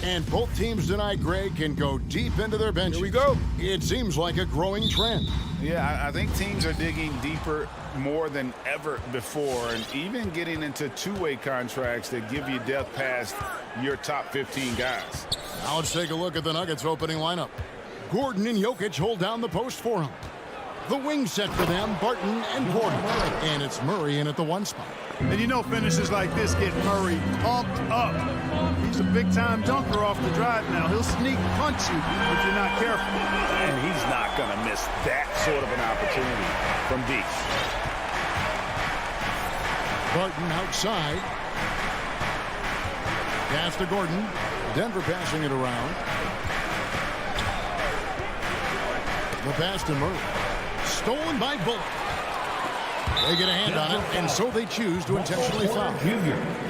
And both teams tonight, Greg, can go deep into their benches. Here we go. It seems like a growing trend. Yeah, I think teams are digging deeper more than ever before, and even getting into two-way contracts that give you depth past your top 15 guys. Now let's take a look at the Nuggets opening lineup. Gordon and Jokic hold down the post for him. The wing set for them, Barton and Gordon. And it's Murray in at the 1 spot. And you know finishes like this get Murray pumped up. He's a big-time dunker off the drive now. He'll sneak punch you if you're not careful. And he's not going to miss that sort of an opportunity from deep. Barton outside. Pass to Gordon. Denver passing it around. The pass to Murray. Stolen by Bullock. They get a hand on it, and so they choose to intentionally foul.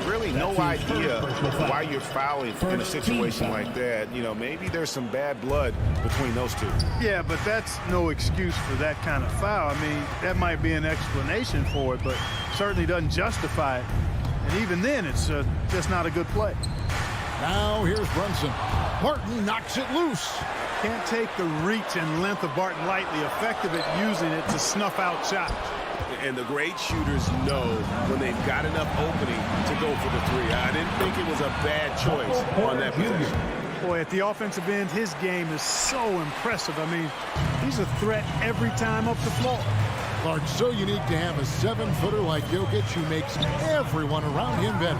Really no idea why you're fouling in a situation like that. You know, maybe there's some bad blood between those two. Yeah, but that's no excuse for that kind of foul. I mean, that might be an explanation for it, but certainly doesn't justify it. And even then, it's just not a good play. Now here's Brunson. Barton knocks it loose. Can't take the reach and length of Barton lightly. Effective at using it to snuff out shots. And the great shooters know when they've got enough opening to go for the three. I didn't think it was a bad choice on that possession. Boy, at the offensive end, his game is so impressive. I mean, he's a threat every time up the floor. Clark, so unique to have a 7-footer like Jokic who makes everyone around him better.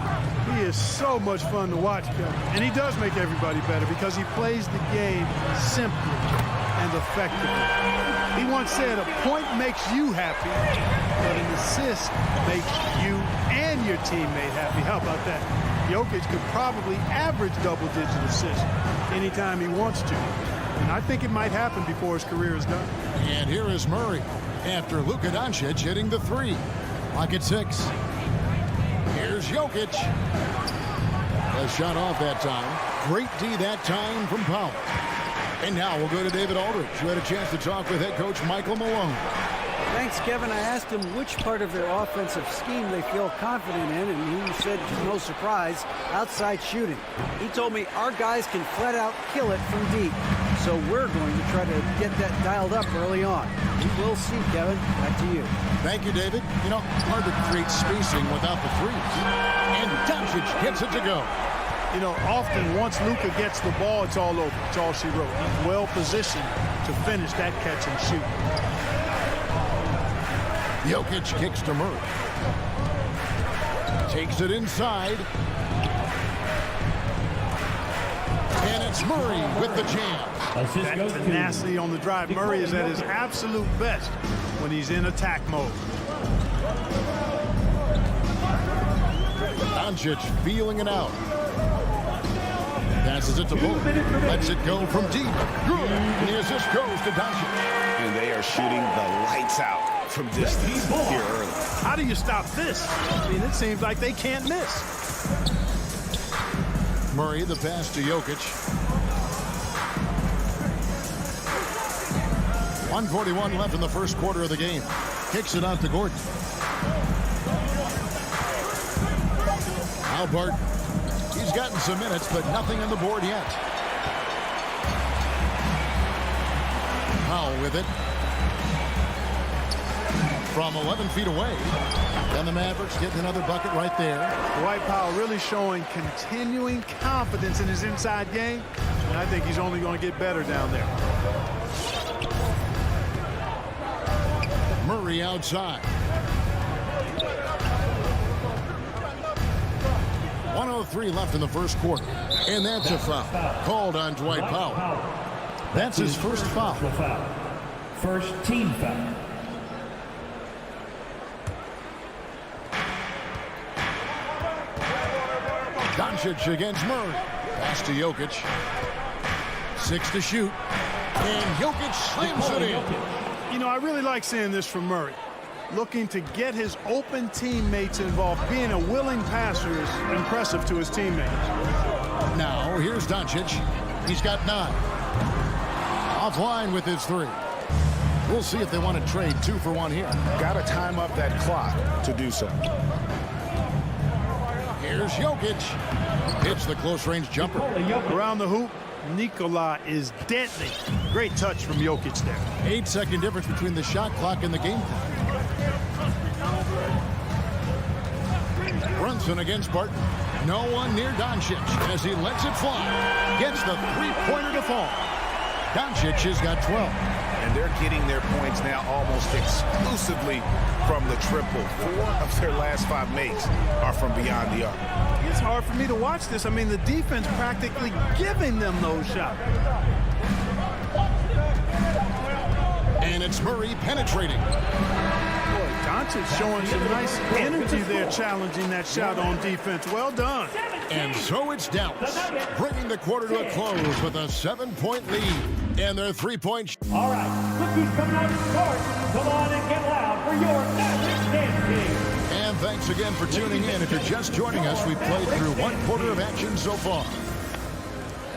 He is so much fun to watch, Kevin. And he does make everybody better because he plays the game simply and effectively. He once said, a point makes you happy, but an assist makes you and your teammate happy. How about that? Jokic could probably average double-digit assists anytime he wants to. And I think it might happen before his career is done. And here is Murray after Luka Doncic hitting the 3. Lock at 6. Here's Jokic. A shot off that time. Great D that time from Powell. And now we'll go to David Aldridge, who had a chance to talk with head coach Michael Malone. Thanks, Kevin. I asked him which part of their offensive scheme they feel confident in, and he said, no surprise, outside shooting. He told me our guys can flat out kill it from deep. So we're going to try to get that dialed up early on. We will see, Kevin. Back to you. Thank you, David. You know, hard to create spacing without the threes. And Doncic gets it to go. You know, often once Luka gets the ball, it's all over. It's all she wrote. He's well positioned to finish that catch and shoot. Jokic kicks to Murray. Takes it inside. And it's Murray with the jam. That tenacity on the drive. Murray is at his absolute best when he's in attack mode. Doncic feeling it out. Passes it to Bullock. Lets it go from deep. Good. And the assist goes to Doncic. And they are shooting the lights out from distance here early. How do you stop this? I mean, it seems like they can't miss. Murray, the pass to Jokic. 1:41 left in the first quarter of the game. Kicks it out to Gordon. Now Barton. He's gotten some minutes, but nothing on the board yet. Powell with it. From 11 feet away. And the Mavericks getting another bucket right there. Dwight Powell really showing continuing confidence in his inside game. And I think he's only going to get better down there. Murray outside. 1:03 left in the first quarter. And that's a foul called on Dwight Powell. That's his first foul. First team foul. Doncic against Murray. Pass to Jokic. 6 to shoot. And Jokic slams it in. You know, I really like seeing this from Murray. Looking to get his open teammates involved. Being a willing passer is impressive to his teammates. Now, here's Doncic. He's got 9. Offline with his 3. We'll see if they want to trade 2 for 1 here. Got to time up that clock to do so. Here's Here's Jokic. Hits the close-range jumper. Around the hoop, Nikola is deadly. Great touch from Jokic there. 8-second difference between the shot clock and the game clock. Brunson against Barton. No one near Doncic as he lets it fly. Gets the three-pointer to fall. Doncic has got 12. And they're getting their points now almost exclusively from the triple. 4 of their last 5 makes are from beyond the arc. It's hard for me to watch this. I mean, the defense practically giving them those shots. And it's Murray penetrating. Boy, Doncic showing some nice energy there, challenging that shot on defense. Well done. And so it's Dallas, bringing the quarter to a close with a 7-point lead. And their three-point. All right, look who's coming out to start. Come on and get loud for your Mavericks dance team. And thanks again for tuning in. If you're just joining us, we've played through 1 quarter of action so far.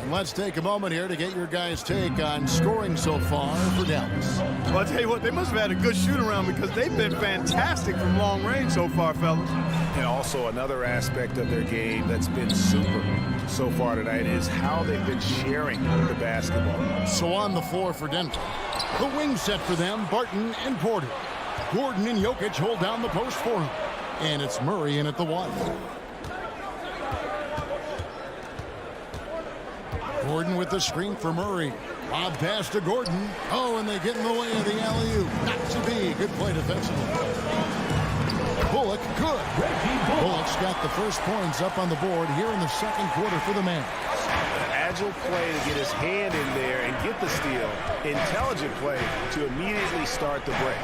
And let's take a moment here to get your guys' take on scoring so far for Dallas. Well, I'll tell you what, they must have had a good shoot-around because they've been fantastic from long range so far, fellas. And also another aspect of their game that's been super so far tonight is how they've been sharing the basketball. So on the floor for Denver, the wing set for them, Barton and Porter. Gordon and Jokic hold down the post for him. And it's Murray in at the 1. Gordon with the screen for Murray. Lob pass to Gordon. Oh, and they get in the way of the alley-oop. Not to be. Good play defensively. Bullock, good. Bullock's got the first points up on the board here in the second quarter for the man. Agile play to get his hand in there and get the steal. Intelligent play to immediately start the break.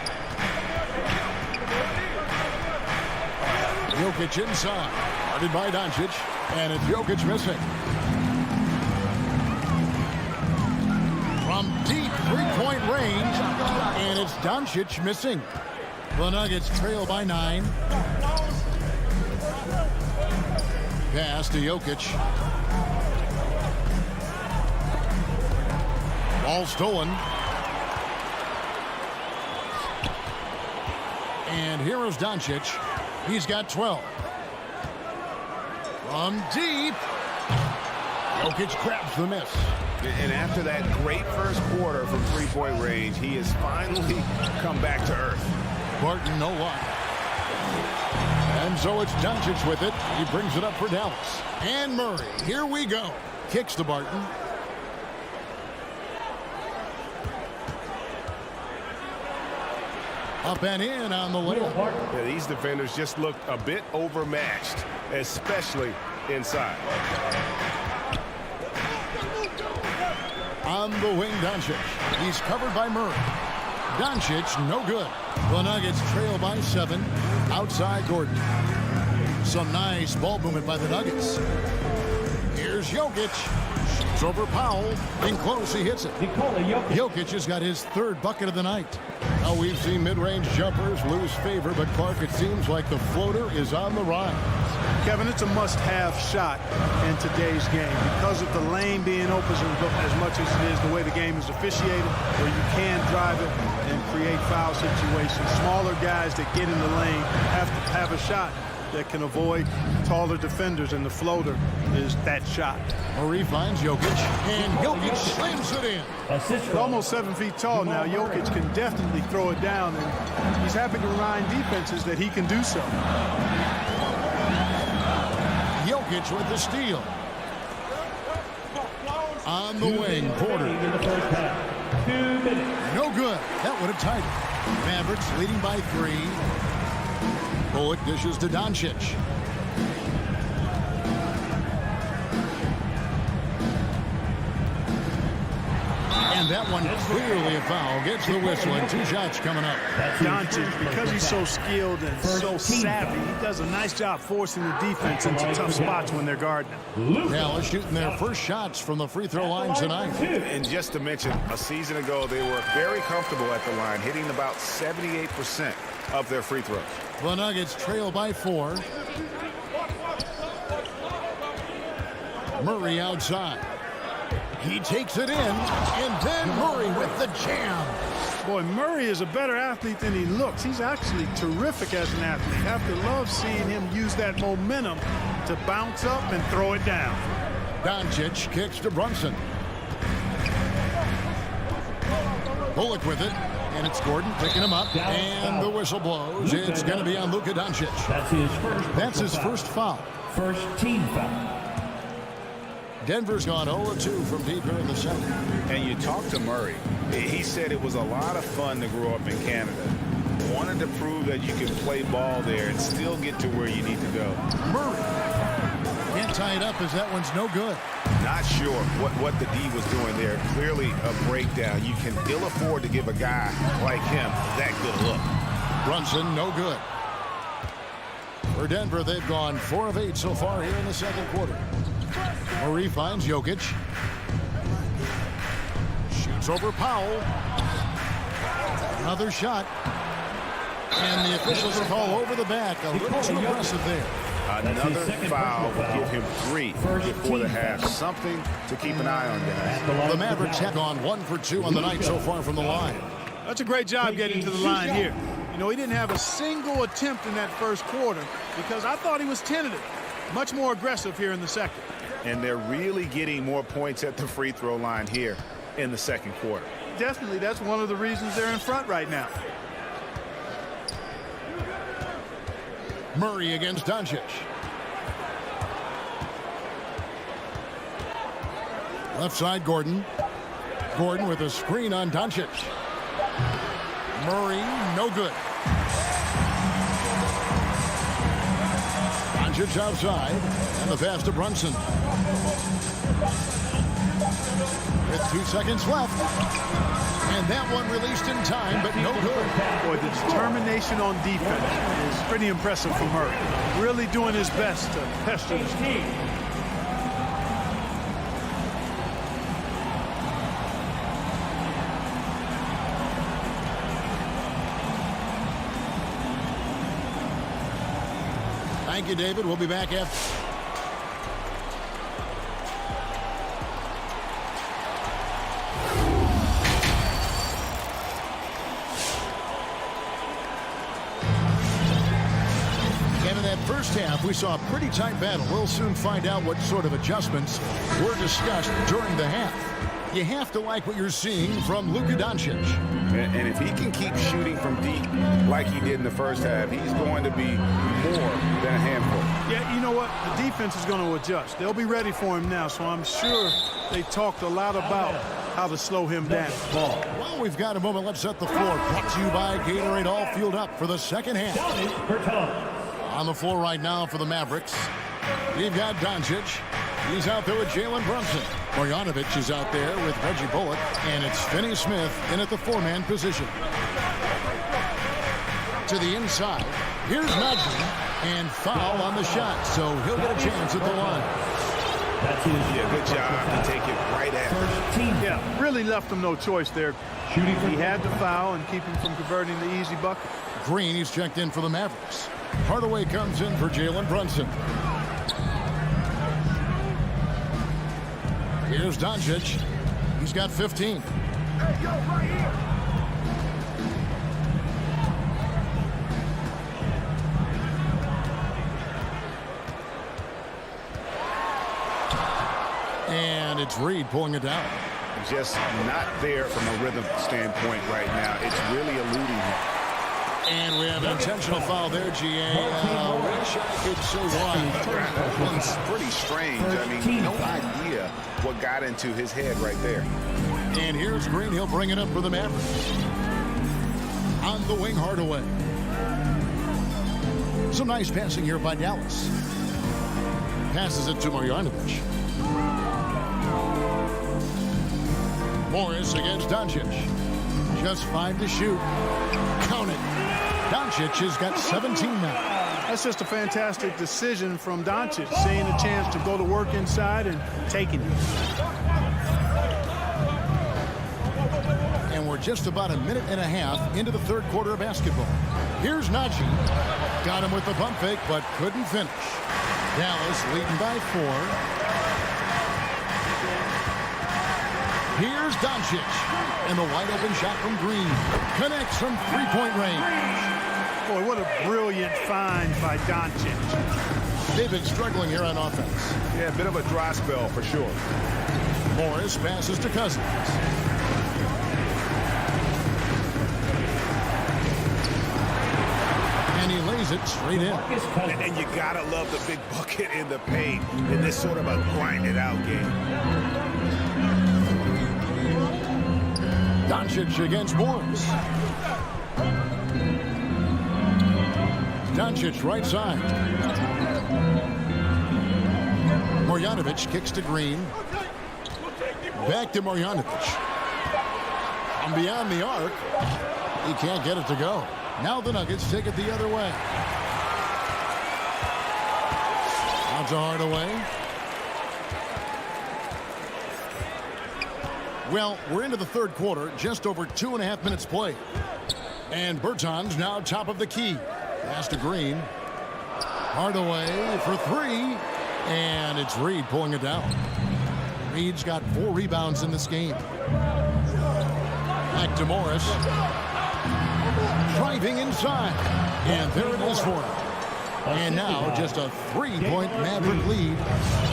Jokic inside. Guarded by Doncic. And it's Jokic missing. From deep three-point range. And it's Doncic missing. The Nuggets trail by 9. Pass to Jokic. Ball stolen. And here is Doncic. He's got 12. From deep. Jokic grabs the miss. And after that great first quarter from three-point range, he has finally come back to earth. Barton, no luck. And so it's Doncic with it. He brings it up for Dallas. And Murray, here we go. Kicks to Barton. Up and in on the layup. Yeah, these defenders just looked a bit overmatched, especially inside. On the wing, Doncic. He's covered by Murray. Doncic, no good. The Nuggets trail by 7. Outside Gordon. Some nice ball movement by the Nuggets. Here's Jokic. Shoots over Powell. In close, he hits it. Jokic has got his 3rd bucket of the night. Now we've seen mid-range jumpers lose favor, but Clark, it seems like the floater is on the rise. Kevin, it's a must-have shot in today's game because of the lane being open as much as it is the way the game is officiated, where you can drive it and create foul situations. Smaller guys that get in the lane have to have a shot that can avoid taller defenders, and the floater is that shot. Murray finds Jokic, and Jokic slams it in. He's almost 7 feet tall now. Jokic can definitely throw it down, and he's happy to remind defenses that he can do so. Jokic with the steal. On the wing, Porter. No good. That would have tied it. Mavericks leading by 3. Bullock dishes to Doncic. And that one clearly a foul. Gets the whistle, and 2 shots coming up. Doncic, because he's so skilled and so savvy, he does a nice job forcing the defense into tough spots when they're guarding him. Dallas shooting their first shots from the free throw line tonight. And just to mention, a season ago, they were very comfortable at the line, hitting about 78% of their free throws. The Nuggets trail by 4. Murray outside. He takes it in, and then Murray with the jam. Boy, Murray is a better athlete than he looks. He's actually terrific as an athlete. You have to love seeing him use that momentum to bounce up and throw it down. Doncic kicks to Brunson. Bullock with it, and it's Gordon picking him up, and the whistle blows. It's going to be on Luka Doncic. That's his first foul. First team foul. Denver's gone 0-2 from deep here in the second. And you talk to Murray. He said it was a lot of fun to grow up in Canada. Wanted to prove that you can play ball there and still get to where you need to go. Murray can't tie it up as that one's no good. Not sure what the D was doing there. Clearly a breakdown. You can ill afford to give a guy like him that good look. Brunson, no good. For Denver, they've gone 4 of 8 so far here in the second quarter. Murray finds Jokic. Shoots over Powell. Another shot. And the officials call over the back. A little too aggressive there. Another foul will give him 3 before the half. Something to keep an eye on, guys. The Mavericks have gone 1 for 2 on the night so far from the line. That's a great job getting to the line here. You know, he didn't have a single attempt in that first quarter because I thought he was tentative. Much more aggressive here in the second. And they're really getting more points at the free throw line here in the second quarter. Definitely, that's one of the reasons they're in front right now. Murray against Doncic. Left side, Gordon. Gordon with a screen on Doncic. Murray, no good. Doncic outside, and the pass to Brunson. With 2 seconds left. And that one released in time, but no good. Boy, the determination on defense is pretty impressive from Murray. Really doing his best to pester his team. Thank you, David. We'll be back after. First half, we saw a pretty tight battle. We'll soon find out what sort of adjustments were discussed during the half. You have to like what you're seeing from Luka Doncic. And if he can keep shooting from deep like he did in the first half, he's going to be more than a handful. Yeah, you know what? The defense is going to adjust. They'll be ready for him now, so I'm sure they talked a lot about how to slow him down. Well, we've got a moment. Let's set the floor. Brought to you by Gatorade, all fueled up for the second half. On the floor right now for the Mavericks, you've got Doncic. He's out there with Jalen Brunson. Marjanovic is out there with Reggie Bullock, and it's Finney Smith in at the 4-man position. To the inside, here's Najee, and foul on the shot, so he'll get a chance at the line. Yeah, good job to take it right at him. Yeah, really left him no choice there. He had to foul and keep him from converting the easy bucket. Green, he's checked in for the Mavericks. Hardaway comes in for Jalen Brunson. Here's Doncic. He's got 15. Hey, yo, right here. And it's Reed pulling it down. Just not there from a rhythm standpoint right now. It's really eluding him. And we have an intentional foul there, GA. Wish I could say why. That one's pretty strange. I mean, no idea what got into his head right there. And here's Green. He'll bring it up for the Mavericks. On the wing, Hardaway. Some nice passing here by Dallas. Passes it to Marjanovic. Morris against Doncic. Just 5 to shoot. Count it. Doncic has got 17 now. That's just a fantastic decision from Doncic, seeing a chance to go to work inside and taking it. And we're just about a minute and a half into the third quarter of basketball. Here's Najee. Got him with the pump fake, but couldn't finish. Dallas leading by 4. Here's Doncic. And the wide open shot from Green. Connects from three-point range. Boy, what a brilliant find by Doncic. They've been struggling here on offense. Yeah, a bit of a dry spell for sure. Morris passes to Cousins. And he lays it straight in. And you gotta love the big bucket in the paint in this sort of a grinded out game. Doncic against Morris. Doncic right side. Marjanovic kicks to Green. Back to Marjanovic. From beyond the arc. He can't get it to go. Now the Nuggets take it the other way. Out to Hardaway. Well, we're into the third quarter, just over 2.5 minutes played. And Bertans now top of the key. Pass to Green. Hardaway for three. And it's Reed pulling it down. Reed's got 4 rebounds in this game. Back to Morris. Driving inside. And there it is for him. And now just a 3-point Maverick lead.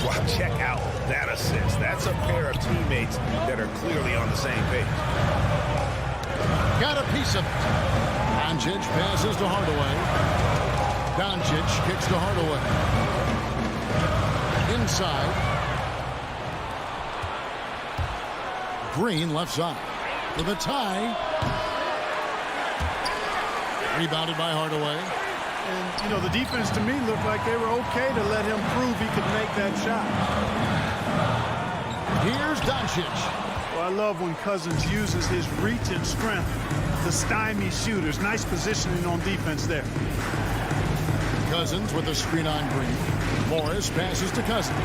Wow, check out that assist. That's a pair of teammates that are clearly on the same page. Got a piece of it. Doncic passes to Hardaway. Doncic kicks to Hardaway. Inside. Green left side. For the tie. Rebounded by Hardaway. And, you know, the defense to me looked like they were okay to let him prove he could make that shot. Here's Doncic. Well, I love when Cousins uses his reach and strength to stymie shooters. Nice positioning on defense there. Cousins with a screen on Green. Morris passes to Cousins.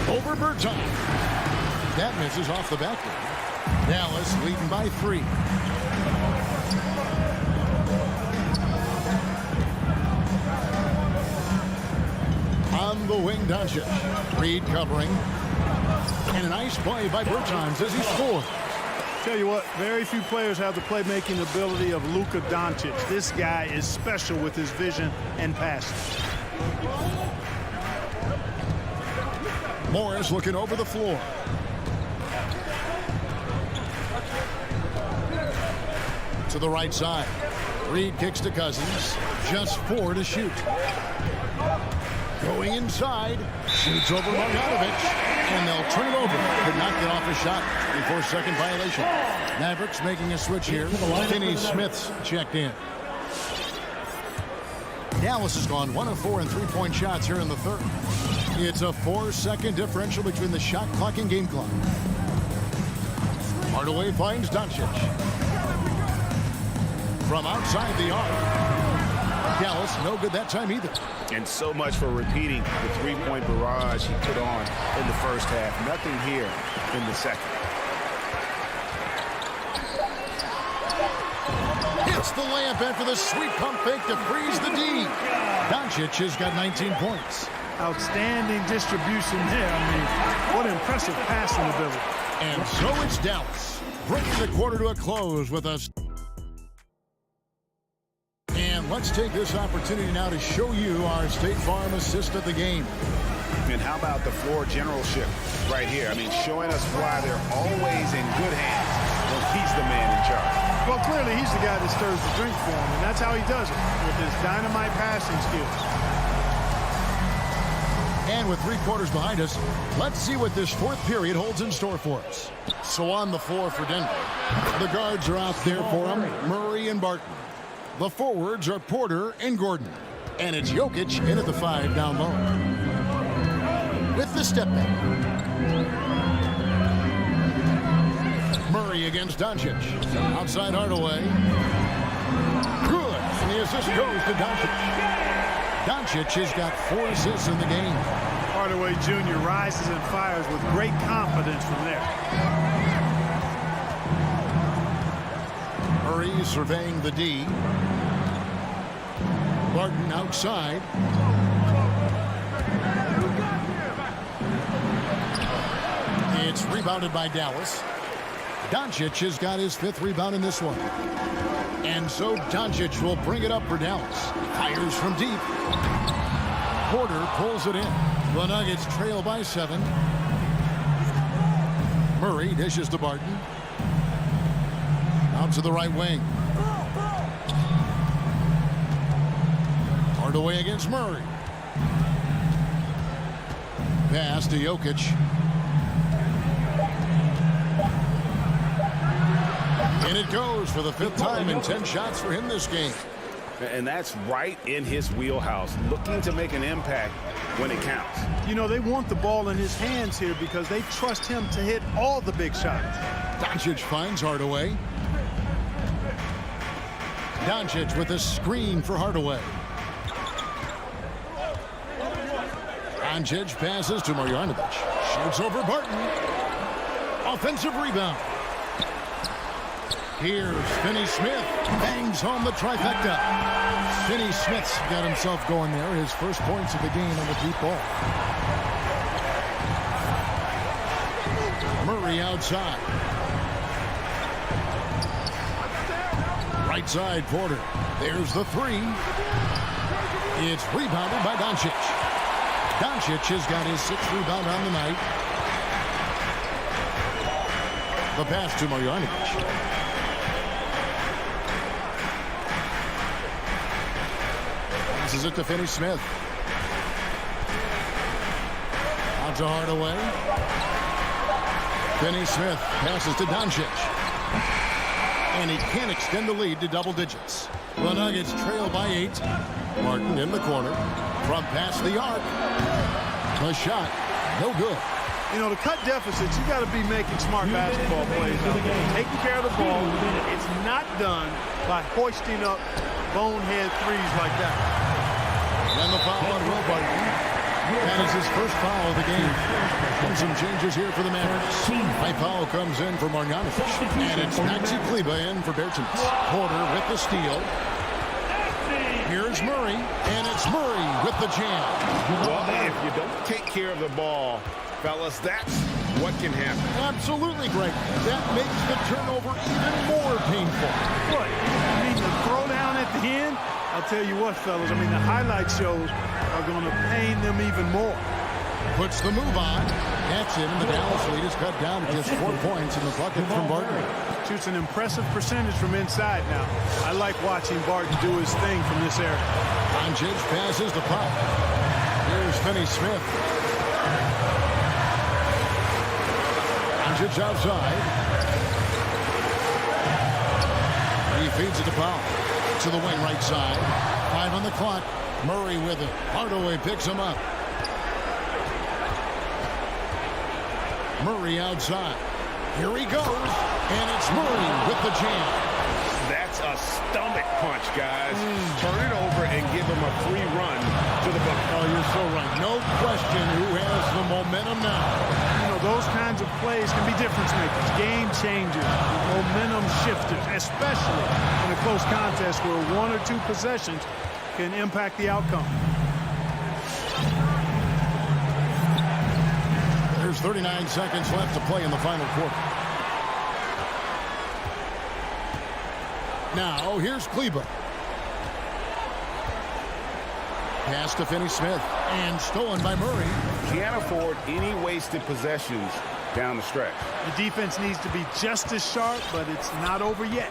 Over Bertans. That misses off the backboard. Dallas leading by 3. On the wing, Doncic. Reed covering. And a nice play by Bertans as he scored. Tell you what, very few players have the playmaking ability of Luka Doncic. This guy is special with his vision and passing. Morris looking over the floor. To the right side. Reed kicks to Cousins. Just 4 to shoot. Going inside. Shoots over Marjanovic. And they'll turn it over. Could not get off a shot before second violation. Mavericks making a switch here. Finney Smith's checked in. Dallas has gone 1 of 4 in three-point shots here in the third. It's a 4-second differential between the shot clock and game clock. Hardaway finds Doncic. From outside the arc. Dallas no good that time either. And so much for repeating the three-point barrage he put on in the first half. Nothing here in the second. Hits the layup after the sweet pump fake to freeze the D. Doncic has got 19 points. Outstanding distribution there. I mean, what impressive passing ability. And so it's Dallas, bringing the quarter to a close with us. And let's take this opportunity now to show you our State Farm assist of the game. And how about the floor generalship right here? I mean, showing us why they're always in good hands when he's the man in charge. Well, clearly he's the guy that stirs the drink for him, and that's how he does it, with his dynamite passing skills. And with 3 quarters behind us, let's see what this fourth period holds in store for us. So on the floor for Denver, the guards are out there for them, Murray and Barton. The forwards are Porter and Gordon. And it's Jokic in at the 5 down low. With the step back. Murray against Doncic. Outside Hardaway. Good. And the assist goes to Doncic. Doncic has got 4 assists in the game. Hardaway Jr. rises and fires with great confidence from there. Murray surveying the D. Barton outside. It's rebounded by Dallas. Doncic has got his 5th rebound in this one. And so Doncic will bring it up for Dallas. Fires from deep. Porter pulls it in. The Nuggets trail by 7. Murray dishes to Barton. Out to the right wing. Hardaway against Murray. Pass to Jokic. And it goes for the 5th time in 10 shots for him this game. And that's right in his wheelhouse, looking to make an impact when it counts. You know, they want the ball in his hands here because they trust him to hit all the big shots. Doncic finds Hardaway. Doncic with a screen for Hardaway. Doncic passes to Marjanovic. Shoots over Barton. Offensive rebound. Here's Finney Smith. Bangs home the trifecta. Finney Smith's got himself going there. His first points of the game on the deep ball. Murray outside. Right side, Porter. There's the 3. It's rebounded by Doncic. Doncic has got his 6th rebound on the night. The pass to Marjanovic. Passes it to Finney Smith. Out to Hardaway. Finney Smith passes to Doncic. And he can't extend the lead to double digits. The Nuggets trail by 8. Martin in the corner. From past the arc. The shot, no good. You know, to cut deficits, you got to be making smart basketball plays out there. Taking care of the ball. It's not done by hoisting up bonehead threes like that. And the foul on Will Barton. That is his first foul of the game. And some changes here for the Mavericks. High foul comes in for Marjanovic. And it's Maxi Kleber in for Bertans. Porter with the steal. Here's Murray, and it's Murray with the jam. Well, if you don't take care of the ball, fellas, that's what can happen. Absolutely, Greg. That makes the turnover even more painful. What? I mean, the throwdown at the end? I'll tell you what, fellas. I mean, the highlight shows are going to pain them even more. Puts the move on. That's it, and the Dallas lead is cut down to just 4 points in the bucket from Barton. Shoots an impressive percentage from inside now. I like watching Barton do his thing from this area. Doncic passes the pop. Here's Finney Smith. Doncic outside. He feeds it to Powell. To the wing right side. 5 on the clock. Murray with it. Hardaway picks him up. Murray outside. Here he goes. And it's Murray with the jam. That's a stomach punch, guys. Turn it over and give him a free run to the bucket. Oh, you're so right. No question who has the momentum now. You know, those kinds of plays can be difference makers, game changers, momentum shifters, especially in a close contest where 1 or 2 possessions can impact the outcome. There's 39 seconds left to play in the final quarter. Now, here's Kleber. Pass to Finney Smith. And stolen by Murray. Can't afford any wasted possessions down the stretch. The defense needs to be just as sharp, but it's not over yet.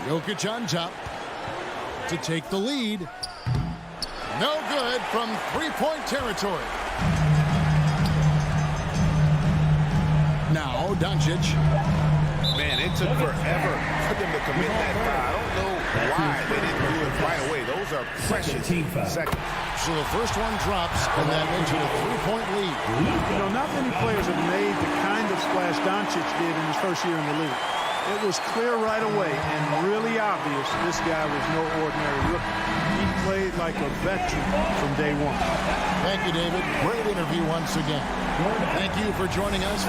Jokic on top to take the lead. No good from three-point territory. Now, Doncic. Man, it took forever for them to commit that foul. I don't know why they didn't do it right away. Those are precious seconds. So the first one drops, and that into a three-point lead. You know, not many players have made the kind of splash Doncic did in his first year in the league. It was clear right away and really obvious this guy was no ordinary rookie. He played like a veteran from day one. Thank you, David. Great interview once again. Thank you for joining us.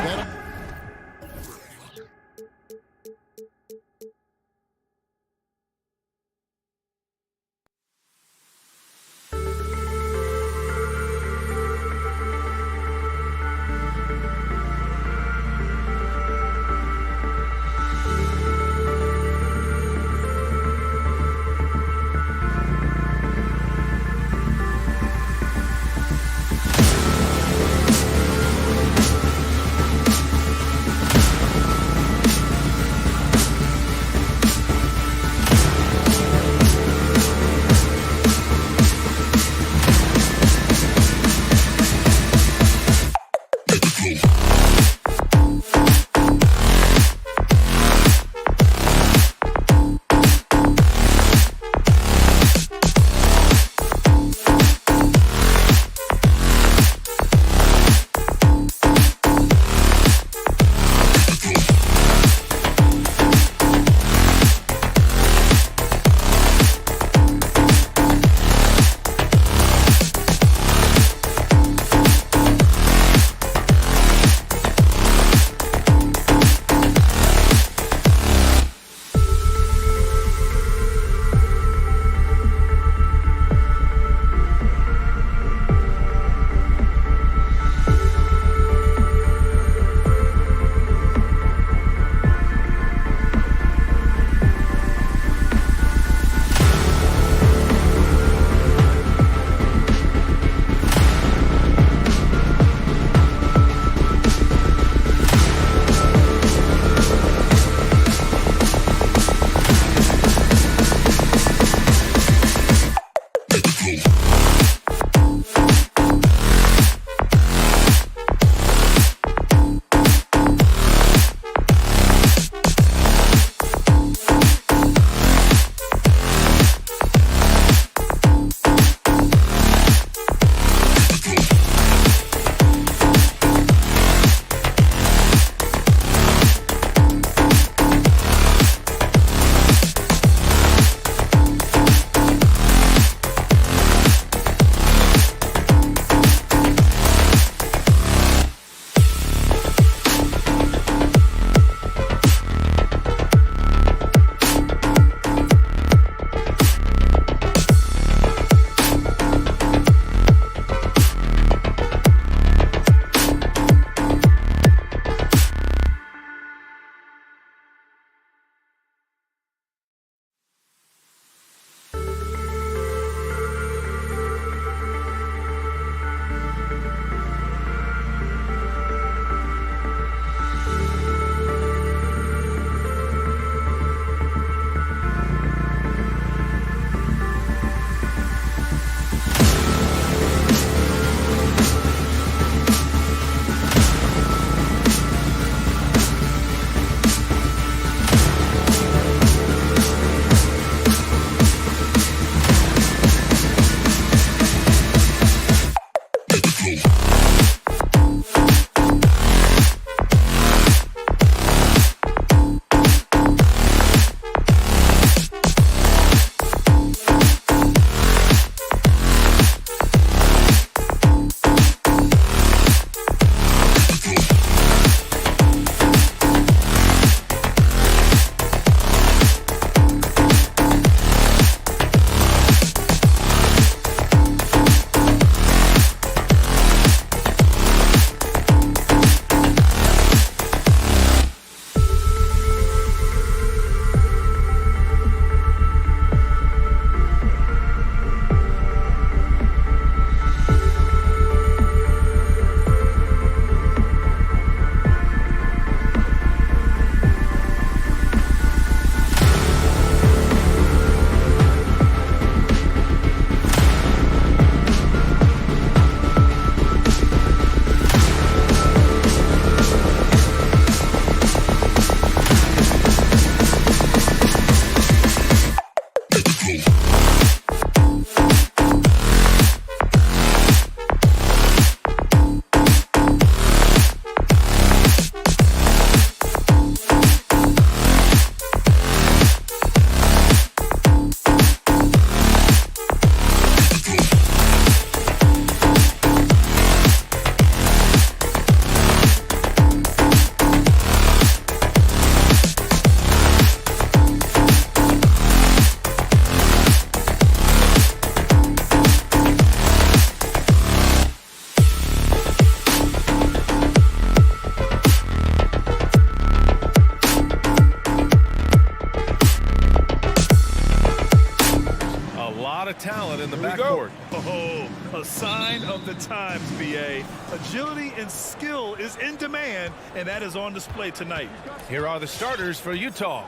talent in the backcourt. Oh, a sign of the times, BA. Agility and skill is in demand, and that is on display tonight. Here are the starters for Utah.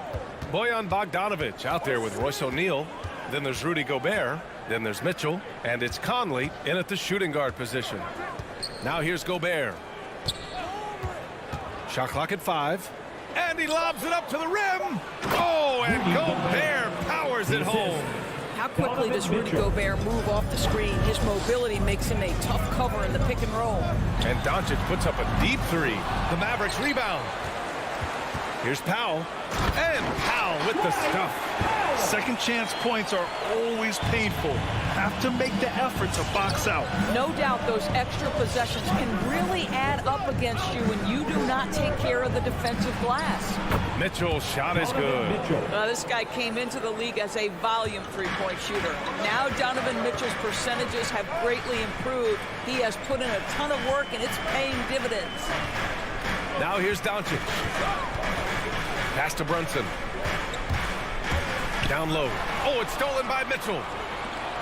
Bojan Bogdanovic out there with Royce O'Neal. Then there's Rudy Gobert. Then there's Mitchell. And it's Conley in at the shooting guard position. Now here's Gobert. Shot clock at 5. And he lobs it up to the rim. Oh, and Gobert powers it home. How quickly does Rudy Gobert move off the screen? His mobility makes him a tough cover in the pick and roll. And Doncic puts up a deep three. The Mavericks rebound. Here's Powell. And Powell with the stuff. Second chance points are always painful. Have to make the effort to box out. No doubt those extra possessions can really add up against you when you do not take care of the defensive glass. Mitchell's shot is good. This guy came into the league as a volume three-point shooter. Now Donovan Mitchell's percentages have greatly improved. He has put in a ton of work, and it's paying dividends. Now here's Doncic. Pass to Brunson. Down low. Oh, it's stolen by Mitchell.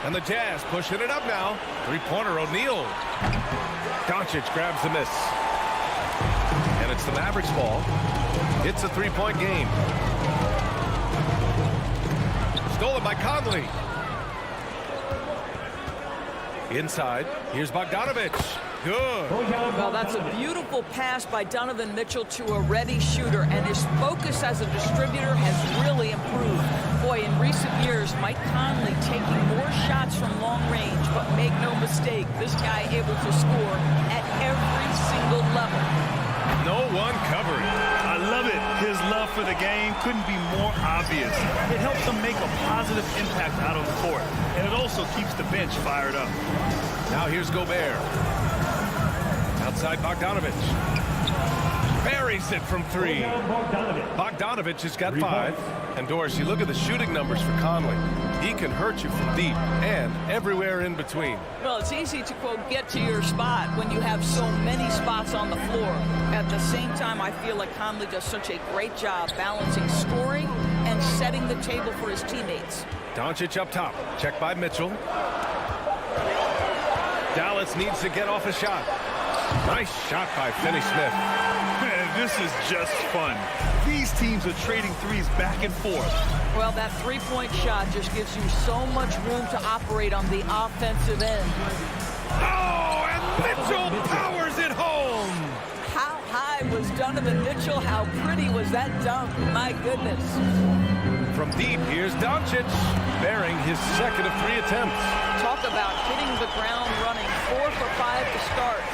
And the Jazz pushing it up now. Three-pointer O'Neal. Doncic grabs the miss. And it's the Mavericks ball. It's a three-point game. Stolen by Conley. Inside, here's Bogdanovich. Good. Well, that's a beautiful pass by Donovan Mitchell to a ready shooter, and his focus as a distributor has really improved. Boy, in recent years, Mike Conley taking more shots from long range, but make no mistake, this guy able to score at every single level. No one covering. I love it. His love for the game couldn't be more obvious. It helps him make a positive impact out on the court, and it also keeps the bench fired up. Now here's Gobert. Outside Bogdanovich. Buries it from three. Bogdanovich has got 5. And Doris, you look at the shooting numbers for Conley. He can hurt you from deep and everywhere in between. Well, it's easy to, quote, get to your spot when you have so many spots on the floor. At the same time, I feel like Conley does such a great job balancing scoring and setting the table for his teammates. Doncic up top. Checked by Mitchell. Dallas needs to get off a shot. Nice shot by Finney Smith. Man, this is just fun. These teams are trading threes back and forth. Well, that three-point shot just gives you so much room to operate on the offensive end. Oh, and Mitchell powers it home. How high was Donovan Mitchell? How pretty was that dunk? My goodness. From deep, here's Doncic, bearing his second of 3 attempts. Talk about hitting the ground running. 4 for 5 to start.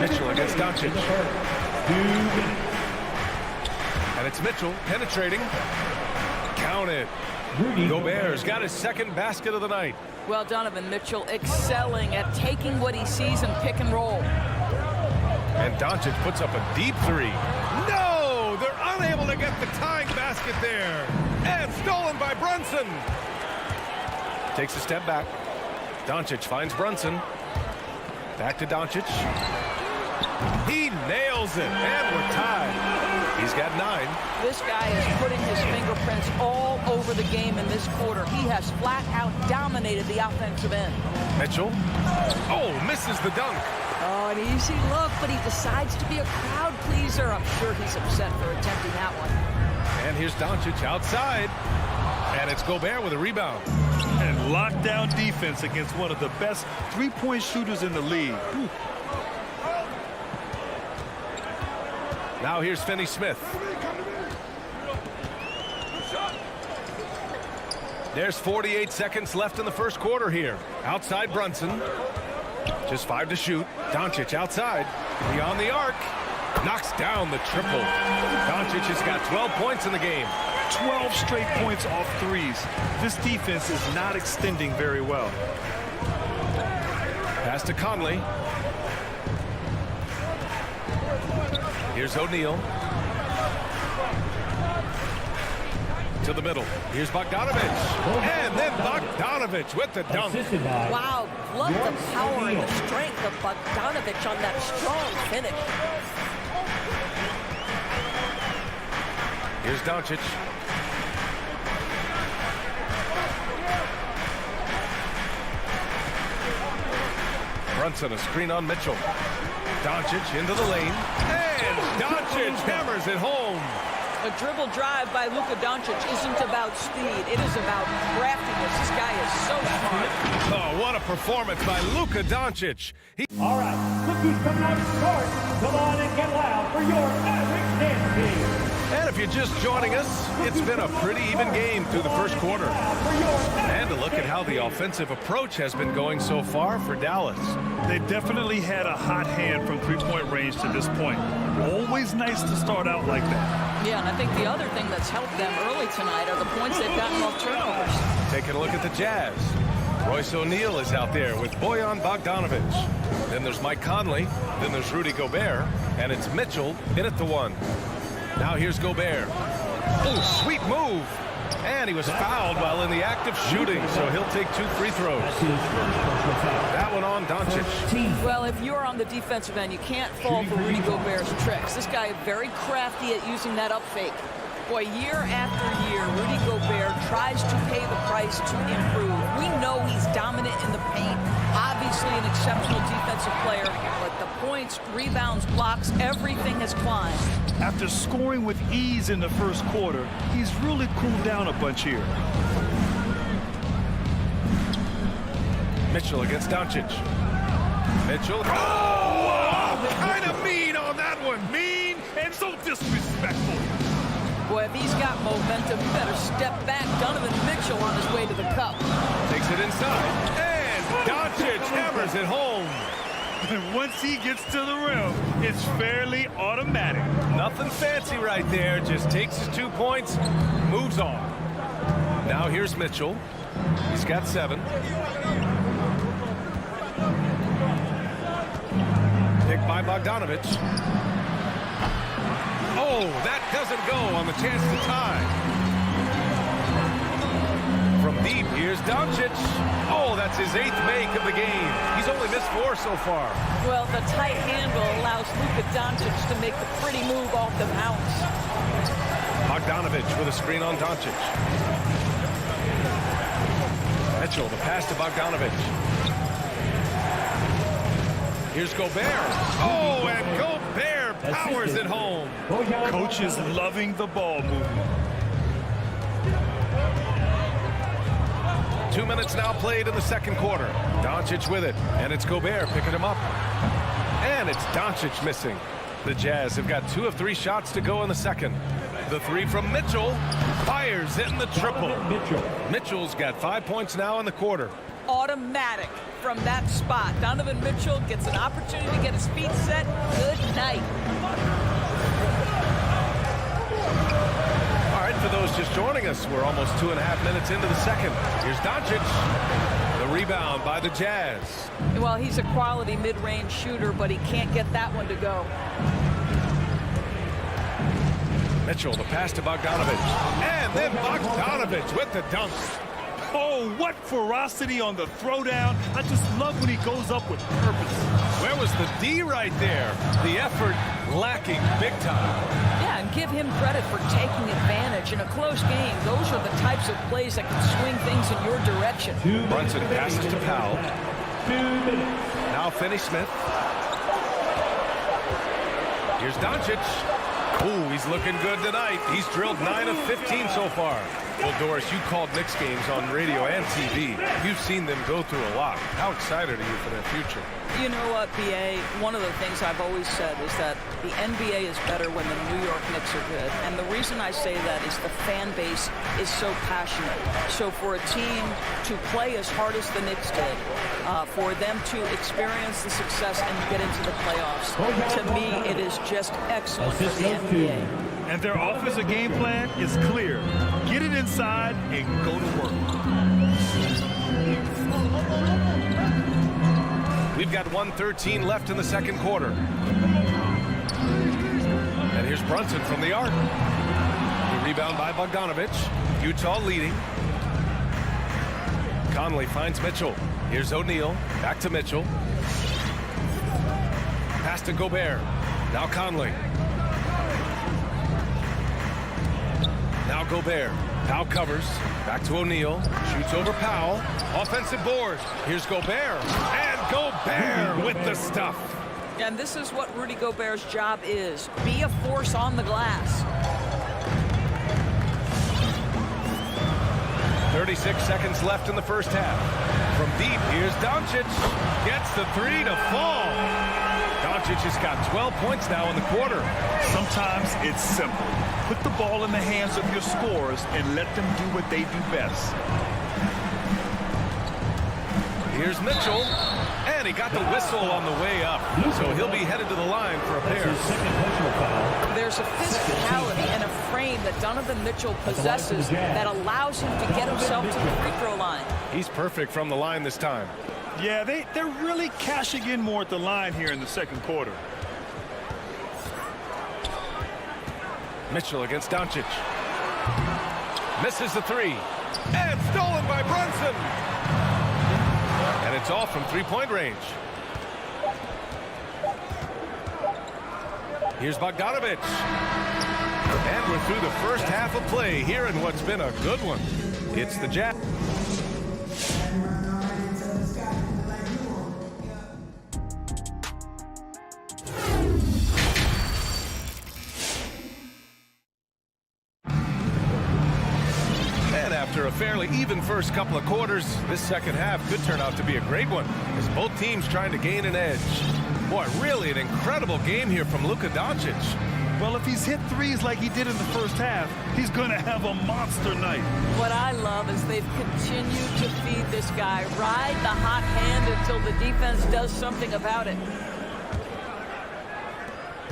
Mitchell against Doncic. And it's Mitchell penetrating. Count it. Gobert's got his second basket of the night. Well, Donovan Mitchell excelling at taking what he sees in pick and roll. And Doncic puts up a deep 3. No! They're unable to get the tying basket there. And stolen by Brunson. Takes a step back. Doncic finds Brunson. Back to Doncic. He nails it, and we're tied. He's got 9. This guy is putting his fingerprints all over the game in this quarter. He has flat out dominated the offensive end. Mitchell. Oh, misses the dunk. Oh, an easy look, but he decides to be a crowd pleaser. I'm sure he's upset for attempting that one. And here's Doncic outside. And it's Gobert with a rebound. And lockdown defense against one of the best three-point shooters in the league. Whew. Now here's Finney Smith. There's 48 seconds left in the first quarter here. Outside Brunson. Just 5 to shoot. Doncic outside. Beyond the arc. Knocks down the triple. Doncic has got 12 points in the game. 12 straight points off threes. This defense is not extending very well. Pass to Conley. Here's O'Neal. To the middle. Here's Bogdanovich. And then Bogdanovich with the dunk. Wow, love the power and the strength of Bogdanovich on that strong finish. Here's Doncic. Brunson, a screen on Mitchell. Doncic into the lane. And Doncic hammers it home. A dribble drive by Luka Doncic isn't about speed. It is about craftiness. This guy is so smart. Oh, what a performance by Luka Doncic. All right, look who's coming out to start. Come on and get loud for your Mavericks dance team. And if you're just joining us, it's been a pretty even game through the first quarter. And a look at how the offensive approach has been going so far for Dallas. They definitely had a hot hand from three-point range to this point. Always nice to start out like that. Yeah, and I think the other thing that's helped them early tonight are the points they've gotten off turnovers. Taking a look at the Jazz. Royce O'Neal is out there with Bojan Bogdanovich. Then there's Mike Conley. Then there's Rudy Gobert. And it's Mitchell in at the 1. Now here's Gobert. Oh, sweet move. And he was fouled while in the act of shooting, so he'll take 2 free throws. That one on Doncic. Well, if you're on the defensive end, you can't fall for Rudy Gobert's tricks. This guy is very crafty at using that up fake. Boy, year after year, Rudy Gobert tries to pay the price to improve. We know he's dominant in the paint. Obviously an exceptional defensive player, but the points, rebounds, blocks, everything has climbed. After scoring with ease in the first quarter, he's really cooled down a bunch here. Mitchell against Doncic. Mitchell. Oh, kind of mean on that one. Mean and so disrespectful. Boy, if he's got momentum, you better step back. Donovan Mitchell on his way to the cup. Takes it inside. And Doncic hammers it home. And once he gets to the rim, it's fairly automatic. Nothing fancy right there. Just takes his 2 points, moves on. Now here's Mitchell. He's got 7. Picked by Bogdanovich. Oh, that doesn't go on the chance to tie. From deep, here's Doncic. Oh, that's his 8th make of the game. He's only missed 4 so far. Well, the tight handle allows Luka Doncic to make the pretty move off the bounce. Bogdanovich with a screen on Doncic. Mitchell, the pass to Bogdanovich. Here's Gobert. Oh, and Gobert powers it home. Coach is loving the ball movement. 2 minutes now played in the second quarter. Doncic with it, and it's Gobert picking him up. And it's Doncic missing. The Jazz have got 2 of 3 shots to go in the second. The 3 from Mitchell fires in the triple. Mitchell's got 5 points now in the quarter. Automatic from that spot. Donovan Mitchell gets an opportunity to get his feet set. Good night. All right, for those just joining us, we're almost 2.5 minutes into the second. Here's Doncic. The rebound by the Jazz. Well, he's a quality mid-range shooter, but he can't get that one to go. Mitchell, the pass to Bogdanovich. And then Bogdanovich with the dunk. Oh, what ferocity on the throwdown. I just love when he goes up with purpose. Where was the D right there? The effort lacking big time. Yeah, and give him credit for taking advantage. In a close game, those are the types of plays that can swing things in your direction. Brunson passes to Powell. 2 minutes. Now Finney Smith. Here's Doncic. Ooh, he's looking good tonight. He's drilled 9 of 15 so far. Well, Doris, you called Knicks games on radio and TV. You've seen them go through a lot. How excited are you for their future? You know what, BA? One of the things I've always said is that the NBA is better when the New York Knicks are good. And the reason I say that is the fan base is so passionate. So for a team to play as hard as the Knicks did, for them to experience the success and get into the playoffs, to me, it is just excellent for the NBA. And their offensive game plan is clear. Get it inside and go to work. We've got 1:13 left in the second quarter. And here's Brunson from the arc. The rebound by Bogdanovich. Utah leading. Conley finds Mitchell. Here's O'Neal. Back to Mitchell. Pass to Gobert. Now Conley. Now Gobert. Powell covers. Back to O'Neal. Shoots over Powell. Offensive board. Here's Gobert. And Gobert with the stuff. And this is what Rudy Gobert's job is. Be a force on the glass. 36 seconds left in the first half. From deep, here's Doncic. Gets the 3 to fall. Doncic has got 12 points now in the quarter. Sometimes it's simple. Put the ball in the hands of your scorers and let them do what they do best. Here's Mitchell. And he got the whistle on the way up. So he'll be headed to the line for a pair. There's a physicality and a frame that Donovan Mitchell possesses that allows him to get himself to the free throw line. He's perfect from the line this time. Yeah, they're really cashing in more at the line here in the second quarter. Mitchell against Doncic. Misses the 3. And stolen by Brunson. And it's off from three-point range. Here's Bogdanovich. And we're through the first half of play here in what's been a good one. It's the Jazz. After a fairly even first couple of quarters, this second half could turn out to be a great one as both teams trying to gain an edge. Boy, really an incredible game here from Luka Doncic. Well, if he's hit threes like he did in the first half, he's going to have a monster night. What I love is they've continued to feed this guy. Ride the hot hand until the defense does something about it.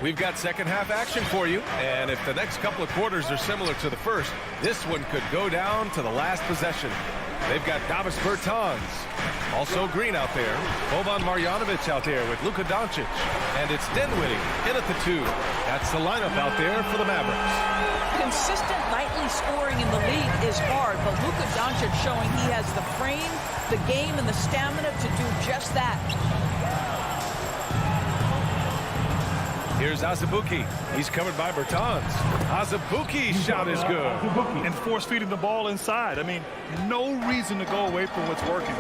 We've got second half action for you, and if the next couple of quarters are similar to the first, this one could go down to the last possession. They've got Davis Bertans, also Green out there, Boban Marjanovic out there with Luka Doncic, and it's Dinwiddie in at the 2. That's the lineup out there for the Mavericks. Consistent nightly scoring in the league is hard, but Luka Doncic showing he has the frame, the game, and the stamina to do just that. Here's Azubuike. He's covered by Bertans. Azubuike's shot is good. And force feeding the ball inside. I mean, no reason to go away from what's working.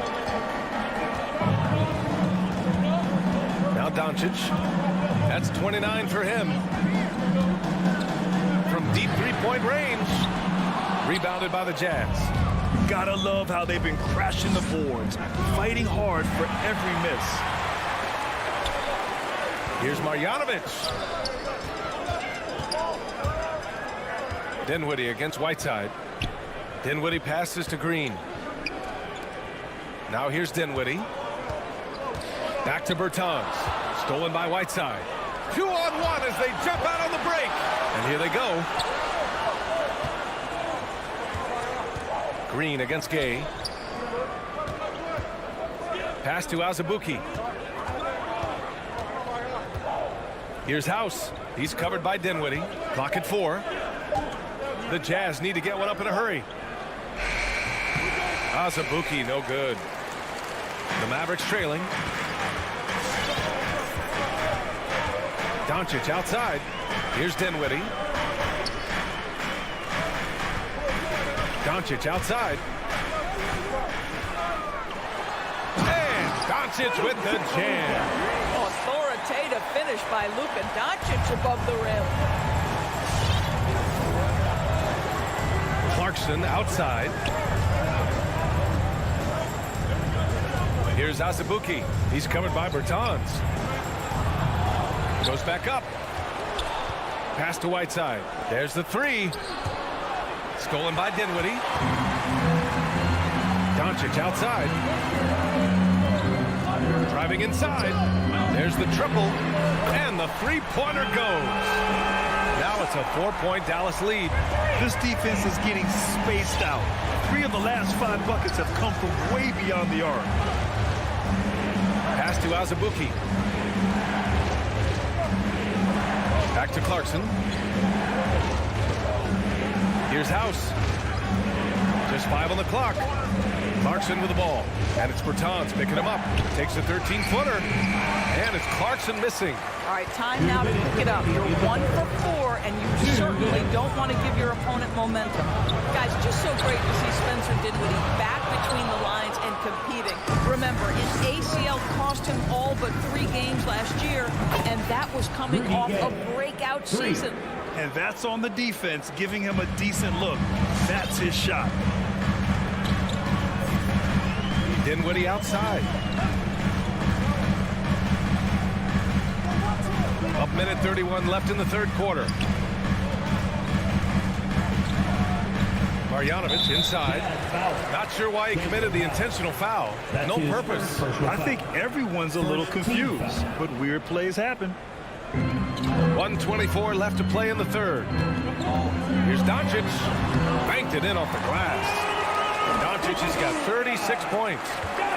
Now Doncic. That's 29 for him. From deep three-point range. Rebounded by the Jazz. Gotta love how they've been crashing the boards, fighting hard for every miss. Here's Marjanovic. Dinwiddie against Whiteside. Dinwiddie passes to Green. Now here's Dinwiddie. Back to Bertans. Stolen by Whiteside. 2-on-1 as they jump out on the break. And here they go. Green against Gay. Pass to Azubuike. Here's House. He's covered by Dinwiddie. Clock at 4. The Jazz need to get one up in a hurry. Azubuike, no good. The Mavericks trailing. Doncic outside. Here's Dinwiddie. Doncic outside. And Doncic with the jam. Authoritative finish by Luka Doncic above the rim. Clarkson outside. Here's Azubuike. He's covered by Bertans. Goes back up. Pass to Whiteside. There's the 3. Stolen by Dinwiddie. Doncic outside. Driving inside. There's the triple. And the 3-pointer goes. Now it's a 4-point Dallas lead. This defense is getting spaced out. 3 of the last 5 buckets have come from way beyond the arc. Pass to Azubuike. Back to Clarkson. Here's House. Just 5 on the clock. Clarkson with the ball. And it's Bertans picking him up. Takes a 13-footer. And it's Clarkson missing. All right, time now to pick it up. You're 1 for 4, and you certainly don't want to give your opponent momentum. Guys, just so great to see Spencer Dinwiddie back between the lines and competing. Remember, his ACL cost him all but 3 games last year, and that was coming off a breakout season. And that's on the defense, giving him a decent look. That's his shot. Dinwiddie outside. Up minute 31 left in the third quarter. Marjanovic inside. Not sure why he committed the intentional foul. No purpose. I think everyone's a little confused, but weird plays happen. 1:24 left to play in the third. Here's Doncic. Banked it in off the glass. Doncic has got 36 points.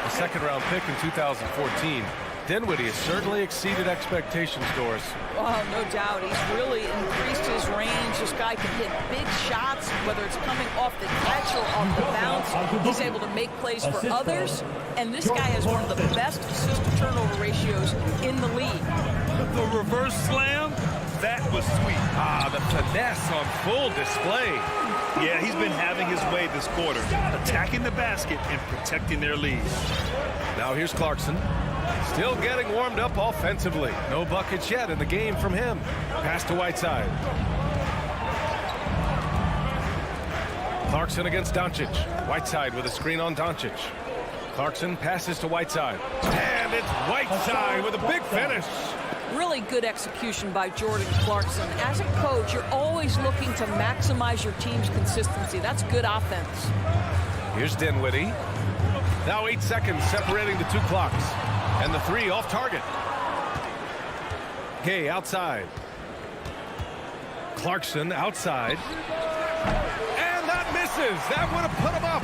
A second-round pick in 2014. Dinwiddie has certainly exceeded expectations, Doris. Oh, no doubt. He's really increased his range. This guy can hit big shots, whether it's coming off the catch or off the bounce. He's able to make plays for others. And this guy has one of the best assist-to-turnover ratios in the league. The reverse slam, that was sweet. The finesse on full display. Yeah, he's been having his way this quarter, attacking the basket and protecting their lead. Now here's Clarkson. Still getting warmed up offensively. No buckets yet in the game from him. Pass to Whiteside. Clarkson against Doncic. Whiteside with a screen on Doncic. Clarkson passes to Whiteside. And it's Whiteside with a big finish. Really good execution by Jordan Clarkson. As a coach, you're always looking to maximize your team's consistency. That's good offense. Here's Dinwiddie. Now 8 seconds separating the two clocks. And the three off target. Gay outside. Clarkson outside. And that misses. That would have put him up.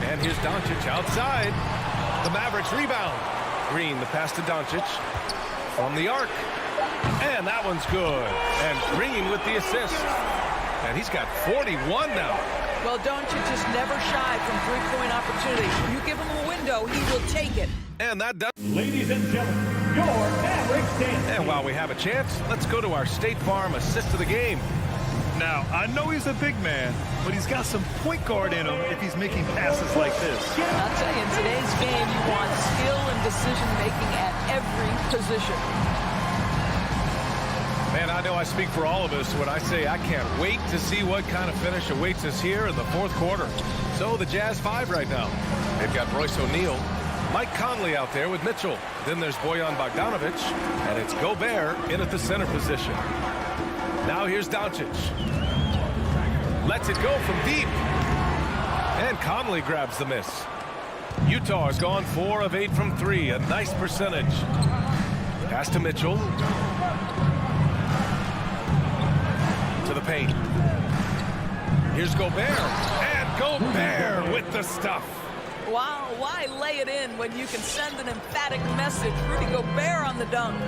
And here's Doncic outside. The Mavericks rebound. Green, the pass to Doncic from the arc. And that one's good. And Green with the assist. And he's got 41 now. Well, Doncic is never shy from three-point opportunities. You give him a window, he will take it. And that does. Ladies and gentlemen, your Mavericks dance. And while we have a chance, let's go to our State Farm assist of the game. Now, I know he's a big man, but he's got some point guard in him if he's making passes like this. I'll tell you, in today's game, you want skill and decision-making at every position. Man, I know I speak for all of us when I say I can't wait to see what kind of finish awaits us here in the fourth quarter. So the Jazz 5 right now. They've got Royce O'Neal, Mike Conley out there with Mitchell. Then there's Bojan Bogdanovic, and it's Gobert in at the center position. Now here's Doncic. Lets it go from deep. And Conley grabs the miss. Utah has gone 4 of 8 from 3. A nice percentage. Pass to Mitchell. To the paint. Here's Gobert. And Gobert with the stuff. Wow, why lay it in when you can send an emphatic message? Rudy Gobert on the dunk.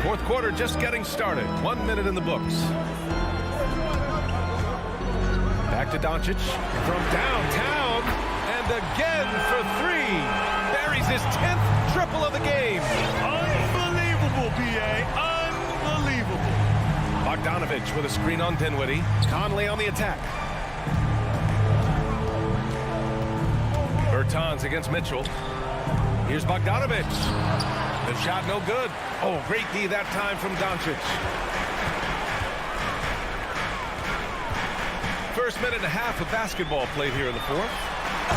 Fourth quarter just getting started. 1 minute in the books. Back to Doncic from downtown. And again for 3. Buries his 10th triple of the game. Unbelievable, PA. Unbelievable. Bogdanovic with a screen on Dinwiddie. Conley on the attack. Bertans against Mitchell. Here's Bogdanovic. The shot no good. Oh, great D that time from Doncic. First minute and a half of basketball played here in the fourth.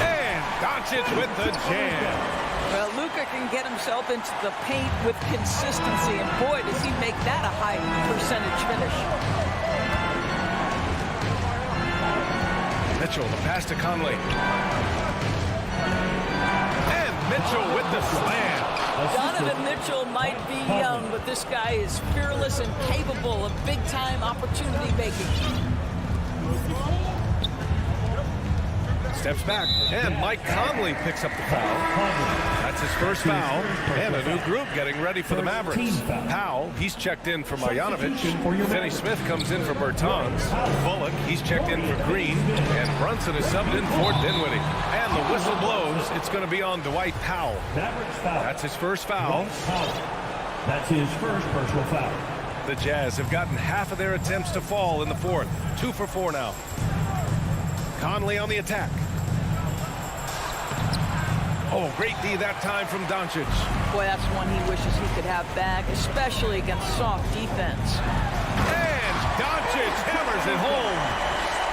And Doncic with the jam. Well, Luka can get himself into the paint with consistency, and boy, does he make that a high percentage finish. Mitchell, the pass to Conley. And Mitchell with the slam. Donovan Mitchell might be young, but this guy is fearless and capable of big-time opportunity making. Steps back, and Mike Conley picks up the foul. That's his first foul, and a new group getting ready for the Mavericks. Powell, he's checked in for Marjanovic. Finney Smith comes in for Bertans. Bullock, he's checked in for Green. And Brunson is subbed in for Dinwiddie. And the whistle blows. It's going to be on Dwight Powell. That's his first foul. That's his first personal foul. The Jazz have gotten half of their attempts to fall in the fourth. 2 for 4 now. Conley on the attack. Oh, great D that time from Doncic. Boy, that's one he wishes he could have back, especially against soft defense. And Doncic hammers it home.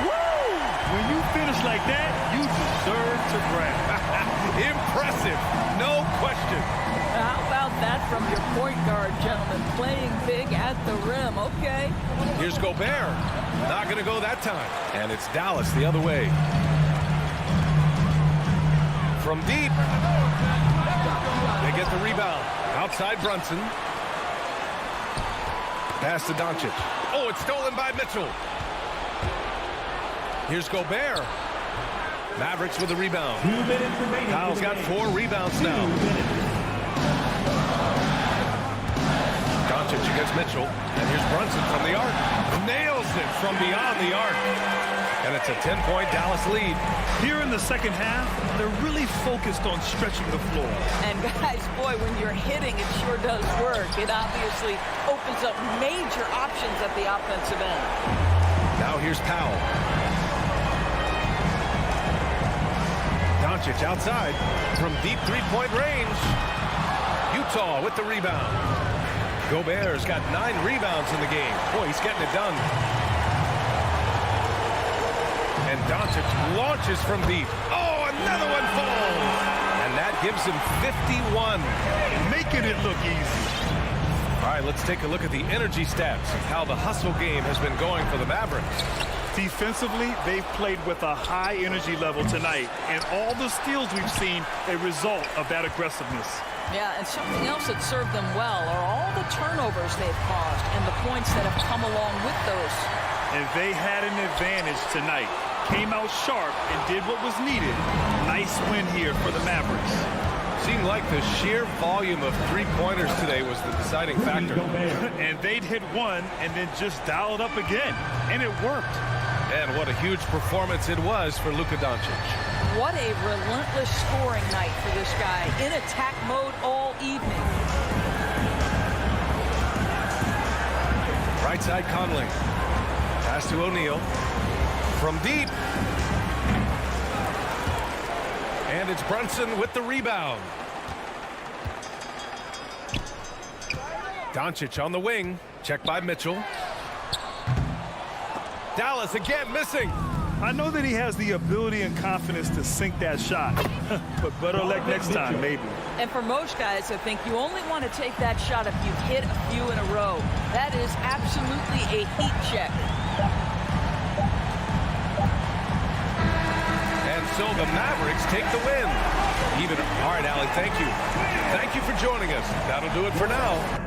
Woo! When you finish like that, you deserve to brag. Impressive, no question. How about that from your point guard, gentlemen? Playing big at the rim, okay. Here's Gobert. Not going to go that time. And it's Dallas the other way. From deep. They get the rebound. Outside Brunson. Pass to Doncic. Oh, it's stolen by Mitchell. Here's Gobert. Mavericks with the rebound. 2 minutes remaining. Kyle's got 4 rebounds now. Doncic against Mitchell. And here's Brunson from the arc. Nails it from beyond the arc. And it's a 10-point Dallas lead. Here in the second half, they're really focused on stretching the floor. And guys, boy, when you're hitting, it sure does work. It obviously opens up major options at the offensive end. Now here's Powell. Doncic outside from deep three-point range. Utah with the rebound. Gobert's got 9 rebounds in the game. Boy, he's getting it done. And Doncic launches from deep. Oh, another one falls. And that gives him 51. Making it look easy. All right, let's take a look at the energy stats of how the hustle game has been going for the Mavericks. Defensively, they've played with a high energy level tonight. And all the steals we've seen a result of that aggressiveness. Yeah, and something else that served them well are all the turnovers they've caused and the points that have come along with those. And they had an advantage tonight. Came out sharp and did what was needed. Nice win here for the Mavericks. Seemed like the sheer volume of three-pointers today was the deciding factor. And they'd hit one and then just dial it up again. And it worked. And what a huge performance it was for Luka Doncic. What a relentless scoring night for this guy. In attack mode all evening. Right side Conley. Pass to O'Neal. From deep. And it's Brunson with the rebound. Doncic on the wing. Check by Mitchell. Dallas again missing. I know that he has the ability and confidence to sink that shot. But better luck next time, maybe. And for most guys, I think you only want to take that shot if you've hit a few in a row. That is absolutely a heat check. And so the Mavericks take the win. All right, Allie, thank you. Thank you for joining us. That'll do it for now.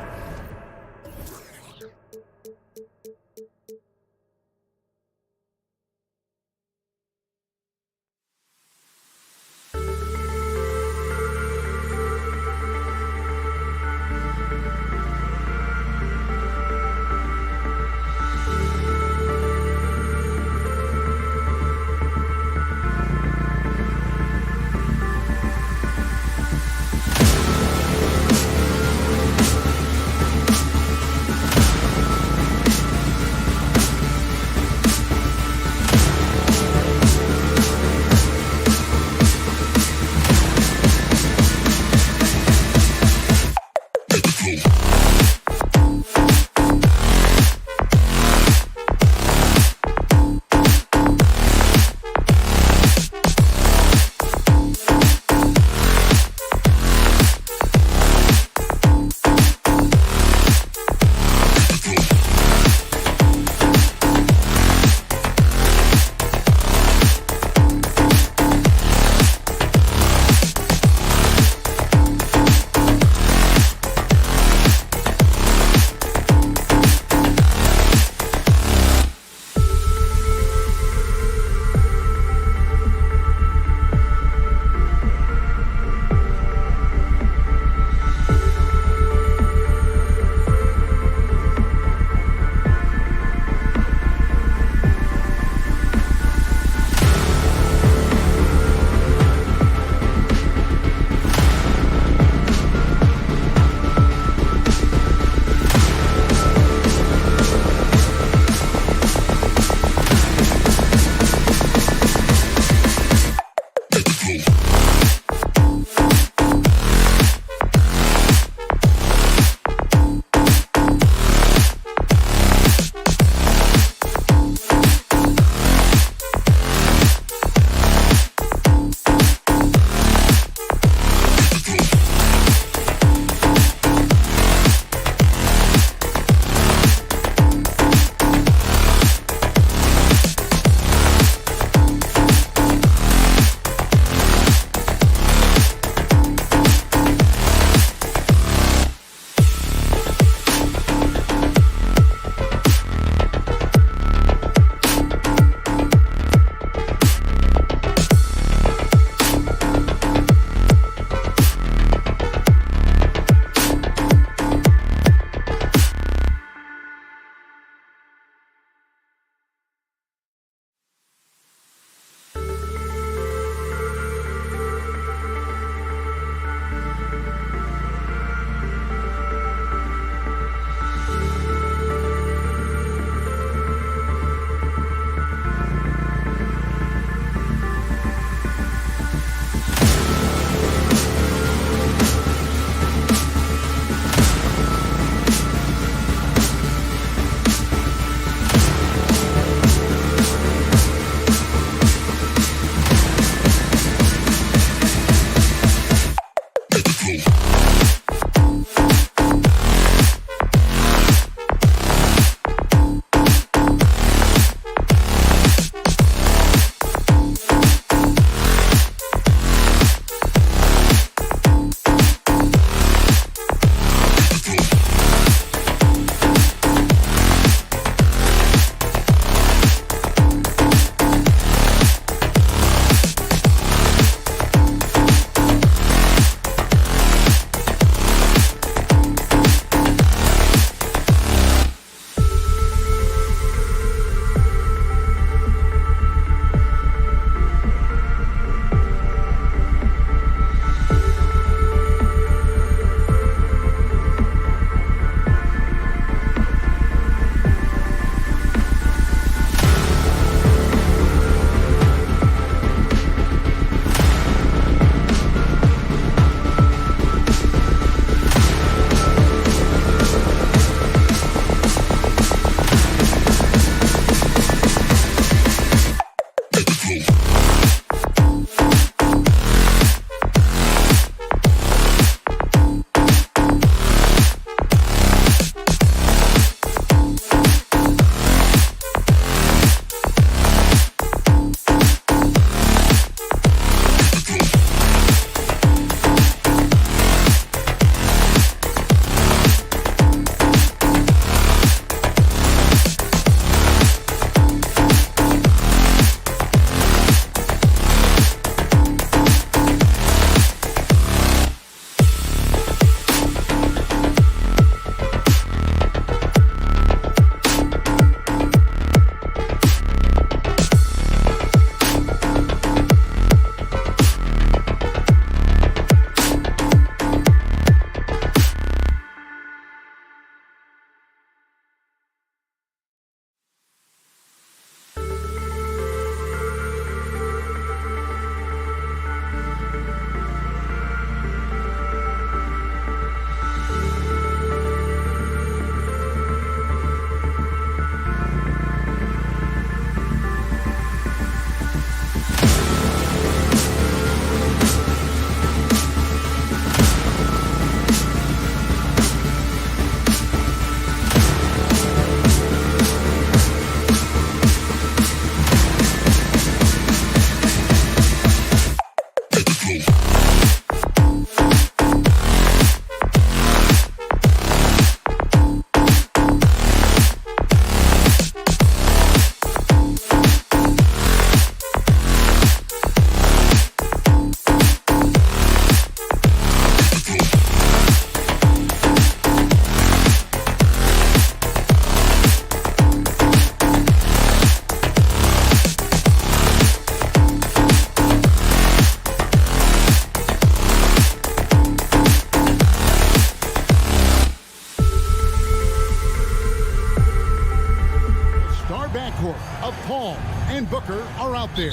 are out there.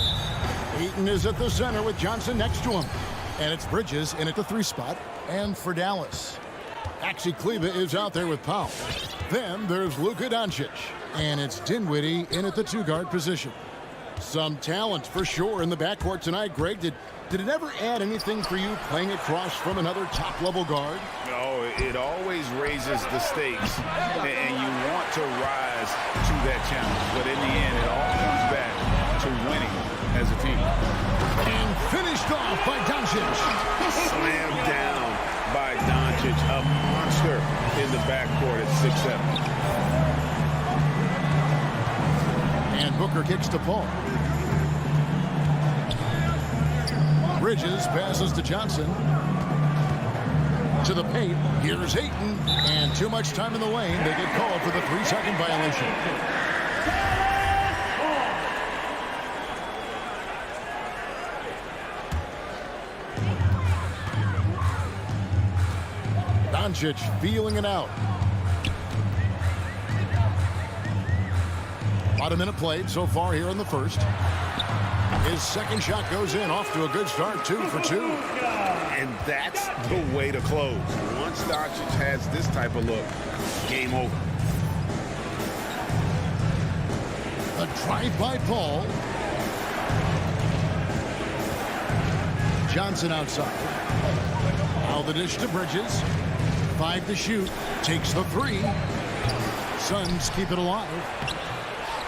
Ayton is at the center with Johnson next to him. And it's Bridges in at the 3 spot. And for Dallas, Maxi Kleber is out there with Powell. Then there's Luka Doncic. And it's Dinwiddie in at the 2-guard position. Some talent for sure in the backcourt tonight. Greg, did it ever add anything for you playing across from another top-level guard? No, it always raises the stakes, and you want to rise to that challenge. But in the end, it all comes back to winning as a team. And finished off by Doncic. Slammed down by Doncic, a monster in the backcourt at 6'7". And Booker kicks to Paul. Bridges passes to Johnson. To the paint. Here's Ayton. And too much time in the lane. They get called for the 3-second violation. Doncic feeling it out. About a minute played so far here in the first. His second shot goes in, off to a good start, 2 for 2. And that's the way to close. Once Doncic has this type of look, game over. A drive by Paul. Johnson outside. Now the dish to Bridges. 5 to shoot. Takes the 3. Suns keep it alive.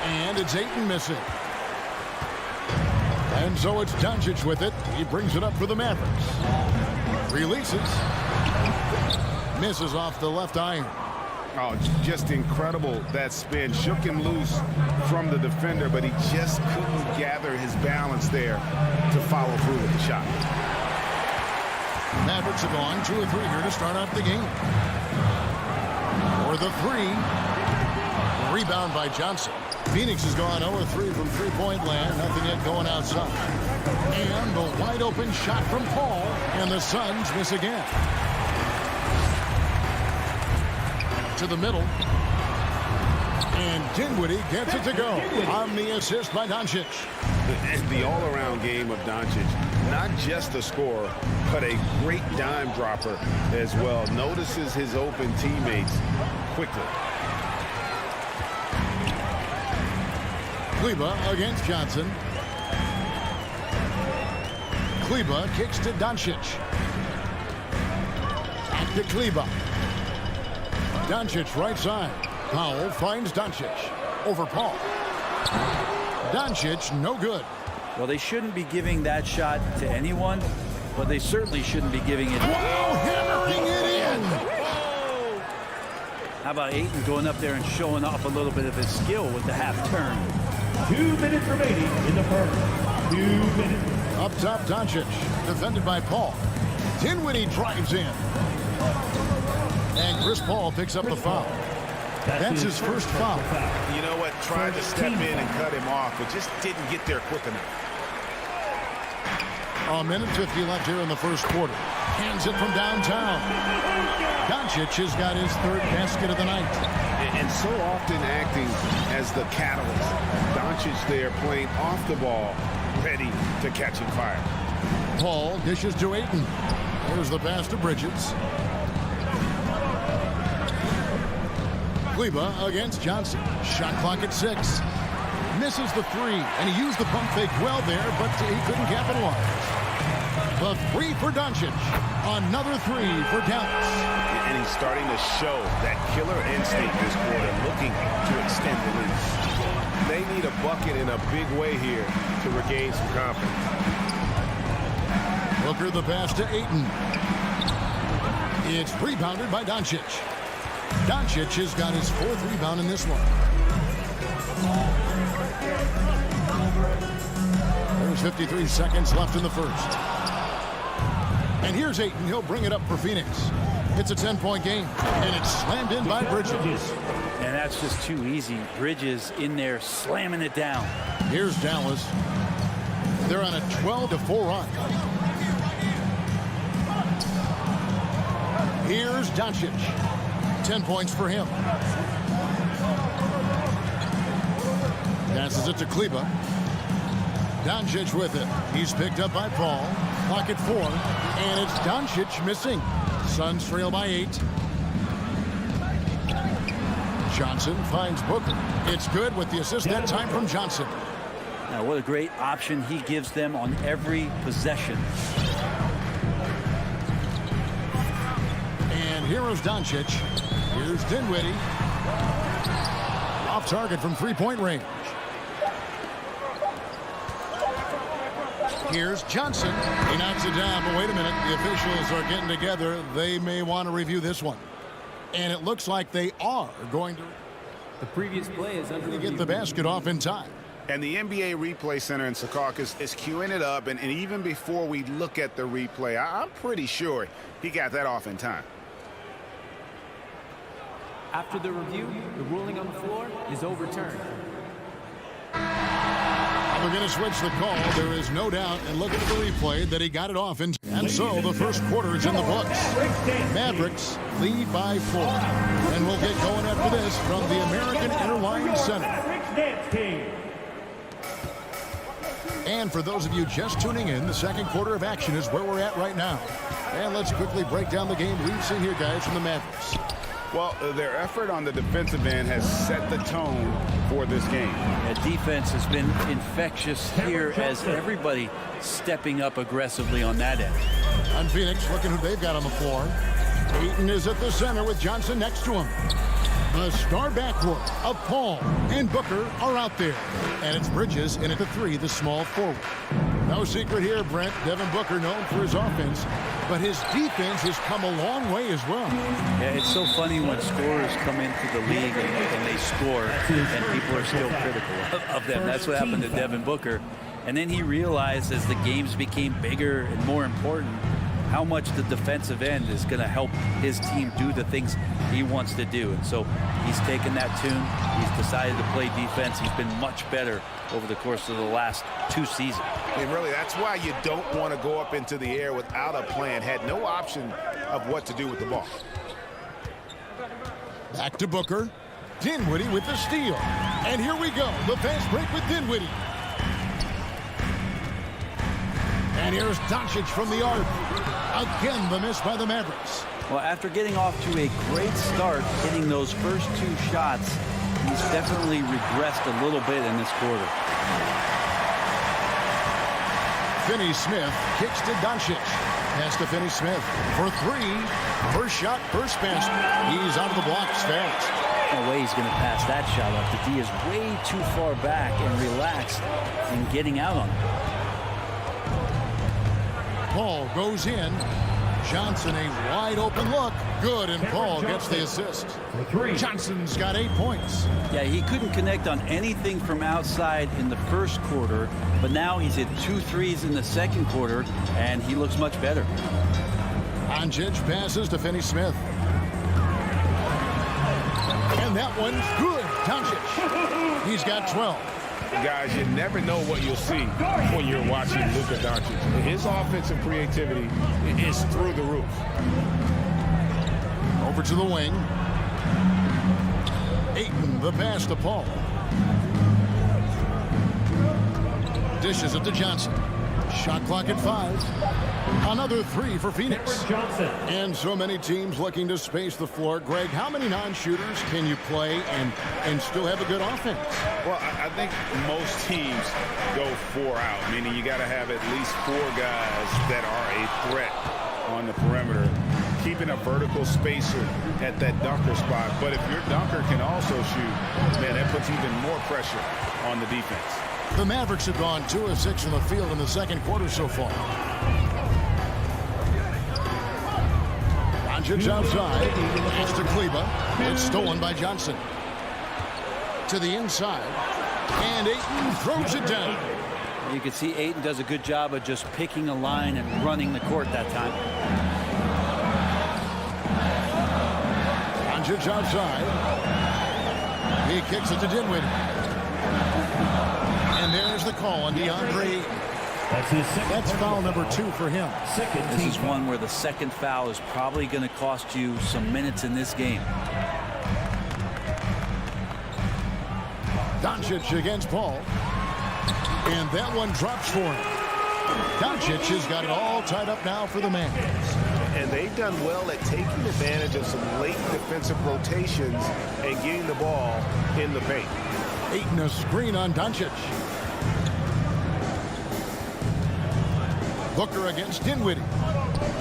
And it's Ayton missing. And so it's Doncic with it. He brings it up for the Mavericks. Releases. Misses off the left iron. Oh, just incredible, that spin. Shook him loose from the defender, but he just couldn't gather his balance there to follow through with the shot. Mavericks have gone 2 of 3 here to start out the game. For the 3. Rebound by Johnson. Phoenix has gone 0 of 3 from three-point land. Nothing yet going outside. And the wide open shot from Paul. And the Suns miss again. To the middle. And Dinwiddie gets it to go on the assist by Doncic. The all-around game of Doncic, not just a scorer, but a great dime dropper as well. Notices his open teammates quickly. Kleber against Johnson. Kleber kicks to Doncic. Back to Kleber. Doncic right side. Powell finds Doncic. Over Paul. Doncic no good. Well, they shouldn't be giving that shot to anyone, but they certainly shouldn't be giving it. Wow, hammering it in. How about Ayton going up there and showing off a little bit of his skill with the half turn? 2 minutes remaining in the first. 2 minutes. Up top, Doncic. Defended by Paul. Dinwiddie drives in. And Chris Paul picks up the foul. That's his first foul. You know what? Tried to step in and cut him off, but just didn't get there quick enough. A minute 50 left here in the first quarter. Hands it from downtown. Doncic has got his 3rd basket of the night. And so often acting as the catalyst. Doncic there playing off the ball, ready to catching fire. Paul dishes to Ayton. There's the pass to Bridges. Kleber against Johnson. Shot clock at 6. Misses the 3, and he used the pump fake well there, but he couldn't capitalize. The 3 for Doncic. Another 3 for Dallas. And he's starting to show that killer instinct this quarter, looking to extend the lead. They need a bucket in a big way here to regain some confidence. Booker the pass to Ayton. It's rebounded by Doncic. Doncic has got his 4th rebound in this one. There's 53 seconds left in the first. And here's Ayton. He'll bring it up for Phoenix. It's a 10-point game, and it's slammed in by Bridges. And that's just too easy. Bridges in there slamming it down. Here's Dallas. They're on a 12-4 run. Here's Doncic. 10 points for him. Passes it to Kleber. Doncic with it. He's picked up by Paul. Pocket 4. And it's Doncic missing. Suns trail by 8. Johnson finds Booker. It's good with the assist that time from Johnson. Now, what a great option he gives them on every possession. And here is Doncic. Here's Dinwiddie. Off target from three-point range. Here's Johnson. He knocks it down, but wait a minute. The officials are getting together. They may want to review this one. And it looks like they are going to. The previous play is under get the basket off in time. And the NBA Replay Center in Secaucus is queuing it up. And even before we look at the replay, I'm pretty sure he got that off in time. After the review, the ruling on the floor is overturned. We're going to switch the call. There is no doubt, and looking at the replay, that he got it off. And so the first quarter is in the books. Mavericks lead by 4. And we'll get going after this from the American Airlines Center. And for those of you just tuning in, the second quarter of action is where we're at right now. And let's quickly break down the game we've seen here, guys, from the Mavericks. Well, their effort on the defensive end has set the tone for this game. Defense has been infectious here as everybody stepping up aggressively on that end. On Phoenix, looking who they've got on the floor. Ayton is at the center with Johnson next to him. The star backcourt of Paul and Booker are out there. And it's Bridges in at the 3, the small forward. No secret here, Brent. Devin Booker known for his offense, but his defense has come a long way as well. Yeah, it's so funny when scorers come into the league and they score, and people are still critical of them. That's what happened to Devin Booker. And then he realized as the games became bigger and more important, how much the defensive end is going to help his team do the things he wants to do. And so he's taken that tune. He's decided to play defense. He's been much better over the course of the last 2 seasons. And really, that's why you don't want to go up into the air without a plan. Had no option of what to do with the ball. Back to Booker. Dinwiddie with the steal. And here we go. The fast break with Dinwiddie. And here's Doncic from the arc. Again, the miss by the Mavericks. Well, after getting off to a great start, hitting those first 2 shots, he's definitely regressed a little bit in this quarter. Finney Smith kicks to Doncic. Pass to Finney Smith for 3. First shot, first basket. He's out of the blocks fast. No way he's going to pass that shot up. The D is way too far back and relaxed in getting out on it. Paul goes in. Johnson, a wide open look. Good, and Paul gets the assist. Johnson's got 8 points. Yeah, he couldn't connect on anything from outside in the first quarter, but now he's hit 2 threes in the second quarter, and he looks much better. Doncic passes to Finney Smith. And that one's good. Doncic. He's got 12. Guys, you never know what you'll see when you're watching Luka Doncic. His offensive creativity is through the roof. Over to the wing. Ayton, the pass to Paul. Dishes it to Johnson. Shot clock at 5. Another 3 for Phoenix. And so many teams looking to space the floor. Greg, how many non-shooters can you play and still have a good offense? Well, I think most teams go 4 out, meaning you got to have at least 4 guys that are a threat on the perimeter, keeping a vertical spacer at that dunker spot. But if your dunker can also shoot, man, that puts even more pressure on the defense. The Mavericks have gone 2 of 6 in the field in the second quarter so far. Doncic outside. It's to Kleba. It's stolen by Johnson. To the inside. And Ayton throws it down. You can see Ayton does a good job of just picking a line and running the court that time. Doncic outside. He kicks it to Dinwiddie. And there's the call on DeAndre. That's foul number 2 for him. This is one where the second foul is probably going to cost you some minutes in this game. Doncic against Paul. And that one drops for him. Doncic has got it all tied up now for the man. And they've done well at taking advantage of some late defensive rotations and getting the ball in the paint. Ayton a screen on Doncic. Booker against Dinwiddie.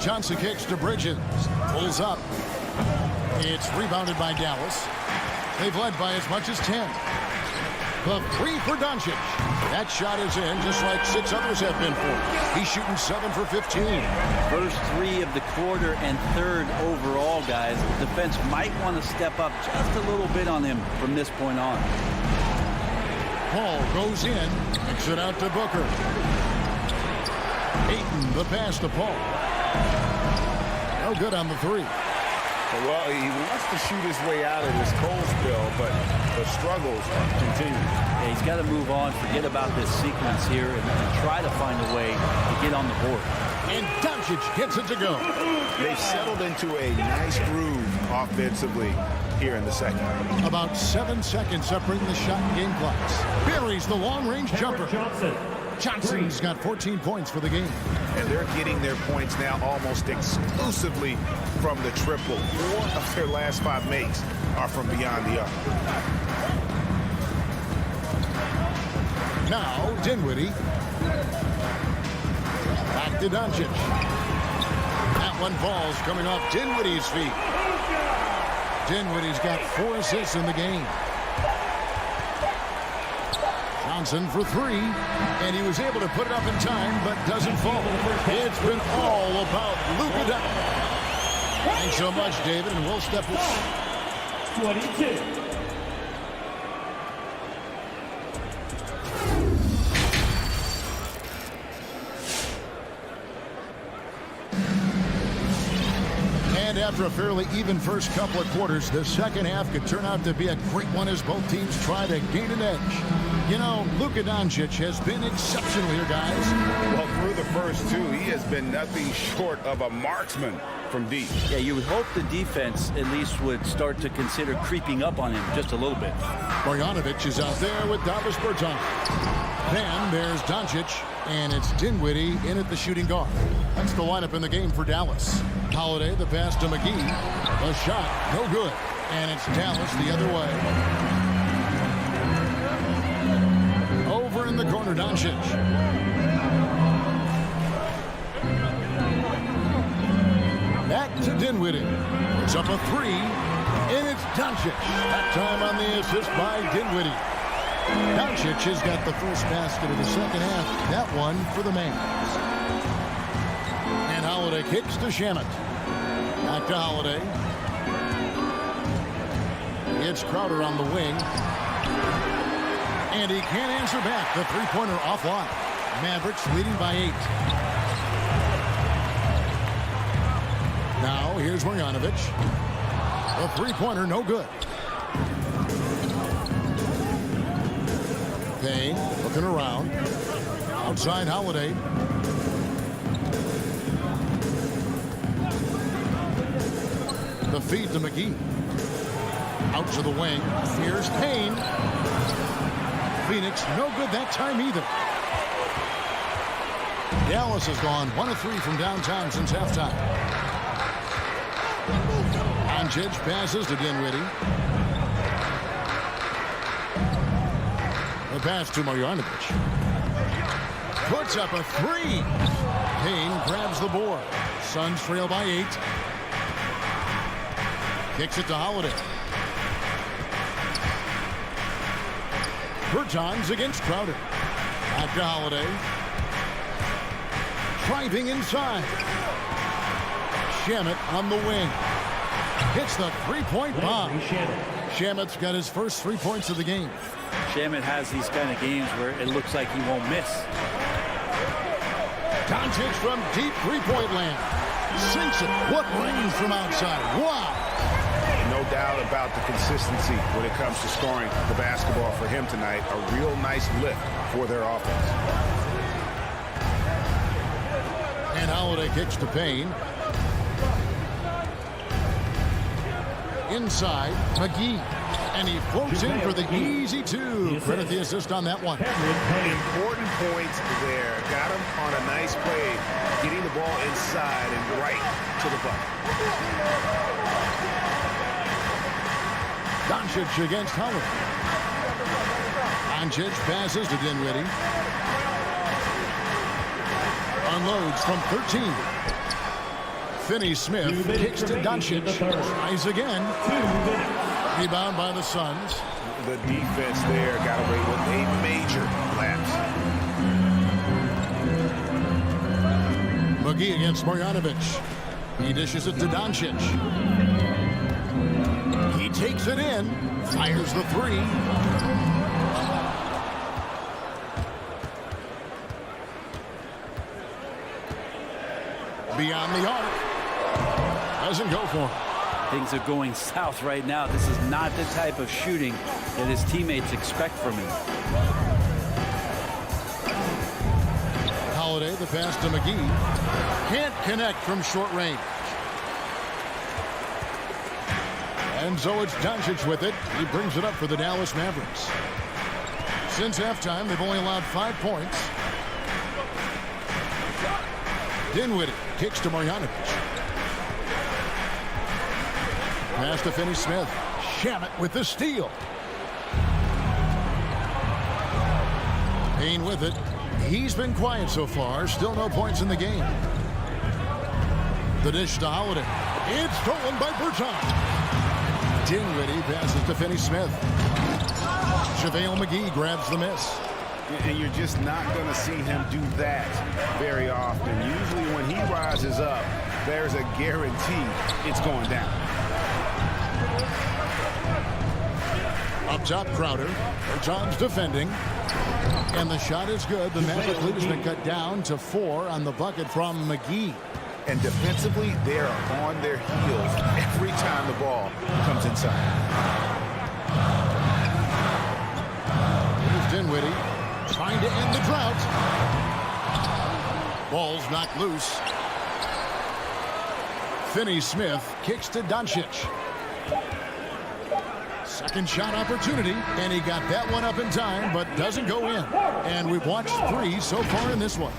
Johnson kicks to Bridges. Pulls up. It's rebounded by Dallas. They've led by as much as 10. The three for Doncic. That shot is in, just like 6 others have been for him. He's shooting 7 for 15. First 3 of the quarter and 3rd overall, guys. The defense might want to step up just a little bit on him from this point on. Paul goes in, kicks it out to Booker. Ayton, the pass to Paul. No good on the 3. Well, he wants to shoot his way out of this cold spell, but the struggles continue. Yeah, he's got to move on, forget about this sequence here, and try to find a way to get on the board. And Doncic gets it to go. They've settled into a nice groove offensively here in the second. About 7 seconds separating the shot and game clocks. Buries the long-range jumper. Johnson's got 14 points for the game. And they're getting their points now almost exclusively from the triple. 4 of their last 5 makes are from beyond the arc. Now Dinwiddie. Back to Doncic. That one falls coming off Dinwiddie's feet. Dinwiddie's got 4 assists in the game. Johnson for 3, and he was able to put it up in time, but doesn't fall. It's been all about Luka Doncic. Thanks so much, David, and we'll step it. 22. And after a fairly even first couple of quarters, the second half could turn out to be a great one as both teams try to gain an edge. You know, Luka Doncic has been exceptional here, guys. Well, through the first 2, he has been nothing short of a marksman from deep. Yeah, you would hope the defense at least would start to consider creeping up on him just a little bit. Bogdanovic is out there with Davis Bertans. Then there's Doncic, and it's Dinwiddie in at the shooting guard. That's the lineup in the game for Dallas. Holiday, the pass to McGee. The shot, no good. And it's Dallas the other way. Over in the corner, Doncic. Back to Dinwiddie. It's up a 3, and it's Doncic. That time on the assist by Dinwiddie. Doncic has got the first basket of the second half. That one for the man. And Holiday kicks to Shamet. Back to Holiday. It's Crowder on the wing. And he can't answer back. The three-pointer offline. Mavericks leading by 8. Now here's Marjanovic. The three-pointer no good. Payne looking around. Outside Holiday. The feed to McGee. Out to the wing. Here's Payne. Phoenix no good that time either. Dallas has gone 1 of 3 from downtown since halftime. Doncic passes to Dinwiddie. The pass to Marjanovic. Puts up a 3. Payne grabs the board. Suns trail by 8. Kicks it to Holiday. Bertans against Crowder. Back to Holiday. Driving inside. Shamet on the wing. Hits the three-point bomb. Shamet's got his first 3 points of the game. Shamet has these kind of games where it looks like he won't miss. Doncic from deep three-point land. Sinks it. What range from outside. Wow. No doubt about the consistency when it comes to scoring the basketball for him tonight. A real nice lift for their offense. And Holiday kicks to Payne. Inside, McGee. And he floats in for the easy two. Credit the assist on that one. Important points there. Got him on a nice play, getting the ball inside and right to the bucket. Doncic against Howard. Doncic passes to Dinwiddie. Unloads from 13. Finney Smith kicks to Doncic. Tries again. Rebound by the Suns. The defense there got away with a major lapse. McGee against Marjanovic. He dishes it to Doncic. He takes it in. Fires the three. Beyond the arc. Doesn't go for him. Things are going south right now. This is not the type of shooting that his teammates expect from him. Holiday, the pass to McGee. Can't connect from short range. And so it's Doncic with it. He brings it up for the Dallas Mavericks. Since halftime, they've only allowed 5 points. Dinwiddie kicks to Marjanovic. Pass to Finney Smith. Shamet with the steal. Payne with it. He's been quiet so far. Still no points in the game. The dish to Holiday. It's stolen by Berton. Dinwiddie passes to Finney Smith. JaVale McGee grabs the miss. And you're just not going to see him do that very often. Usually when he rises up, there's a guarantee it's going down. Up top, Crowder. Berton's defending. And the shot is good. The Maverick lead has been cut down to 4 on the bucket from McGee. And defensively, they are on their heels every time the ball comes inside. Here's Dinwiddie trying to end the drought. Ball's knocked loose. Finney Smith kicks to Doncic. Second shot opportunity, and he got that one up in time, but doesn't go in. And we've watched 3 so far in this one.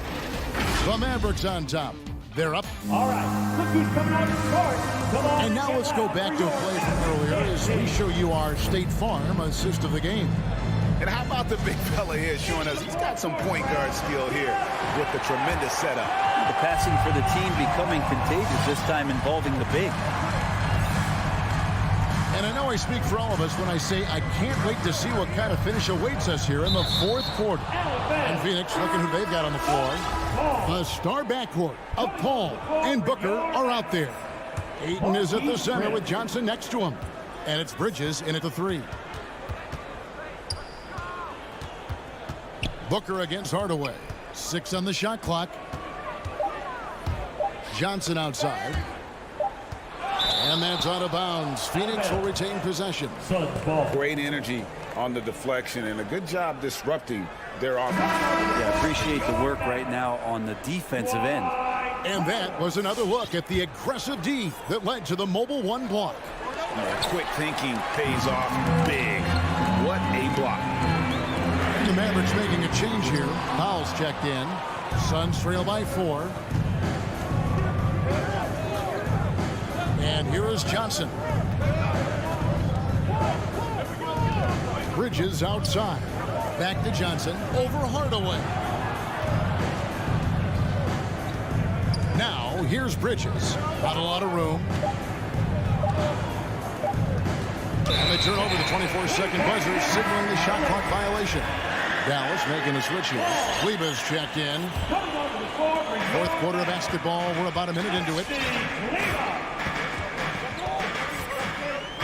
The Mavericks on top. They're up. All right, look who's coming out of the court. Come on. And now let's go back to a play from earlier as we show you our State Farm assist of the game. And how about the big fella here showing us he's got some point guard skill here with the tremendous setup. The passing for the team becoming contagious, this time involving the big. And I know I speak for all of us when I say I can't wait to see what kind of finish awaits us here in the 4th quarter. And Phoenix, looking who they've got on the floor. The star backcourt of Paul and Booker are out there. Ayton is at the center with Johnson next to him. And it's Bridges in at the 3. Booker against Hardaway. 6 on the shot clock. Johnson outside. And that's out of bounds. Phoenix will retain possession. Great energy on the deflection and a good job disrupting their offense. Yeah, appreciate the work right now on the defensive end. And that was another look at the aggressive D that led to the mobile 1 block. Yeah, quick thinking pays off big. What a block. And the Mavericks making a change here. Powell's checked in. Suns trail by 4. And here is Johnson. Bridges outside. Back to Johnson. Over Hardaway. Now, here's Bridges. Not a lot of room. And they turn over the 24-second buzzer, signaling the shot clock violation. Dallas making a switch here. Kleba's checked in. 4th quarter of basketball. We're about a minute into it.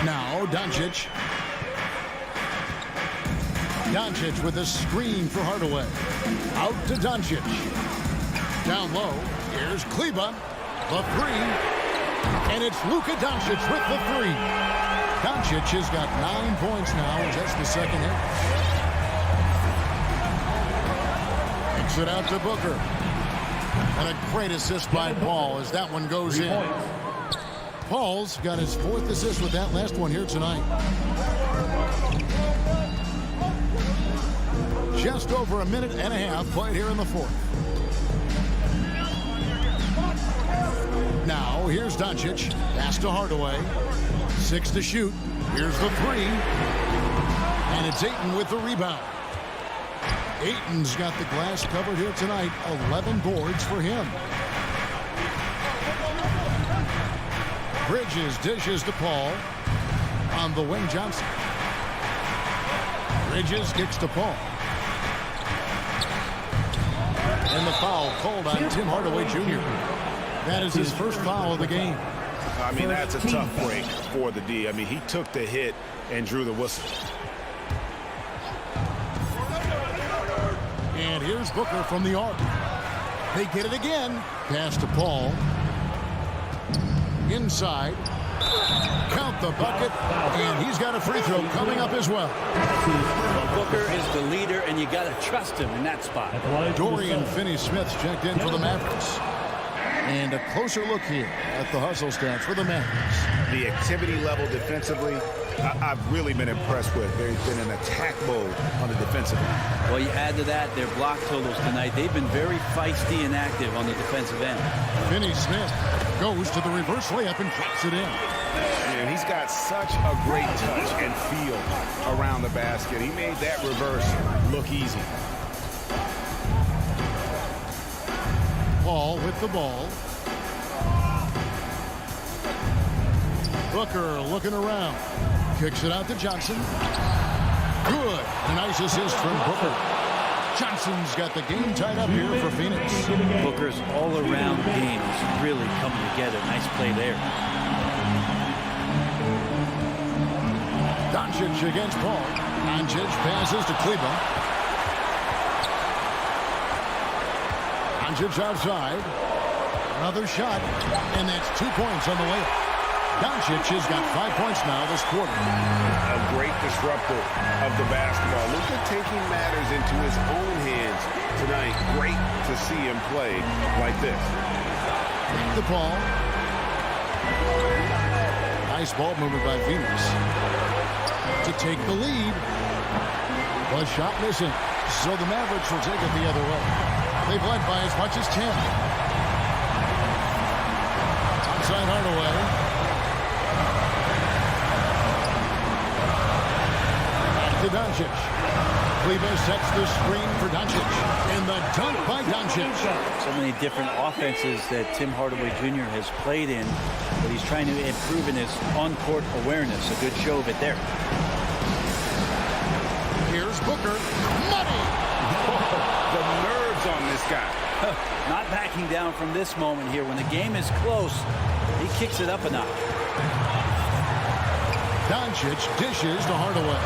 Now, Doncic. Doncic with a screen for Hardaway. Out to Doncic. Down low. Here's Kleba. The 3. And it's Luka Doncic with the 3. Doncic has got 9 points now. That's the second hit. Kicks it out to Booker. And a great assist by Paul as that one goes in. Paul's got his 4th assist with that last one here tonight. Just over a minute and a half played here in the fourth. Now, here's Doncic. Pass to Hardaway. 6 to shoot. Here's the 3. And it's Ayton with the rebound. Ayton's got the glass covered here tonight. 11 boards for him. Bridges dishes to Paul. On the wing, Johnson. Bridges kicks to Paul. And the foul called on Tim Hardaway Jr. That is his first foul of the game. I mean, that's a tough break for the D. I mean, he took the hit and drew the whistle. And here's Booker from the arc. They get it again. Pass to Paul. Inside. Count the bucket. And he's got a free throw coming up as well. Booker is the leader, and you got to trust him in that spot. Dorian Finney-Smith checked in for the Mavericks. And a closer look here at the hustle stats for the Mavericks. The activity level defensively, I've really been impressed with. There's been an attack mode on the defensive end. Well, you add to that their block totals tonight. They've been very feisty and active on the defensive end. Finney-Smith goes to the reverse layup and drops it in. And he's got such a great touch and feel around the basket. He made that reverse look easy. Paul with the ball. Booker looking around. Kicks it out to Johnson. Good. A nice assist from Booker. Johnson's got the game tied up here for Phoenix. Booker's all-around game is really coming together. Nice play there. Doncic against Paul. Doncic passes to Kleber. Doncic outside. Another shot. And that's 2 points on the way. Doncic has got 5 points now this quarter. A great disruptor of the basketball. Luka taking matters into his own hands tonight. Great to see him play like this. The ball. Nice ball movement by Phoenix to take the lead. But shot missing. So the Mavericks will take it the other way. They've led by as much as 10. Outside Hardaway. To Doncic. Kleber sets the screen for Doncic. And the dunk by Doncic. So many different offenses that Tim Hardaway Jr. has played in, but he's trying to improve in his on-court awareness. A good show of it there. Here's Booker. Money! The nerves on this guy. Not backing down from this moment here. When the game is close, he kicks it up a notch. Doncic dishes to Hardaway.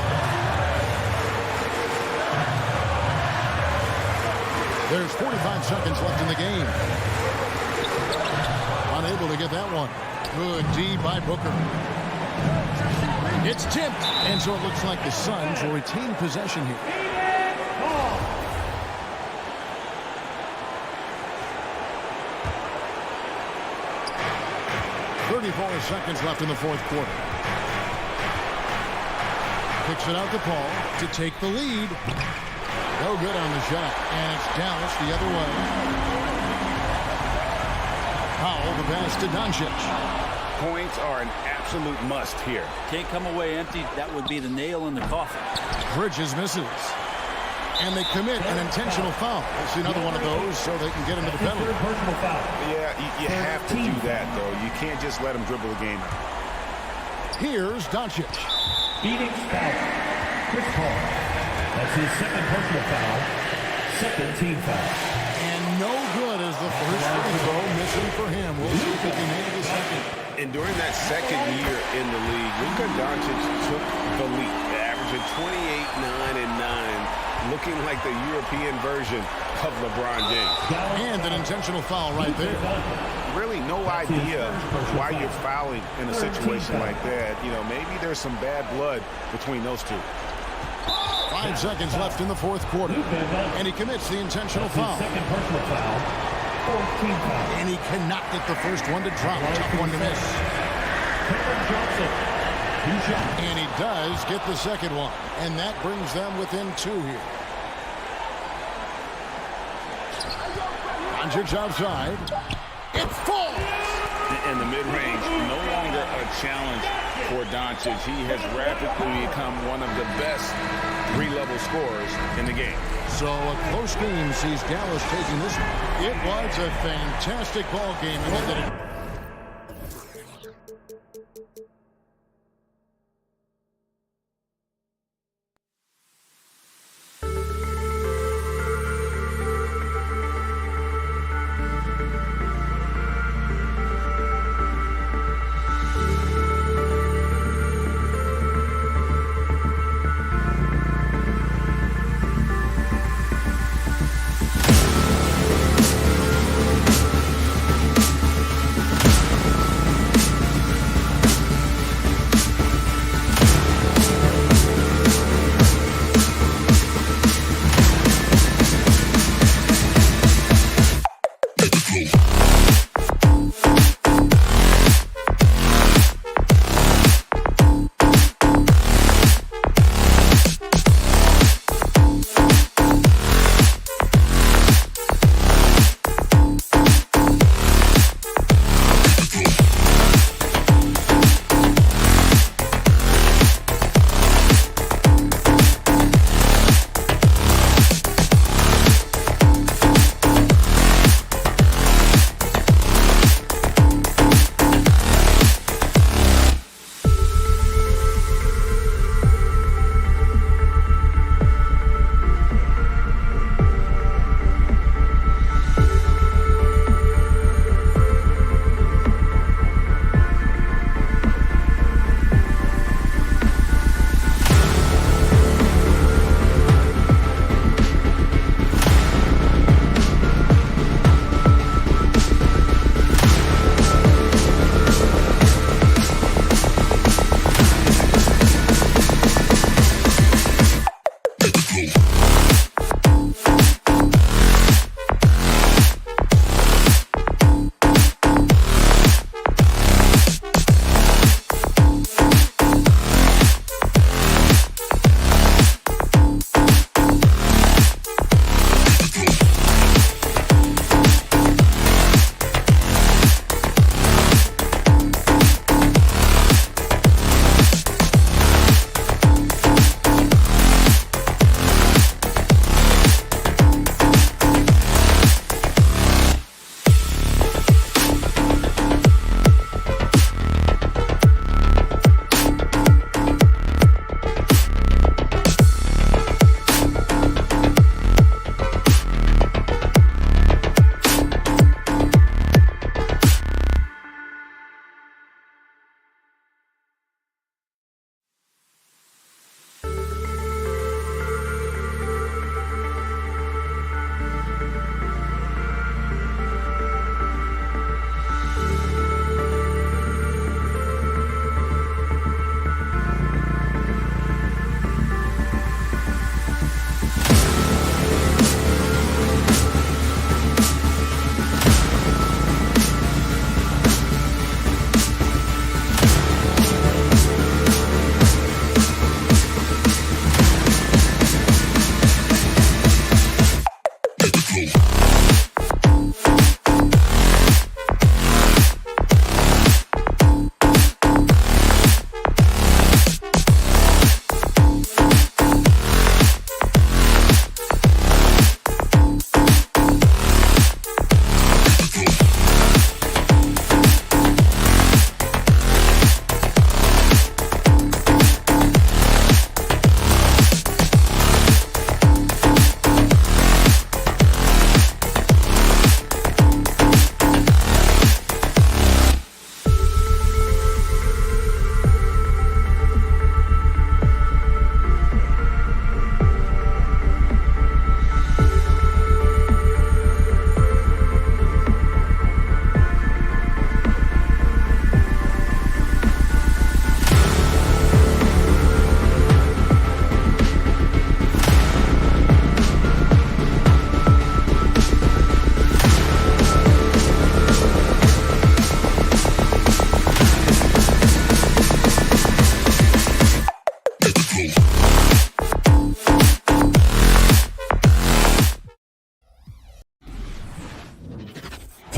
There's 45 seconds left in the game. Unable to get that one. Good D by Booker. It's tipped. And so it looks like the Suns will retain possession here. .34 seconds left in the fourth quarter. Kicks it out to Paul to take the lead. No good on the shot. And it's Dallas the other way. Powell the pass to Doncic. Points are an absolute must here. Can't come away empty. That would be the nail in the coffin. Bridges misses. And they commit an intentional foul. We'll see another one of those so they can get into the penalty. Yeah, you have to do that, though. You can't just let him dribble the game out. Here's Doncic. Phoenix foul. Chris Paul. That's his second personal foul. Second team foul. And no good as the first free throw missing for him. We'll see if he can handle the second. And during that second year in the league, Luka Doncic took the lead, averaging 28, 9, and 9, looking like the European version of LeBron James. And an intentional foul right there. Really no idea why you're fouling in a situation like that. You know, maybe there's some bad blood between those two. 5 seconds left in the fourth quarter. And he commits the intentional foul. Second personal foul. And he cannot get the first one to drop. Tough one to miss. And he does get the second one. And that brings them within 2 here. Doncic outside. It falls. In the mid-range, no longer a challenge for Doncic. He has rapidly become one of the best three-level scorers in the game. So a close game sees Dallas taking this one. It was a fantastic ball game. And ended it.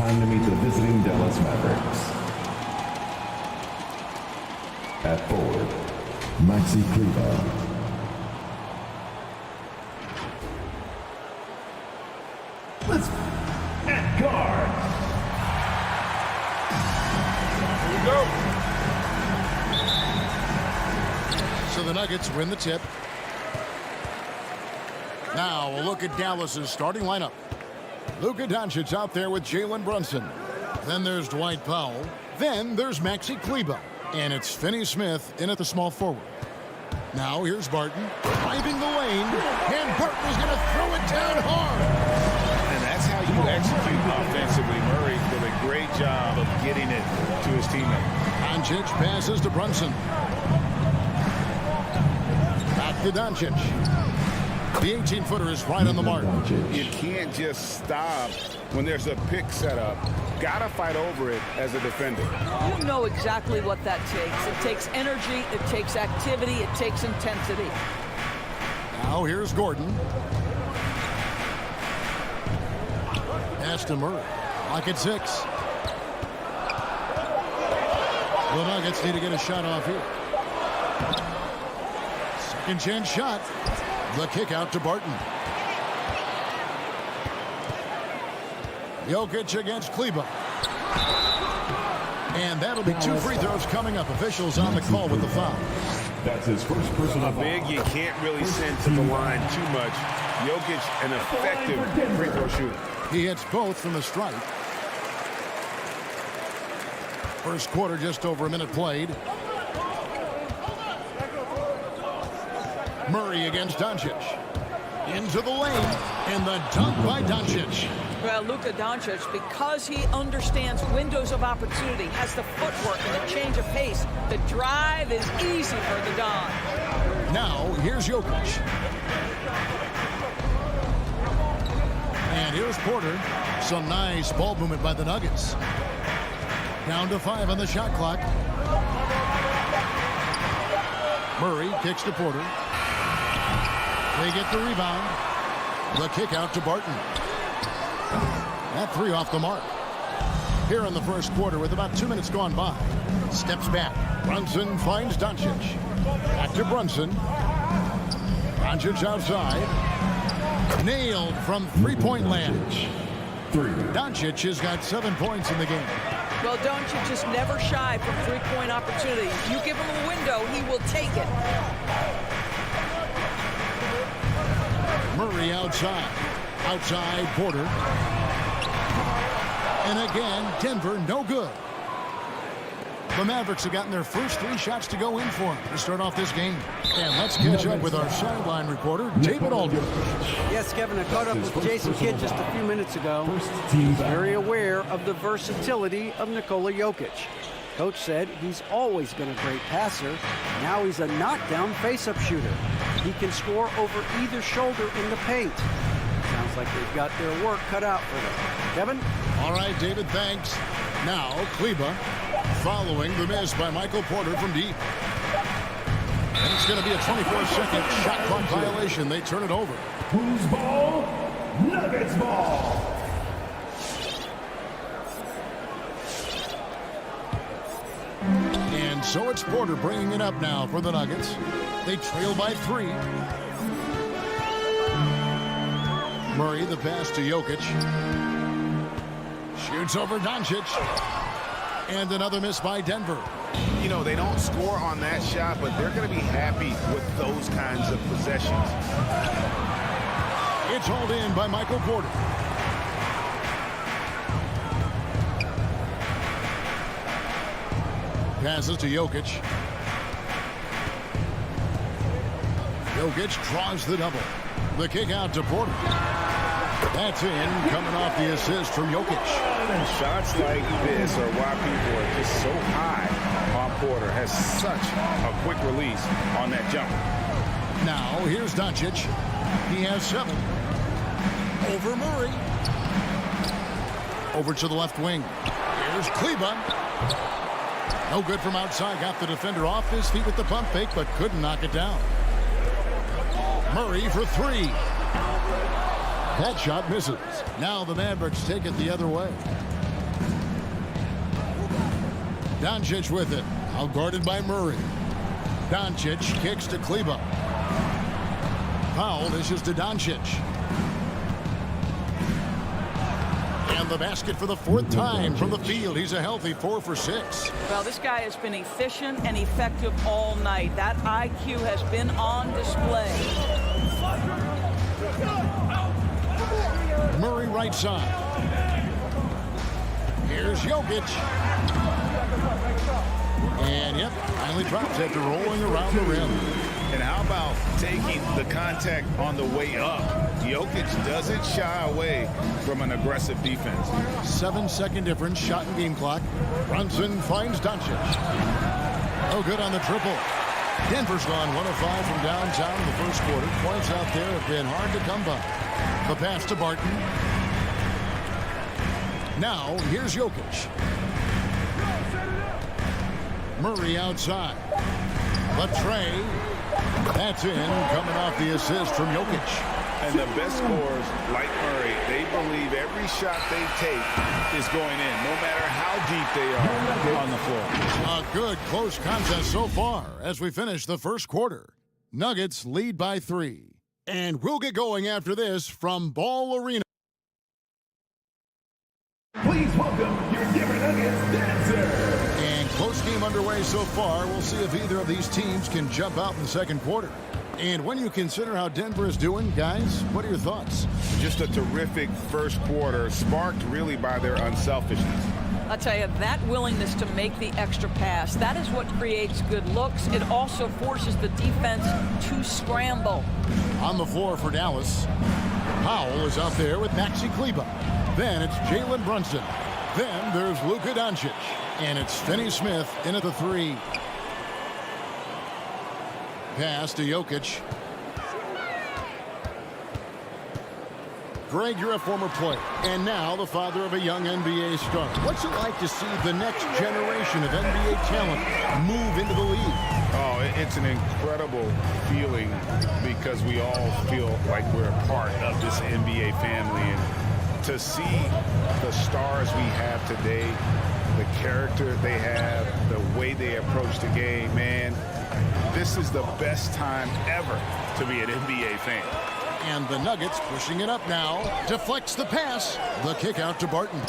Time to meet the visiting Dallas Mavericks. At forward, Maxi Kleber. Let's at guard. Here we go. So the Nuggets win the tip. Now we'll look at Dallas's starting lineup. Luka Doncic out there with Jalen Brunson. Then there's Dwight Powell. Then there's Maxi Kleber. And it's Finney Smith in at the small forward. Now here's Barton driving the lane. And Barton is going to throw it down hard. And that's how you execute offensively. Murray did a great job of getting it to his teammate. Doncic passes to Brunson. Back to Doncic. The 18-footer is right on the mark. You can't just stop when there's a pick set up. Gotta fight over it as a defender. You know exactly what that takes. It takes energy, it takes activity, it takes intensity. Now here's Gordon. Pass to Murray. Lock at 6. The Nuggets need to get a shot off here. Second chance shot. The kick out to Barton. Jokic against Kleber. And that'll be 2 free throws coming up. Officials on the call with the foul. That's his first personal foul. Big, you can't really send to the line too much. Jokic, an effective free throw shooter. He hits both from the strike. First quarter, just over a minute played. Murray against Doncic. Into the lane. And the dunk by Doncic. Well, Luka Doncic, because he understands windows of opportunity, has the footwork and the change of pace. The drive is easy for the Don. Now, here's Jokic. And here's Porter. Some nice ball movement by the Nuggets. Down to 5 on the shot clock. Murray kicks to Porter. They get the rebound. The kick out to Barton. That 3 off the mark. Here in the first quarter with about 2 minutes gone by. Steps back. Brunson finds Doncic. Back to Brunson. Doncic outside. Nailed from three-point land. Doncic has got 7 points in the game. Well, Doncic is never shy from three-point opportunity. You give him a window, he will take it. Murray outside. Outside Porter. And again, Denver no good. The Mavericks have gotten their first 3 shots to go in for them to start off this game. And let's catch up with our sideline reporter, David Aldridge. Yes, Kevin, I caught up with Jason Kidd just a few minutes ago. He's very aware of the versatility of Nikola Jokic. Coach said he's always been a great passer. Now he's a knockdown face-up shooter. He can score over either shoulder in the paint. Sounds like they've got their work cut out for them. Kevin? All right, David, thanks. Now, Kleber following the miss by Michael Porter from deep. And it's going to be a 24-second shot clock violation. They turn it over. Who's ball? Nuggets ball. And so it's Porter bringing it up now for the Nuggets. They trail by 3. Murray, the pass to Jokic. Shoots over Doncic. And another miss by Denver. You know, they don't score on that shot, but they're going to be happy with those kinds of possessions. It's hauled in by Michael Porter. Passes to Jokic. Jokic draws the double. The kick out to Porter. That's in, coming off the assist from Jokic. Shots like this are why people are just so high on Porter. Has such a quick release on that jump. Now, here's Doncic. He has 7. Over Murray. Over to the left wing. Here's Kleber. No good from outside. Got the defender off his feet with the pump fake, but couldn't knock it down. Murray for 3. That shot misses. Now the Mavericks take it the other way. Doncic with it. Outguarded by Murray. Doncic kicks to Kleba. Powell dishes to Doncic. And the basket for the 4th time from the field. He's a healthy 4 for 6. Well, this guy has been efficient and effective all night. That IQ has been on display. Murray right side. Here's Jokic. And yep, finally drops after rolling around the rim. And how about taking the contact on the way up? Jokic doesn't shy away from an aggressive defense. 7-second difference, shot and game clock. Brunson finds Doncic. Oh, good on the triple. Denver's gone 1 of 5 from downtown in the first quarter. Points out there have been hard to come by. The pass to Barton. Now, here's Jokic. Murray outside. Latrey. That's in, coming off the assist from Jokic. And the best scorers, like Murray, they believe every shot they take is going in, no matter how deep they are on the floor. A good close contest so far as we finish the first quarter. Nuggets lead by 3. And we'll get going after this from Ball Arena. Please welcome your Denver Nuggets dancer. And close game underway so far. We'll see if either of these teams can jump out in the second quarter. And when you consider how Denver is doing, guys, what are your thoughts? Just a terrific first quarter, sparked really by their unselfishness. I'll tell you, that willingness to make the extra pass, that is what creates good looks. It also forces the defense to scramble. On the floor for Dallas, Powell is out there with Maxi Kleba. Then it's Jalen Brunson. Then there's Luka Doncic. And it's Finney Smith in at the 3. Pass to Jokic. Greg, you're a former player, and now the father of a young NBA star. What's it like to see the next generation of NBA talent move into the league? Oh, it's an incredible feeling because we all feel like we're a part of this NBA family. And to see the stars we have today, the character they have, the way they approach the game, man, this is the best time ever to be an NBA fan. And the Nuggets pushing it up now. Deflects the pass. The kick out to Barton.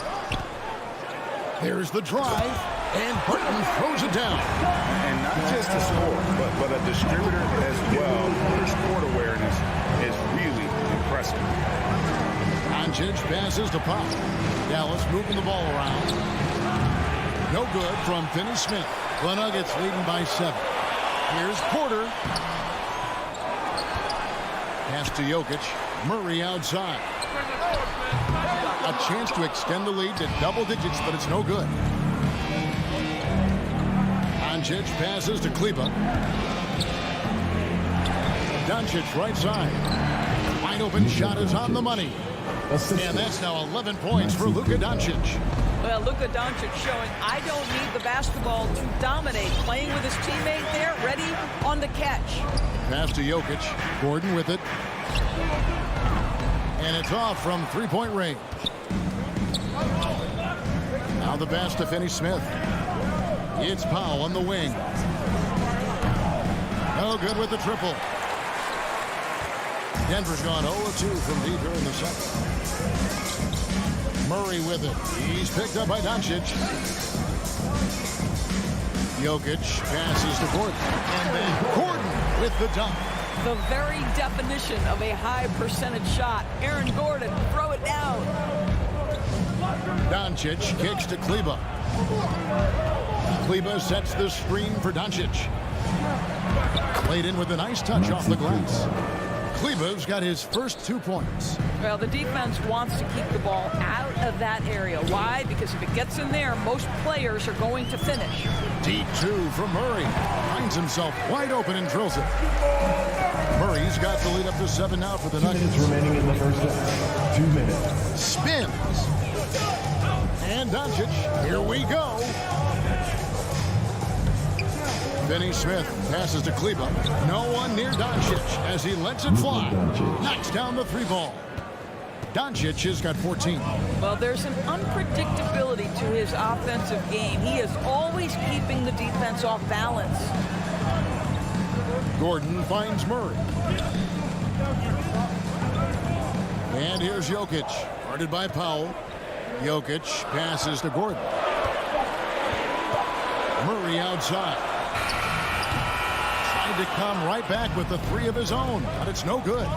There's the drive. And Barton throws it down. And not just a scorer, but a distributor as well. His court awareness is really impressive. Doncic passes to Pop. Dallas moving the ball around. No good from Finney Smith. The Nuggets leading by 7. Here's Porter. Pass to Jokic. Murray outside. A chance to extend the lead to double digits, but it's no good. Doncic passes to Kleba. Doncic right side. Wide open shot is on the money. And that's now 11 points for Luka Doncic. Well, Luka Doncic showing I don't need the basketball to dominate. Playing with his teammate there, ready on the catch. Pass to Jokic. Gordon with it. And it's off from three-point range. Now the pass to Finney Smith. It's Powell on the wing. No good with the triple. Denver's gone 0-2 from deep here in the second. Murray with it. He's picked up by Doncic. Jokic passes to Gordon. And then Gordon with the dunk. The very definition of a high percentage shot. Aaron Gordon, throw it down. Doncic kicks to Kleba. Kleba sets the screen for Doncic. Played in with a nice touch off the glass. Kleba's got his first 2 points. Well, the defense wants to keep the ball out of that area. Why? Because if it gets in there, most players are going to finish. Deep 2 from Murray. Finds himself wide open and drills it. Murray's got the lead up to 7 now for the Nuggets. Remaining in the first half. 2 minutes. Spins. And Doncic, here we go. Finney Smith passes to Kleba. No one near Doncic as he lets it fly. Knocks down the 3 ball. Doncic has got 14. Well, there's an unpredictability to his offensive game. He is always keeping the defense off balance. Gordon finds Murray. And here's Jokic, guarded by Powell. Jokic passes to Gordon. Murray outside. Trying to come right back with the three of his own, but it's no good.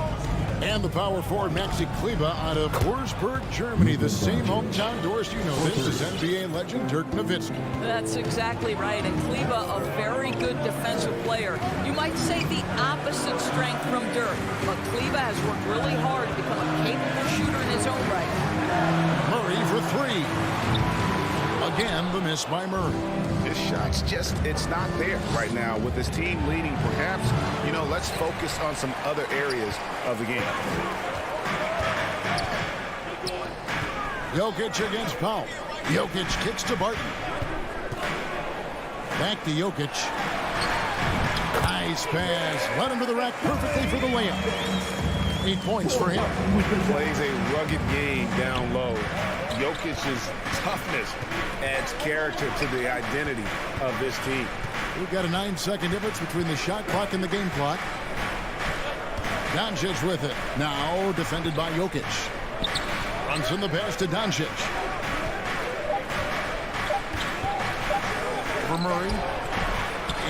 And the power forward, Maxi Kleber, out of Wurzburg, Germany. The same hometown, Doris, you know this, is NBA legend Dirk Nowitzki. That's exactly right. And Kleber, a very good defensive player. You might say the opposite strength from Dirk. But Kleber has worked really hard to become a capable shooter in his own right. Murray for three. Again, the miss by Murray. His shot's just, it's not there right now. With his team leading, perhaps, you know, let's focus on some other areas of the game. Jokic against Powell. Jokic kicks to Barton. Back to Jokic. Nice pass. Led him to the rack perfectly for the layup. 8 points for him. Plays a rugged game down low. Jokic's toughness adds character to the identity of this team. We've got a 9-second difference between the shot clock and the game clock. Doncic with it. Now defended by Jokic. Runs in the pass to Doncic. For Murray.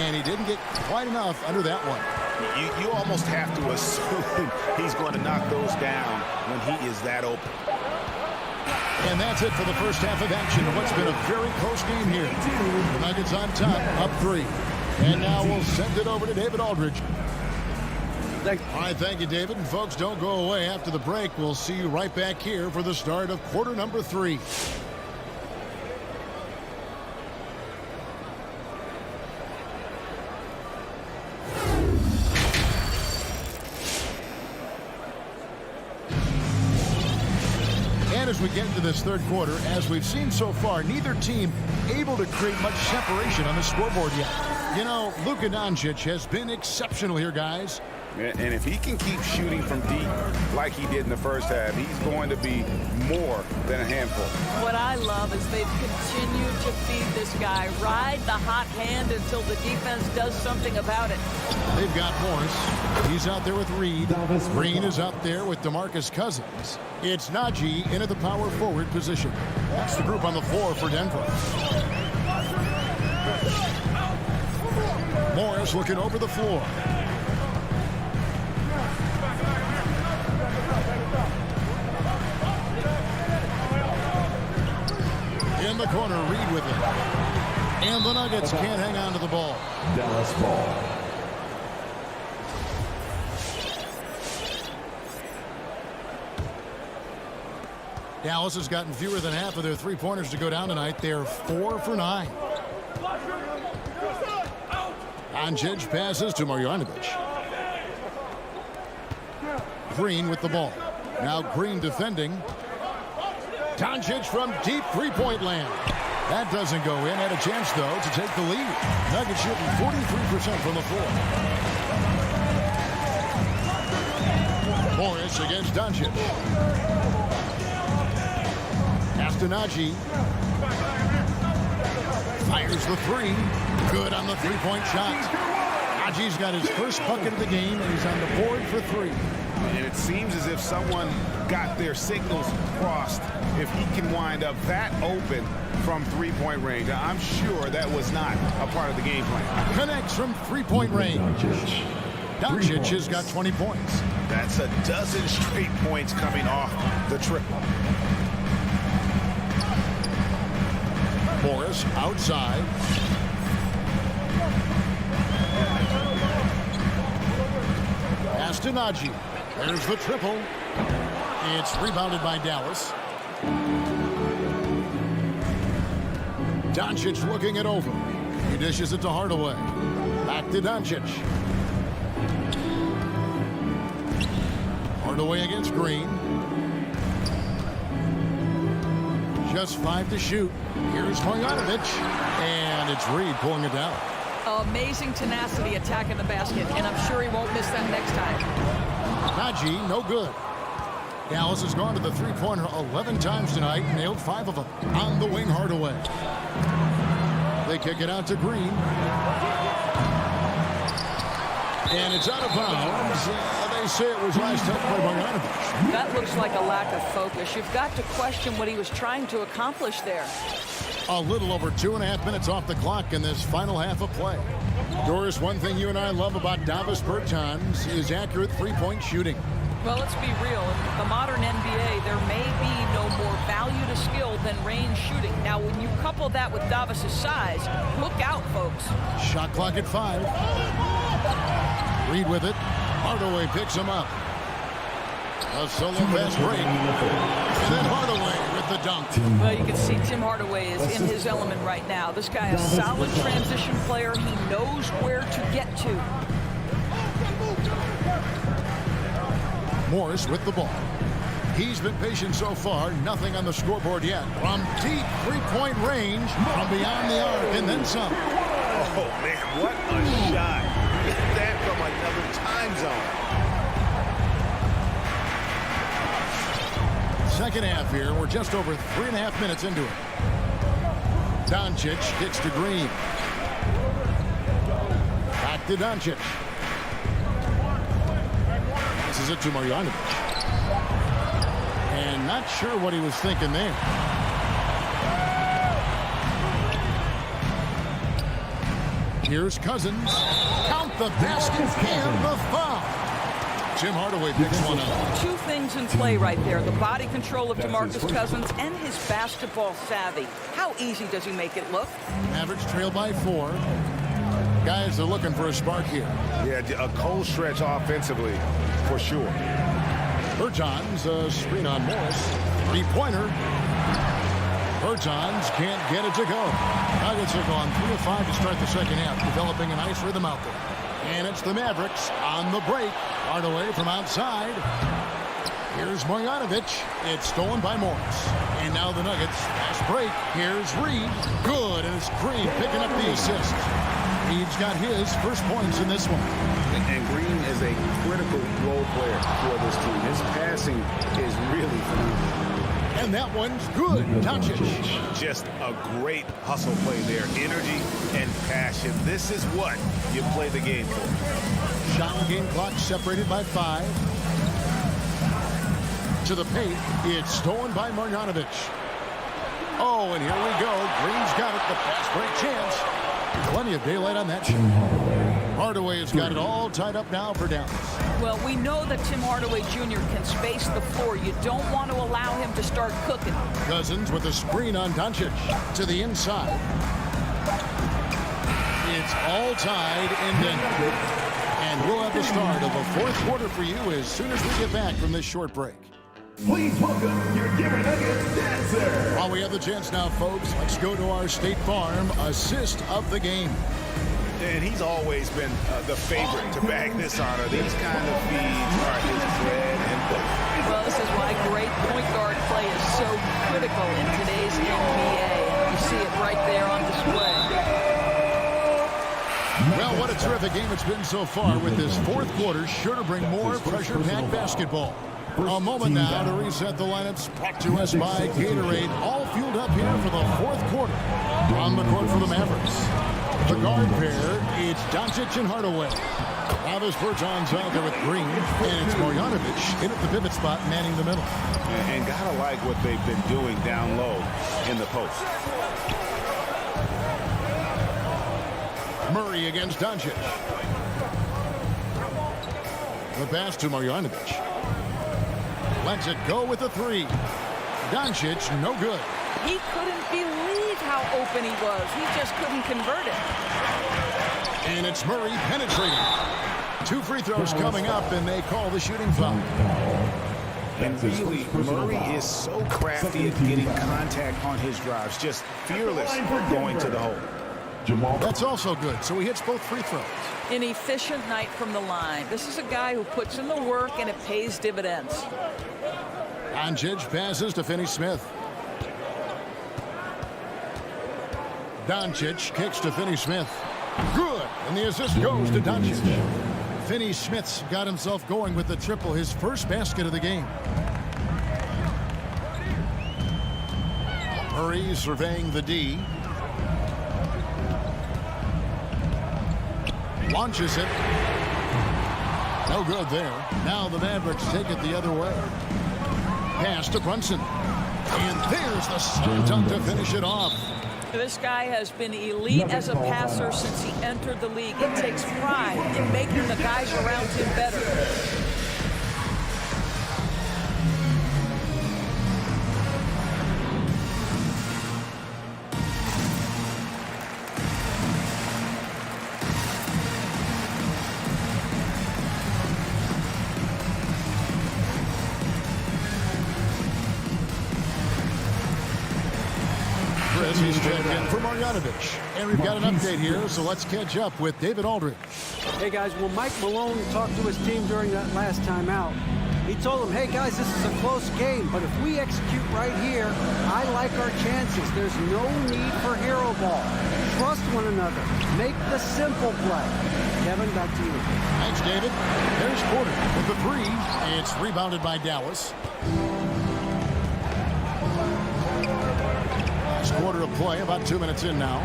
And he didn't get quite enough under that one. You almost have to assume he's going to knock those down when he is that open. And that's it for the first half of action of what's been a very close game here. The Nuggets on top, up 3. And now we'll send it over to David Aldridge. All right, thank you, David. And folks, don't go away after the break. We'll see you right back here for the start of quarter number 3. As we get into this third quarter, as we've seen so far, neither team able to create much separation on the scoreboard yet. You know, Luka Doncic has been exceptional here, guys. And if he can keep shooting from deep like he did in the first half, he's going to be more than a handful. What I love is they've continued to feed this guy. Ride the hot hand until the defense does something about it. They've got Morris. He's out there with Reed. Green is out there with DeMarcus Cousins. It's Najee into the power forward position. That's the group on the floor for Denver. Morris looking over the floor. In the corner, Reed with it. And the Nuggets can't hang on to the ball. Dallas ball. Dallas has gotten fewer than half of their three-pointers to go down tonight. They're 4 for 9. Doncic passes to Marjanovic. Green with the ball. Now Green defending. Doncic from deep three-point land. That doesn't go in. Had a chance, though, to take the lead. Nuggets shooting 43% from the floor. Morris against Doncic. Pass to Najee. Fires the three. Good on the three-point shot. Najee's got his first bucket of the game, and he's on the board for 3. And it seems as if someone got their signals crossed. If he can wind up that open from three-point range, I'm sure that was not a part of the game plan. Connects from three-point range. Doncic has got 20 points. That's a dozen straight points coming off the triple. Morris outside. Pass to Najee. There's the triple. It's rebounded by Dallas. Doncic looking it over. He dishes it to Hardaway. Back to Doncic. Hardaway against Green. Just 5 to shoot. Here's Marjanovic. And it's Reed pulling it down. Amazing tenacity attacking the basket, and I'm sure he won't miss that next time. Najee, no good. Dallas has gone to the three-pointer 11 times tonight, nailed 5 of them. On the wing, Hardaway. They kick it out to Green. And it's out of bounds. They say it was last touch by Bogdanovich. That looks like a lack of focus. You've got to question what he was trying to accomplish there. A little over 2.5 minutes off the clock in this final half of play. Doris, one thing you and I love about Davis Bertans is accurate three-point shooting. Well, let's be real. In the modern NBA, there may be no more value to skill than range shooting. Now, when you couple that with Davis's size, look out, folks. Shot clock at 5. Reed with it. Hardaway picks him up. A solo fast break. Then Hardaway with the dunk. Well, you can see Tim Hardaway is in his element right now. This guy is a solid transition player. He knows where to get to. Morris with the ball. He's been patient so far. Nothing on the scoreboard yet. From deep three-point range, from beyond the arc, and then some. Oh, man, what a shot. Hit that from another time zone. Second half here. We're just over 3.5 minutes into it. Doncic kicks to Green. Back to Doncic. This is it to Marjanovic. And not sure what he was thinking there. Here's Cousins. Count the basket and the foul. Tim Hardaway picks one up. Two things in play right there. The body control of DeMarcus Cousins and his basketball savvy. How easy does he make it look? Mavericks trail by 4. Guys are looking for a spark here. Yeah, a cold stretch offensively, for sure. Bertans, a screen on Morris. Three-pointer. Bertans can't get it to go. Nuggets have gone 3 of 5 to start the second half, developing a nice rhythm out there. And it's the Mavericks on the break. Hardaway from outside. Here's Marjanovic. It's stolen by Morris. And now the Nuggets. Fast break. Here's Reed. Good, and it's Green picking up the assist. Reed's got his first points in this one. And Green is a critical role player for this team. His passing is really phenomenal. And that one's good. Doncic. Just a great hustle play there. Energy and passion. This is what you play the game for. Shot and game clock separated by 5. To the paint. It's stolen by Marjanovic. Oh, and here we go. Green's got it. The fast break chance. Plenty of daylight on that shot. Hardaway has got it all tied up now for Dallas. Well, we know that Tim Hardaway Jr. can space the floor. You don't want to allow him to start cooking. Cousins with a screen on Doncic to the inside. It's all tied and then. And we'll have the start of a fourth quarter for you as soon as we get back from this short break. Please welcome your Denver Nuggets dancer. While we have the chance now, folks, let's go to our State Farm assist of the game. And he's always been the favorite to bag this honor. These kind of feeds are his bread and butter. Well, this is why great point guard play is so critical in today's NBA. You see it right there on display. Well, what a terrific game it's been so far with this fourth quarter. Sure to bring more pressure-packed basketball. A moment now to reset the lineups. Brought to us by Gatorade. All fueled up here for the fourth quarter. On the court for the Mavericks. The guard pair, it's Doncic and Hardaway. Davis Bertans out there with Green. And it's Marjanovic in at the pivot spot, manning the middle. And gotta like what they've been doing down low in the post. Murray against Doncic. The pass to Marjanovic. Lets it go with the 3. Doncic, no good. He couldn't believe how open he was. He just couldn't convert it. And it's Murray penetrating. 2 free throws coming up, and they call the shooting foul. And really, Murray is so crafty at getting contact on his drives. Just fearless going to the hole. That's also good. So he hits both free throws. An efficient night from the line. This is a guy who puts in the work, and it pays dividends. Doncic passes to Finney Smith. Doncic kicks to Finney Smith. Good. And the assist goes to Doncic. Finney Smith's got himself going with the triple, his first basket of the game. Murray surveying the D. Launches it. No good there. Now the Mavericks take it the other way. Pass to Brunson. And there's the slam dunk to finish it off. This guy has been elite as a passer since he entered the league. It takes pride in making the guys around him better. He's checked in for Marjanovic. And we've got an update here, so let's catch up with David Aldridge. Hey, guys, well, Mike Malone talked to his team during that last timeout. He told them, hey, guys, this is a close game, but if we execute right here, I like our chances. There's no need for hero ball. Trust one another. Make the simple play. Kevin, back to you. Thanks, David. There's Porter with the three. It's rebounded by Dallas. Quarter of play, about 2 minutes in now.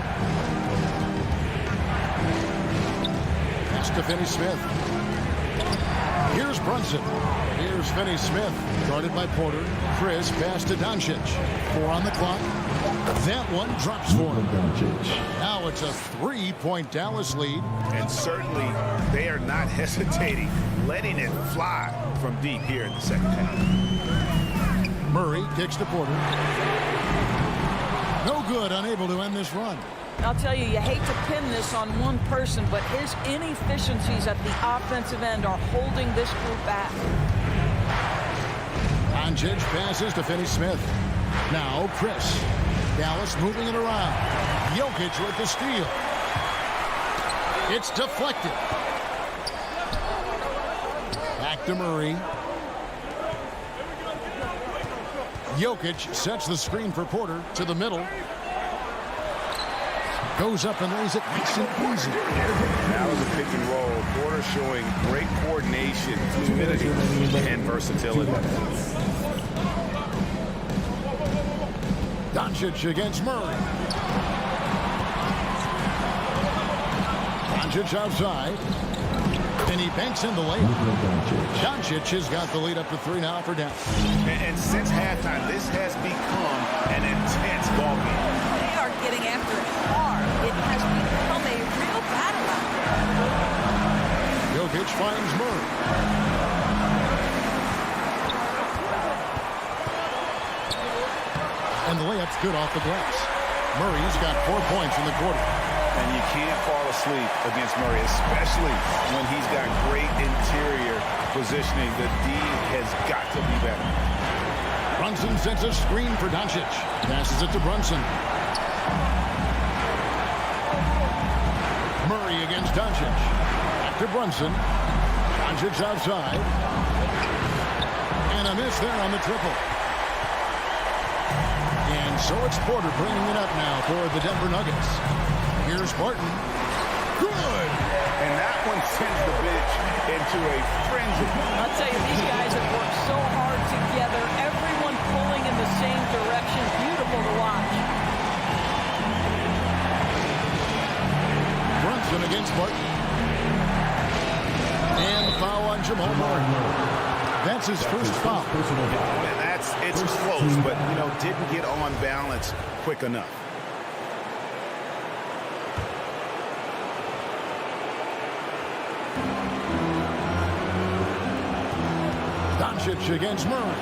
Pass to Finney Smith. Here's Brunson. Here's Finney Smith, guarded by Porter. Chris, pass to Doncic. 4 on the clock. That one drops for him. Now it's a 3-point Dallas lead. And certainly they are not hesitating, letting it fly from deep here in the second half. Murray kicks to Porter. No good, unable to end this run. I'll tell you, you hate to pin this on one person, but his inefficiencies at the offensive end are holding this group back. Doncic passes to Finney Smith. Now Chris. Dallas moving it around. Jokic with the steal. It's deflected. Back to Murray. Jokic sets the screen for Porter to the middle. Goes up and lays it nice and easy. That was a pick and roll. Porter showing great coordination, fluidity, and versatility. Doncic against Murray. Doncic outside. And he banks in the layup. Doncic has got the lead up to 3 now for Dallas. And since halftime, this has become an intense ball game. They are getting after it hard. It has become a real battle out there. Jokic finds Murray. And the layup's good off the glass. Murray's got 4 points in the quarter. And you can't fall asleep against Murray, especially when he's got great interior positioning. The D has got to be better. Brunson sends a screen for Doncic. Passes it to Brunson. Murray against Doncic. Back to Brunson. Doncic outside. And a miss there on the triple. And so it's Porter bringing it up now for the Denver Nuggets. Here's Barton. Good! And that one sends the bench into a frenzy. I'll tell you, these guys have worked so hard together. Everyone pulling in the same direction. Beautiful to watch. Brunson against Barton. And the foul on Jamal Murray. That's his first foul. And it's close, but, didn't get on balance quick enough. Doncic against Murray.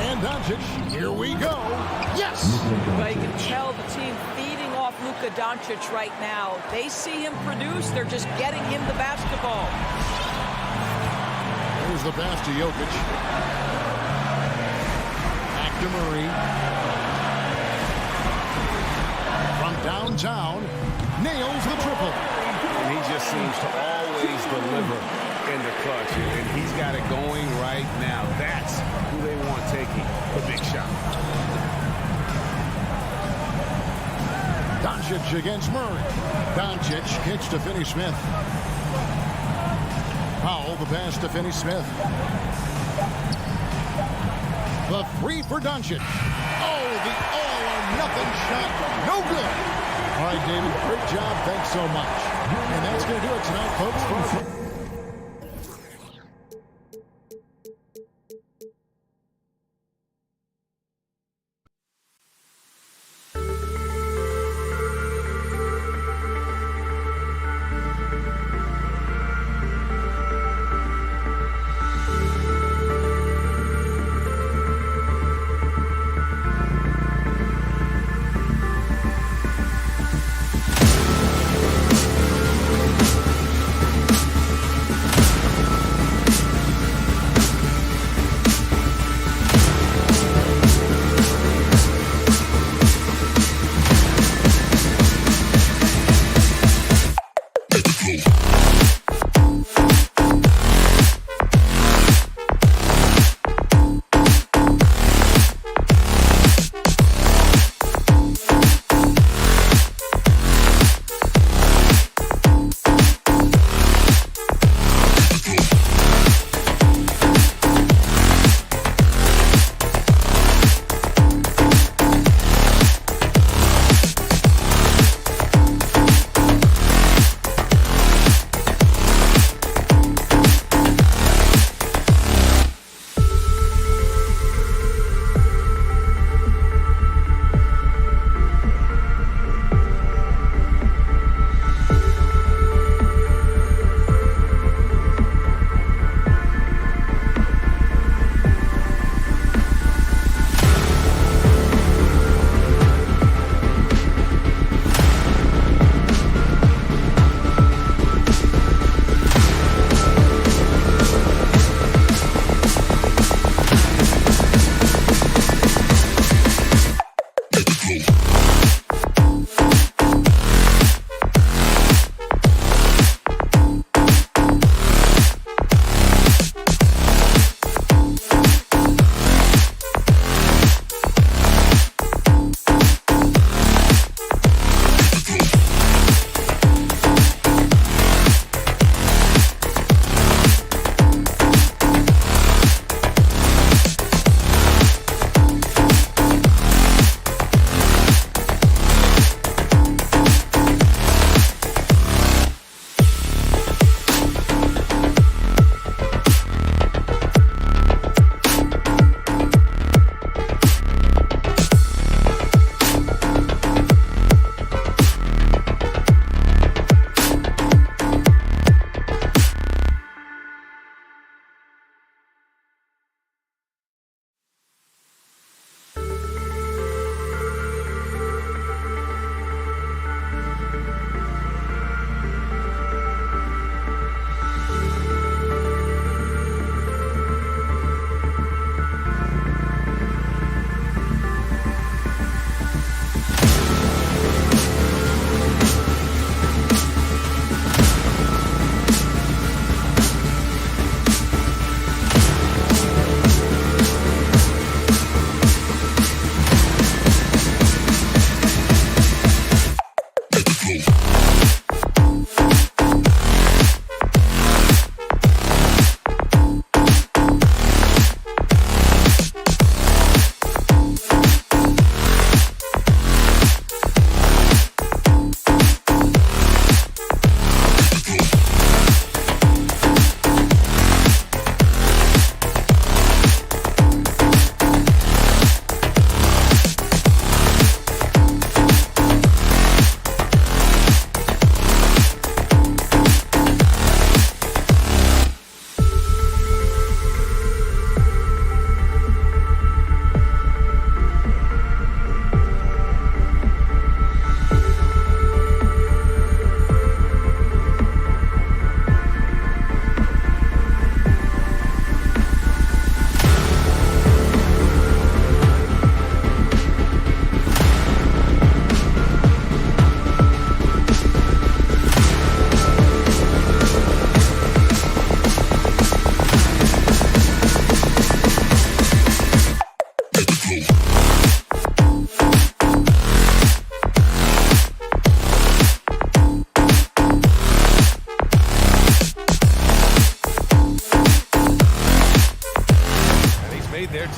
And Doncic, here we go. Yes! Well, you can tell the team feeding off Luka Doncic right now. They see him produce. They're just getting him the basketball. There's the pass to Jokic. Back to Murray. From downtown, nails the triple. And he just seems to always deliver in the clutch, and he's got it going right now. That's who they want taking the big shot. Doncic against Murray. Doncic kicks to Finney Smith. Powell, the pass to Finney Smith. The three for Doncic. Oh, the all-or-nothing shot. No good. All right, David, great job. Thanks so much. And that's going to do it tonight, folks.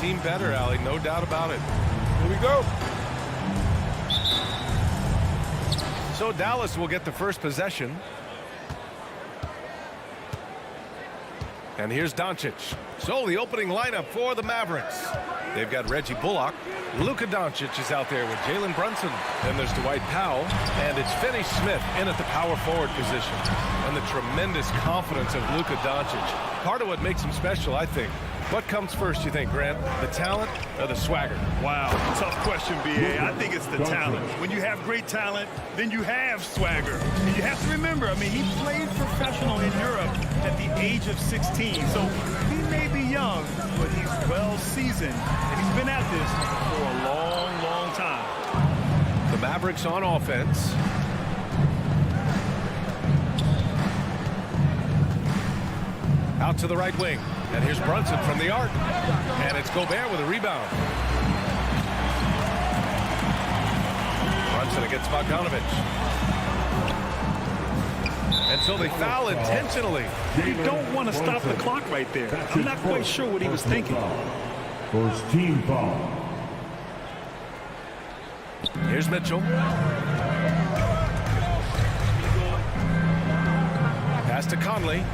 team better, Allie. Here we go. So Dallas will get the first possession. And here's Doncic. So the opening lineup for the Mavericks. They've got Reggie Bullock. Luka Doncic is out there with Jalen Brunson. Then there's Dwight Powell. And it's Finney Smith in at the power forward position. And the tremendous confidence of Luka Doncic. Part of what makes him special, I think. What comes first, you think, Grant? The talent or the swagger? Wow, tough question, B.A. I think it's the talent. When you have great talent, then you have swagger. And you have to remember, I mean, he played professional in Europe at the age of 16. So he may be young, but he's well seasoned. And he's been at this for a long, long time. The Mavericks on offense. Out to the right wing. And here's Brunson from the arc. And it's Gobert with a rebound. Brunson against Bogdanovich. And so they foul intentionally. You don't want to stop the clock right there. I'm not quite sure what he was thinking. First team foul. Here's Mitchell. Pass to Conley.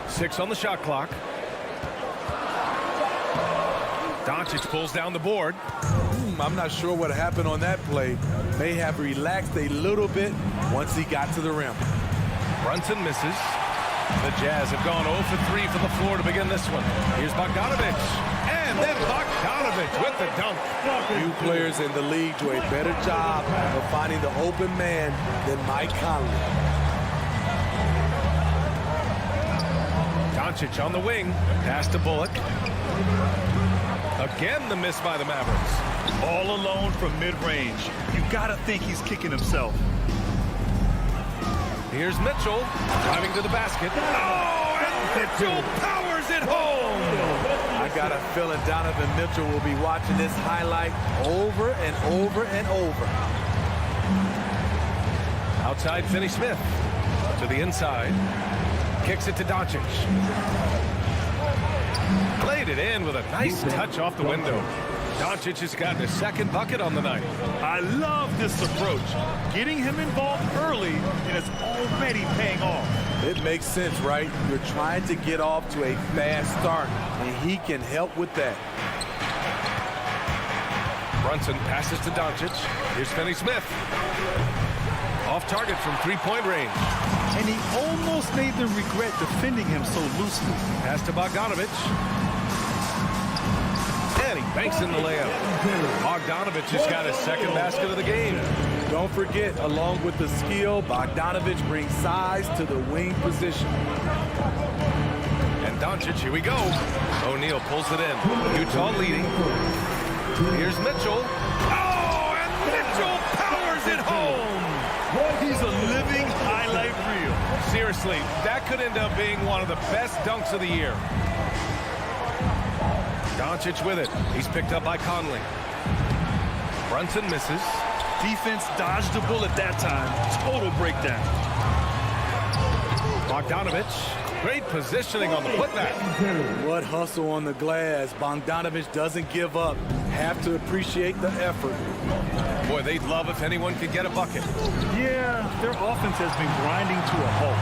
6 on the shot clock. Doncic pulls down the board. I'm not sure what happened on that play. May have relaxed a little bit once he got to the rim. Brunson misses. The Jazz have gone 0 for 3 from the floor to begin this one. Here's Bogdanovich. And then Bogdanovich with the dunk. Few players in the league do a better job of finding the open man than Mike Conley. Doncic on the wing. Pass to Bullock. Again, the miss by the Mavericks. All alone from mid-range. You got to think he's kicking himself. Here's Mitchell driving to the basket. Oh, and Mitchell powers it home. I got a feeling Donovan Mitchell will be watching this highlight over and over and over. Outside, Finney Smith to the inside. Kicks it to Doncic. Played it in with a nice touch off the window. Doncic has gotten his second bucket on the night. I love this approach. Getting him involved early, and it's already paying off. It makes sense, right? You're trying to get off to a fast start, and he can help with that. Brunson passes to Doncic. Here's Finney Smith. Off target from three-point range. And he almost made them regret defending him so loosely. Pass to Bogdanovich. And he banks in the layup. Bogdanovich has got his second basket of the game. Don't forget, along with the skill, Bogdanovich brings size to the wing position. And Doncic, here we go. O'Neal pulls it in. Utah leading. Here's Mitchell. Oh, and Mitchell powers it home. He's a living highlight reel. Seriously, that could end up being one of the best dunks of the year. Doncic with it. He's picked up by Conley. Brunson misses. Defense dodged the bullet that time. Total breakdown. Bogdanovich. Great positioning on the putback. What hustle on the glass. Bogdanovich doesn't give up. Have to appreciate the effort. Boy, they'd love if anyone could get a bucket. Yeah, their offense has been grinding to a halt.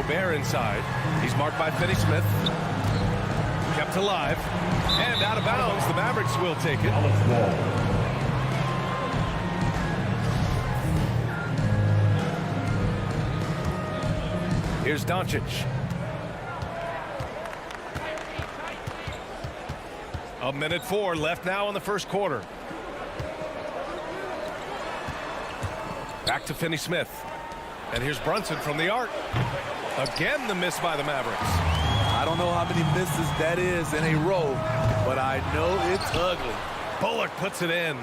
Gobert inside. He's marked by Finney Smith. Kept alive. And out of bounds. The Mavericks will take it. Here's Doncic. A minute 4 left now in the first quarter. Back to Finney Smith. And here's Brunson from the arc. Again, the miss by the Mavericks. I don't know how many misses that is in a row, but I know it's ugly. Bullock puts it in.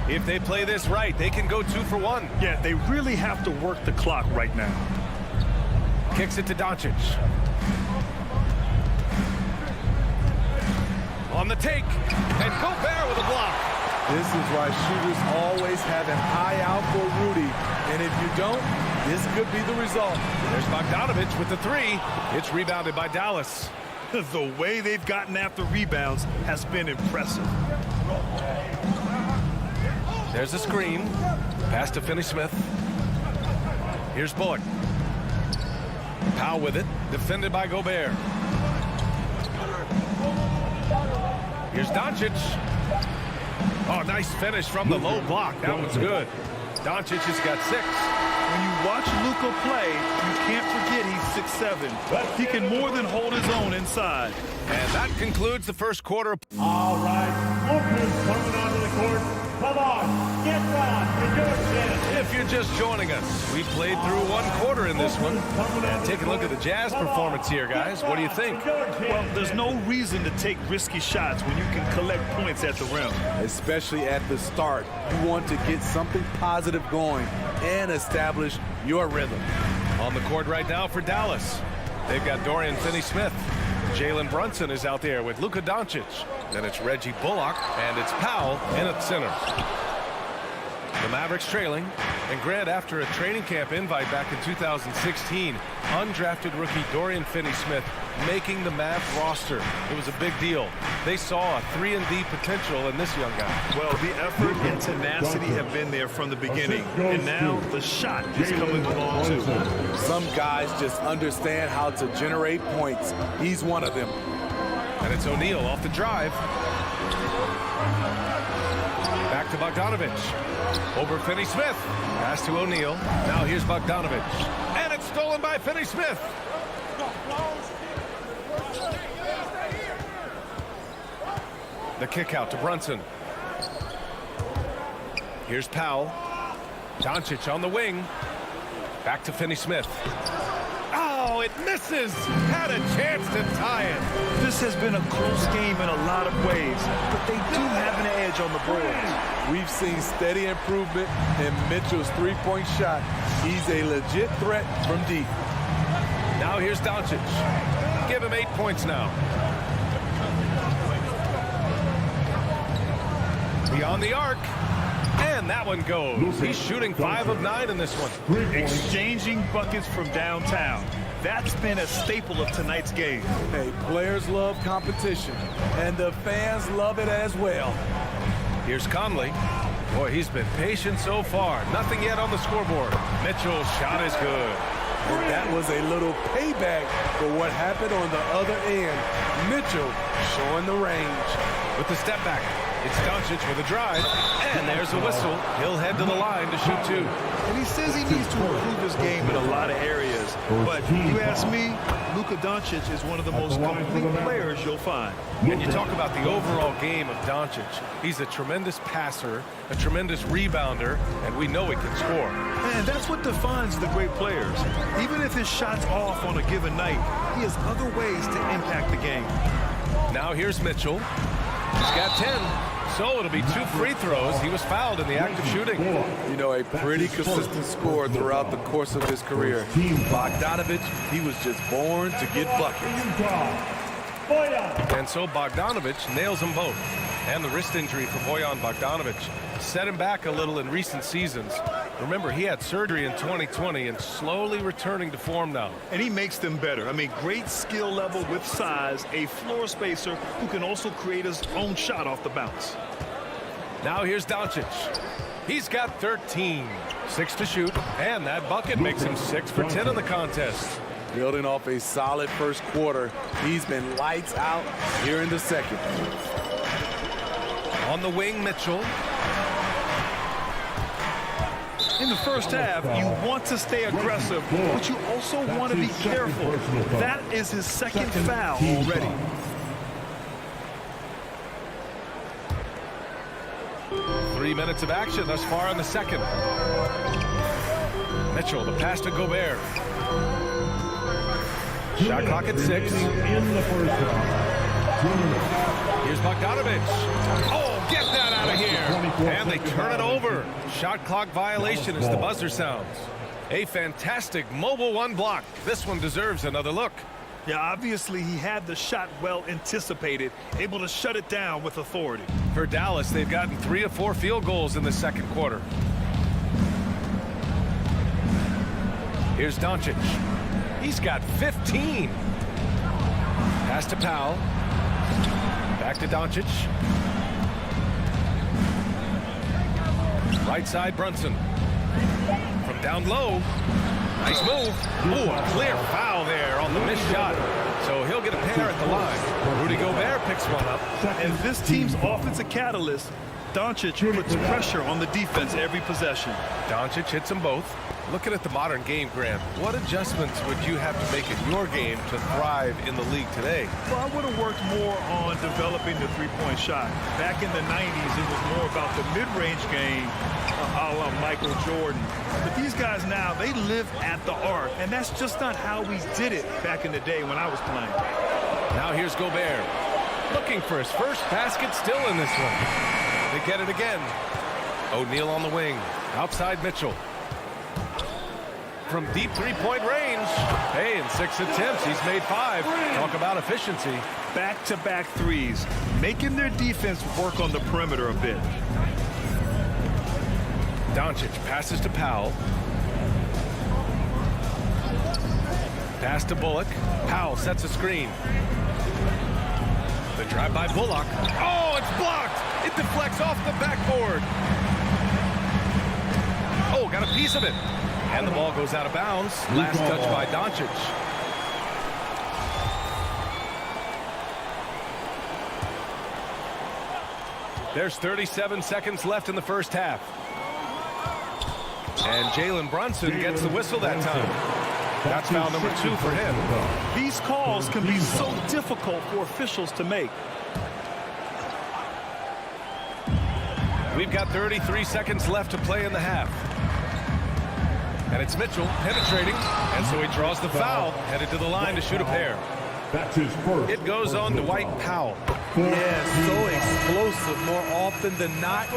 If they play this right, they can go 2 for 1. Yeah, they really have to work the clock right now. Kicks it to Doncic. On the take. And Gobert with a block. This is why shooters always have an eye out for Rudy. And if you don't, This could be the result. There's Bogdanovich with the three. It's rebounded by Dallas. The way they've gotten after rebounds has been impressive. There's a screen. Pass to Finney Smith. Here's Bullock. Powell with it. Defended by Gobert. Here's Doncic. Oh, nice finish from the low block. That one's good. Doncic has got 6. When you watch Luka play, you can't forget he's 6'7". He can more than hold his own inside. And that concludes the first quarter. All right, Luka's coming onto the court. Come on, get on. It's your chance. If you're just joining us, we played through 1 quarter in this one. And take a look at the Jazz performance here, guys. What do you think? Well, there's no reason to take risky shots when you can collect points at the rim. Especially at the start. You want to get something positive going and establish your rhythm. On the court right now for Dallas, they've got Dorian Finney-Smith. Jalen Brunson is out there with Luka Doncic. Then it's Reggie Bullock, and it's Powell in at center. The Mavericks trailing. And Grant, after a training camp invite back in 2016, undrafted rookie Dorian Finney-Smith making the Mavs roster. It was a big deal. They saw a 3-and-D potential in this young guy. Well, the effort and tenacity have been there from the beginning. And now the shot is coming along, too. Some guys just understand how to generate points. He's one of them. And it's O'Neal off the drive. Back to Bogdanovich. Over Finney-Smith. Pass to O'Neal. Now here's Bogdanovich. And it's stolen by Finney-Smith. The kick out to Brunson. Here's Powell. Doncic on the wing. Back to Finney-Smith. Oh, it misses. Had a chance to tie it. This has been a close game in a lot of ways, but they do have an edge on the boards. We've seen steady improvement in Mitchell's three-point shot. He's a legit threat from deep. Now here's Doncic. Give him 8 points now. Beyond the arc. And that one goes. He's shooting 5 of 9 in this one. Exchanging buckets from downtown. That's been a staple of tonight's game. Hey, players love competition, and the fans love it as well. Here's Conley. Boy, he's been patient so far. Nothing yet on the scoreboard. Mitchell's shot is good. And that was a little payback for what happened on the other end. Mitchell showing the range. With the step back, it's Doncic with a drive. And there's a whistle. He'll head to the line to shoot 2. And he says he needs to improve his game in a lot of areas. But if you ask me, Luka Doncic is one of the most complete players you'll find. And you talk about the overall game of Doncic. He's a tremendous passer, a tremendous rebounder, and we know he can score. And that's what defines the great players. Even if his shot's off on a given night, he has other ways to impact the game. Now here's Mitchell. He's got 10. So it'll be 2 free throws. He was fouled in the act of shooting. You know, a pretty consistent scorer throughout the course of his career. Bogdanovich, he was just born to get buckets. And so Bogdanovich nails them both. And the wrist injury for Bojan Bogdanovich set him back a little in recent seasons. Remember, he had surgery in 2020 and slowly returning to form now. And he makes them better. I mean, great skill level with size, a floor spacer who can also create his own shot off the bounce. Now here's Doncic. He's got 13. 6 to shoot, and that bucket makes him 6 for 10 in the contest. Building off a solid first quarter, he's been lights out here in the second. On the wing, Mitchell. In the first half, you want to stay aggressive, but you also want to be careful. That is his second foul already. Three minutes of action thus far in the second. Mitchell, the pass to Gobert. Shot clock at 6. Here's Bogdanovich. Oh, get that out of here. And they turn it over. Shot clock violation as the buzzer sounds. A fantastic mobile 1 block. This one deserves another look. Yeah, obviously he had the shot well anticipated, able to shut it down with authority. For Dallas, they've gotten 3 of 4 field goals in the second quarter. Here's Doncic. He's got 15. Pass to Powell. Back to Doncic. Right side, Brunson. From down low. Nice move. Ooh, a clear foul there on the missed shot. So he'll get a pair at the line. Rudy Gobert picks one up. And this team's offensive catalyst, Doncic, puts pressure on the defense every possession. Doncic hits them both. Looking at the modern game, Grant, what adjustments would you have to make in your game to thrive in the league today? Well, I would have worked more on developing the three-point shot. Back in the 90s, it was more about the mid-range game, a la Michael Jordan. But these guys now, they live at the arc, and that's just not how we did it back in the day when I was playing. Now here's Gobert. Looking for his first basket, still in this one. They get it again. O'Neal on the wing. Outside Mitchell. From deep three-point range. Hey, in 6 attempts, he's made 5. Talk about efficiency. Back-to-back threes, making their defense work on the perimeter a bit. Doncic passes to Powell. Pass to Bullock. Powell sets a screen. The drive by Bullock. Oh, it's blocked. It deflects off the backboard. Oh, got a piece of it. And the ball goes out of bounds. Last touch by Doncic. There's 37 seconds left in the first half. And Jalen Brunson gets the whistle that time. That's foul number 2 for him. These calls can be so difficult for officials to make. We've got 33 seconds left to play in the half. And it's Mitchell penetrating, and so he draws the foul, headed to the line to shoot a pair. That's his first. It goes on to Dwight Powell. Yeah, so explosive. More often than not,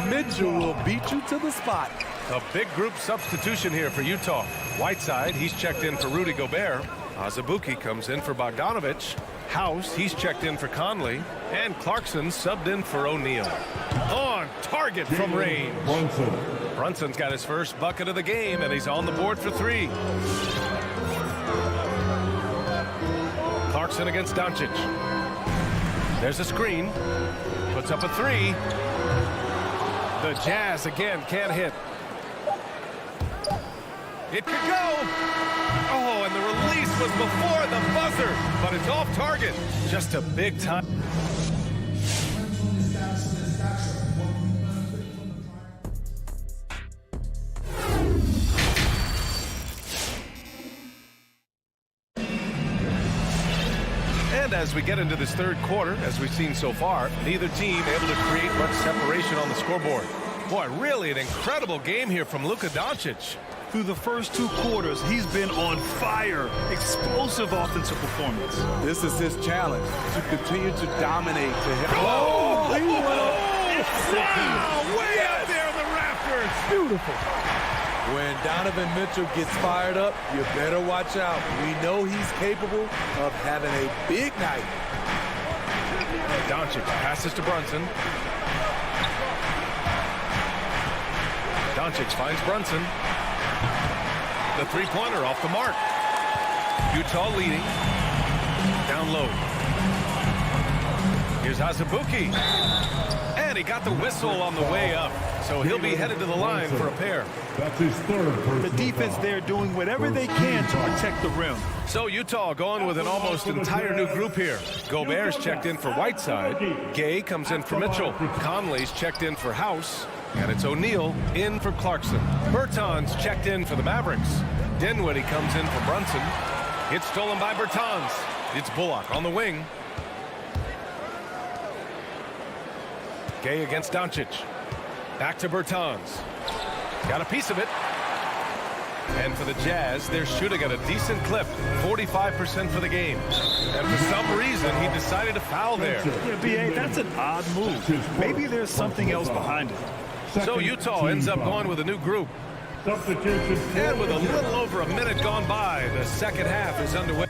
Mitchell will beat you to the spot. A big group substitution here for Utah. Whiteside, he's checked in for Rudy Gobert. Azubuike comes in for Bogdanovich. House, he's checked in for Conley. And Clarkson subbed in for O'Neal. On target from range. Brunson's got his first bucket of the game, and he's on the board for 3. Clarkson against Doncic. There's a screen. Puts up a 3. The Jazz again can't hit. It could go. Oh, and the release was before the buzzer, but it's off target. Just a big time. And as we get into this third quarter, as we've seen so far, neither team able to create much separation on the scoreboard. Boy, really an incredible game here from Luka Doncic. Through the first 2 quarters, he's been on fire. Explosive offensive performance. This is his challenge, to continue to dominate. Oh, he went up. Wow, way out there in the rafters. Beautiful. When Donovan Mitchell gets fired up, you better watch out. We know he's capable of having a big night. Doncic passes to Brunson. Doncic finds Brunson. The three-pointer off the mark. Utah leading. Down low. Here's Azubuike. And he got the whistle on the way up. So he'll be headed to the line for a pair. That's his third. The defense there doing whatever they can to protect the rim. So Utah going with an almost entire new group here. Gobert's checked in for Whiteside. Gay comes in for Mitchell. Conley's checked in for House. And it's O'Neal in for Clarkson. Bertans checked in for the Mavericks. Dinwiddie comes in for Brunson. It's stolen by Bertans. It's Bullock on the wing. Gay against Doncic. Back to Bertans. Got a piece of it. And for the Jazz, they're shooting at a decent clip, 45% for the game. And for some reason, he decided to foul there. Yeah, B.A., that's an odd move. Maybe there's something else behind it. So Utah ends up going with a new group. And with a little over a minute gone by, the second half is underway.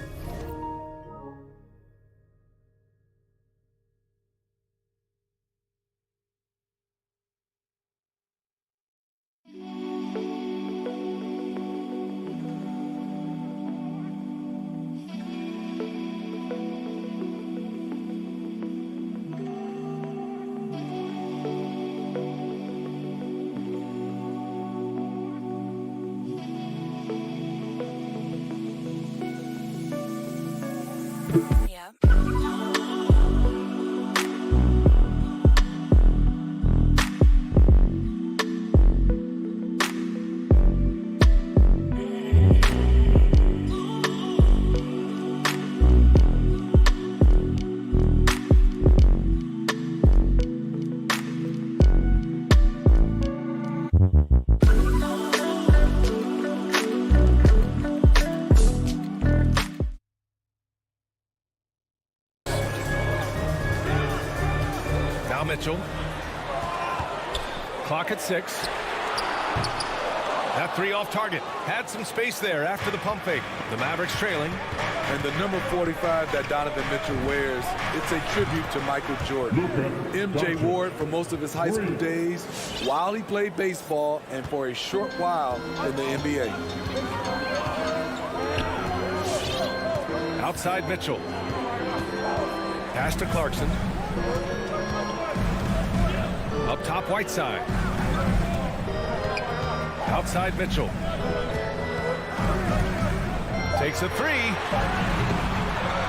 Mitchell. Clock at 6. That three off target. Had some space there after the pump fake. The Mavericks trailing. And the number 45 that Donovan Mitchell wears, it's a tribute to Michael Jordan. MJ wore it for most of his high school days while he played baseball and for a short while in the NBA. Outside Mitchell. Pass to Clarkson. Up top, Whiteside. Outside Mitchell. Takes a three.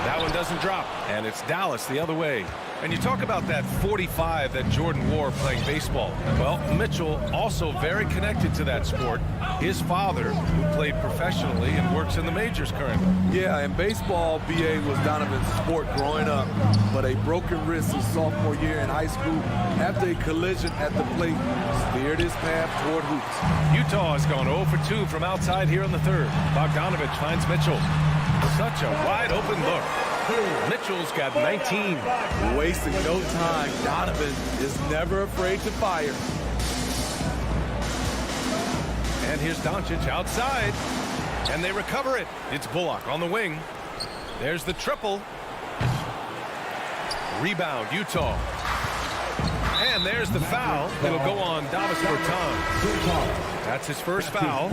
That one doesn't drop. And it's Dallas the other way. And you talk about that 45 that Jordan wore playing baseball. Well, Mitchell also very connected to that sport. His father, who played professionally and works in the majors currently. Yeah, and baseball, BA, was Donovan's sport growing up. But a broken wrist his sophomore year in high school after a collision at the plate steered his path toward hoops. Utah has gone 0 for 2 from outside here in the third. Bogdanovich finds Mitchell. Such a wide open look. Mitchell's got 19. Wasting no time. Donovan is never afraid to fire. And here's Doncic outside. And they recover it. It's Bullock on the wing. There's the triple. Rebound, Utah. And there's the foul. It'll go on Davis Bertans. That's his first foul.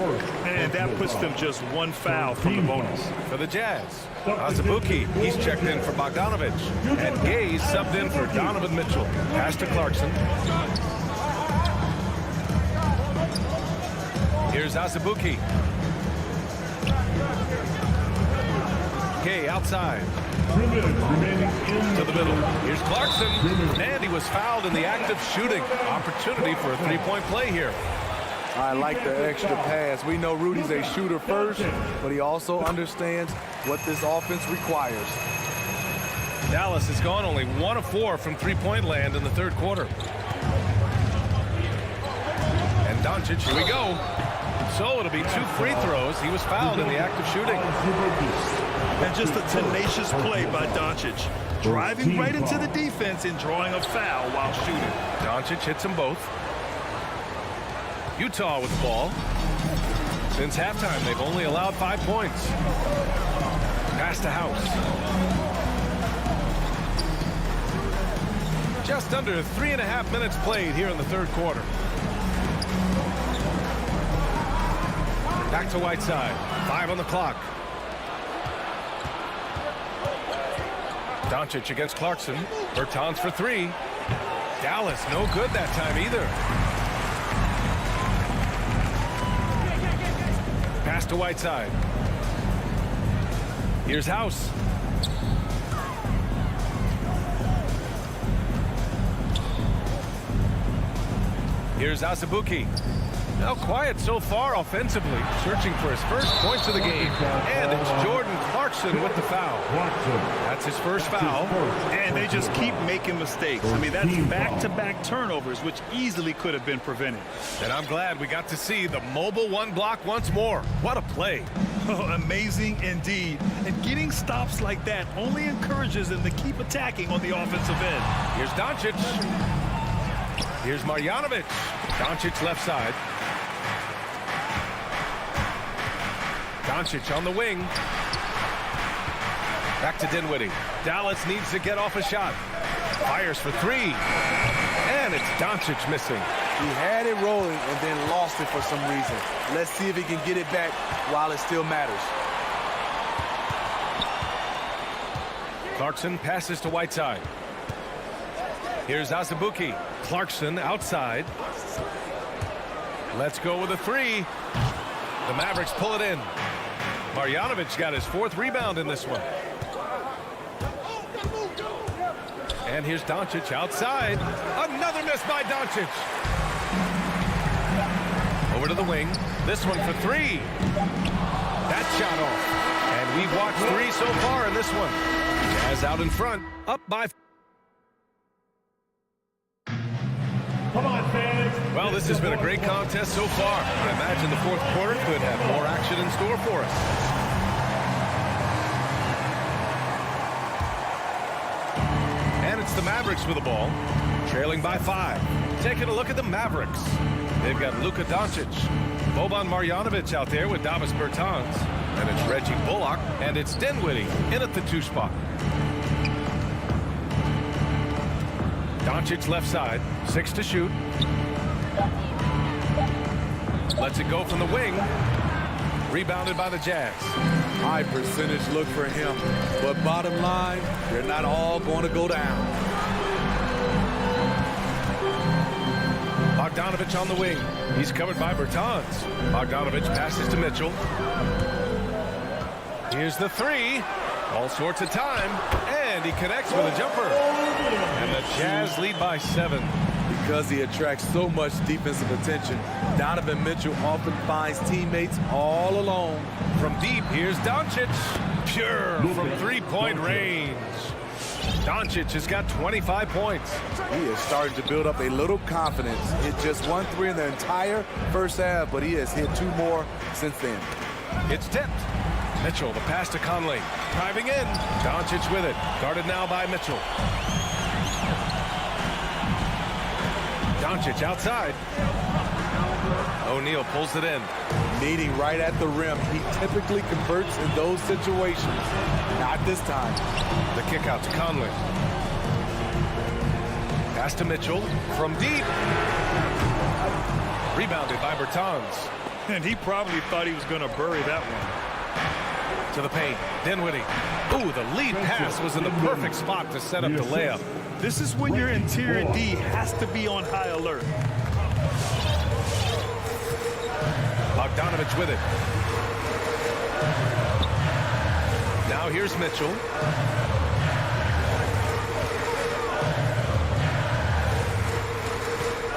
And that puts them just one foul from the bonus. For the Jazz, Azubuike, he's checked in for Bogdanovich. And Gaze subbed in for Donovan Mitchell. Pass to Clarkson. Here's Azubuike. Gay outside. To the middle. Here's Clarkson. And he was fouled in the act of shooting. Opportunity for a three-point play here. I like the extra pass. We know Rudy's a shooter first, but he also understands what this offense requires. Dallas has gone only 1 of 4 from three-point land in the third quarter. And Doncic, here we go. So it'll be 2 free throws. He was fouled in the act of shooting. And just a tenacious play by Doncic. Driving right into the defense and drawing a foul while shooting. Doncic hits them both. Utah with the ball. Since halftime, they've only allowed 5 points. Pass to House. Just under 3.5 minutes played here in the third quarter. Back to Whiteside. 5 on the clock. Doncic against Clarkson. Bertans for 3. Dallas no good that time either. Pass to Whiteside. Here's House. Here's Azubuike. Now quiet so far offensively, searching for his first points of the game. And it's Jordan Clarkson with the foul. That's his first foul. And they just keep making mistakes. I mean, that's back-to-back turnovers, which easily could have been prevented. And I'm glad we got to see the mobile one block once more. What a play. Oh, amazing indeed. And getting stops like that only encourages them to keep attacking on the offensive end. Here's Doncic. Here's Marjanovic. Doncic left side. Doncic on the wing. Back to Dinwiddie. Dallas needs to get off a shot. Fires for 3. And it's Doncic missing. He had it rolling and then lost it for some reason. Let's see if he can get it back while it still matters. Clarkson passes to Whiteside. Here's Azubuike. Clarkson outside. Let's go with a 3. The Mavericks pull it in. Marjanovic got his 4th rebound in this one. And here's Doncic outside. Another miss by Doncic. Over to the wing. This one for three. That shot off. And we've watched three so far in this one. Jazz out in front. Up by... Come on, fans. Well, this has been a great contest so far. I imagine the fourth quarter could have more action in store for us. And it's the Mavericks with the ball, trailing by 5. Taking a look at the Mavericks. They've got Luka Doncic, Boban Marjanovic out there with Davis Bertans. And it's Reggie Bullock, and it's Dinwiddie in at the 2 spot. Doncic left side, 6 to shoot. Lets it go from the wing. Rebounded by the Jazz. High percentage look for him. But bottom line, they're not all going to go down. Bogdanovich on the wing. He's covered by Bertans. Bogdanovich passes to Mitchell. Here's the 3. All sorts of time. And he connects with a jumper. And the Jazz lead by 7. Because he attracts so much defensive attention, Donovan Mitchell often finds teammates all alone. From deep, here's Doncic. Pure from three-point range. Doncic has got 25 points. He is starting to build up a little confidence. Hit just 1 3 in the entire first half, but he has hit 2 more since then. It's tipped. Mitchell, the pass to Conley. Driving in. Doncic with it. Guarded now by Mitchell. Doncic outside. O'Neal pulls it in. Meeting right at the rim. He typically converts in those situations. Not this time. The kick out to Conley. Pass to Mitchell from deep. Rebounded by Bertans. And he probably thought he was going to bury that one. To the paint. Dinwiddie. Ooh, the lead pass was in the perfect spot to set up the layup. This is when your interior D has to be on high alert. Bogdanovich with it. Now here's Mitchell.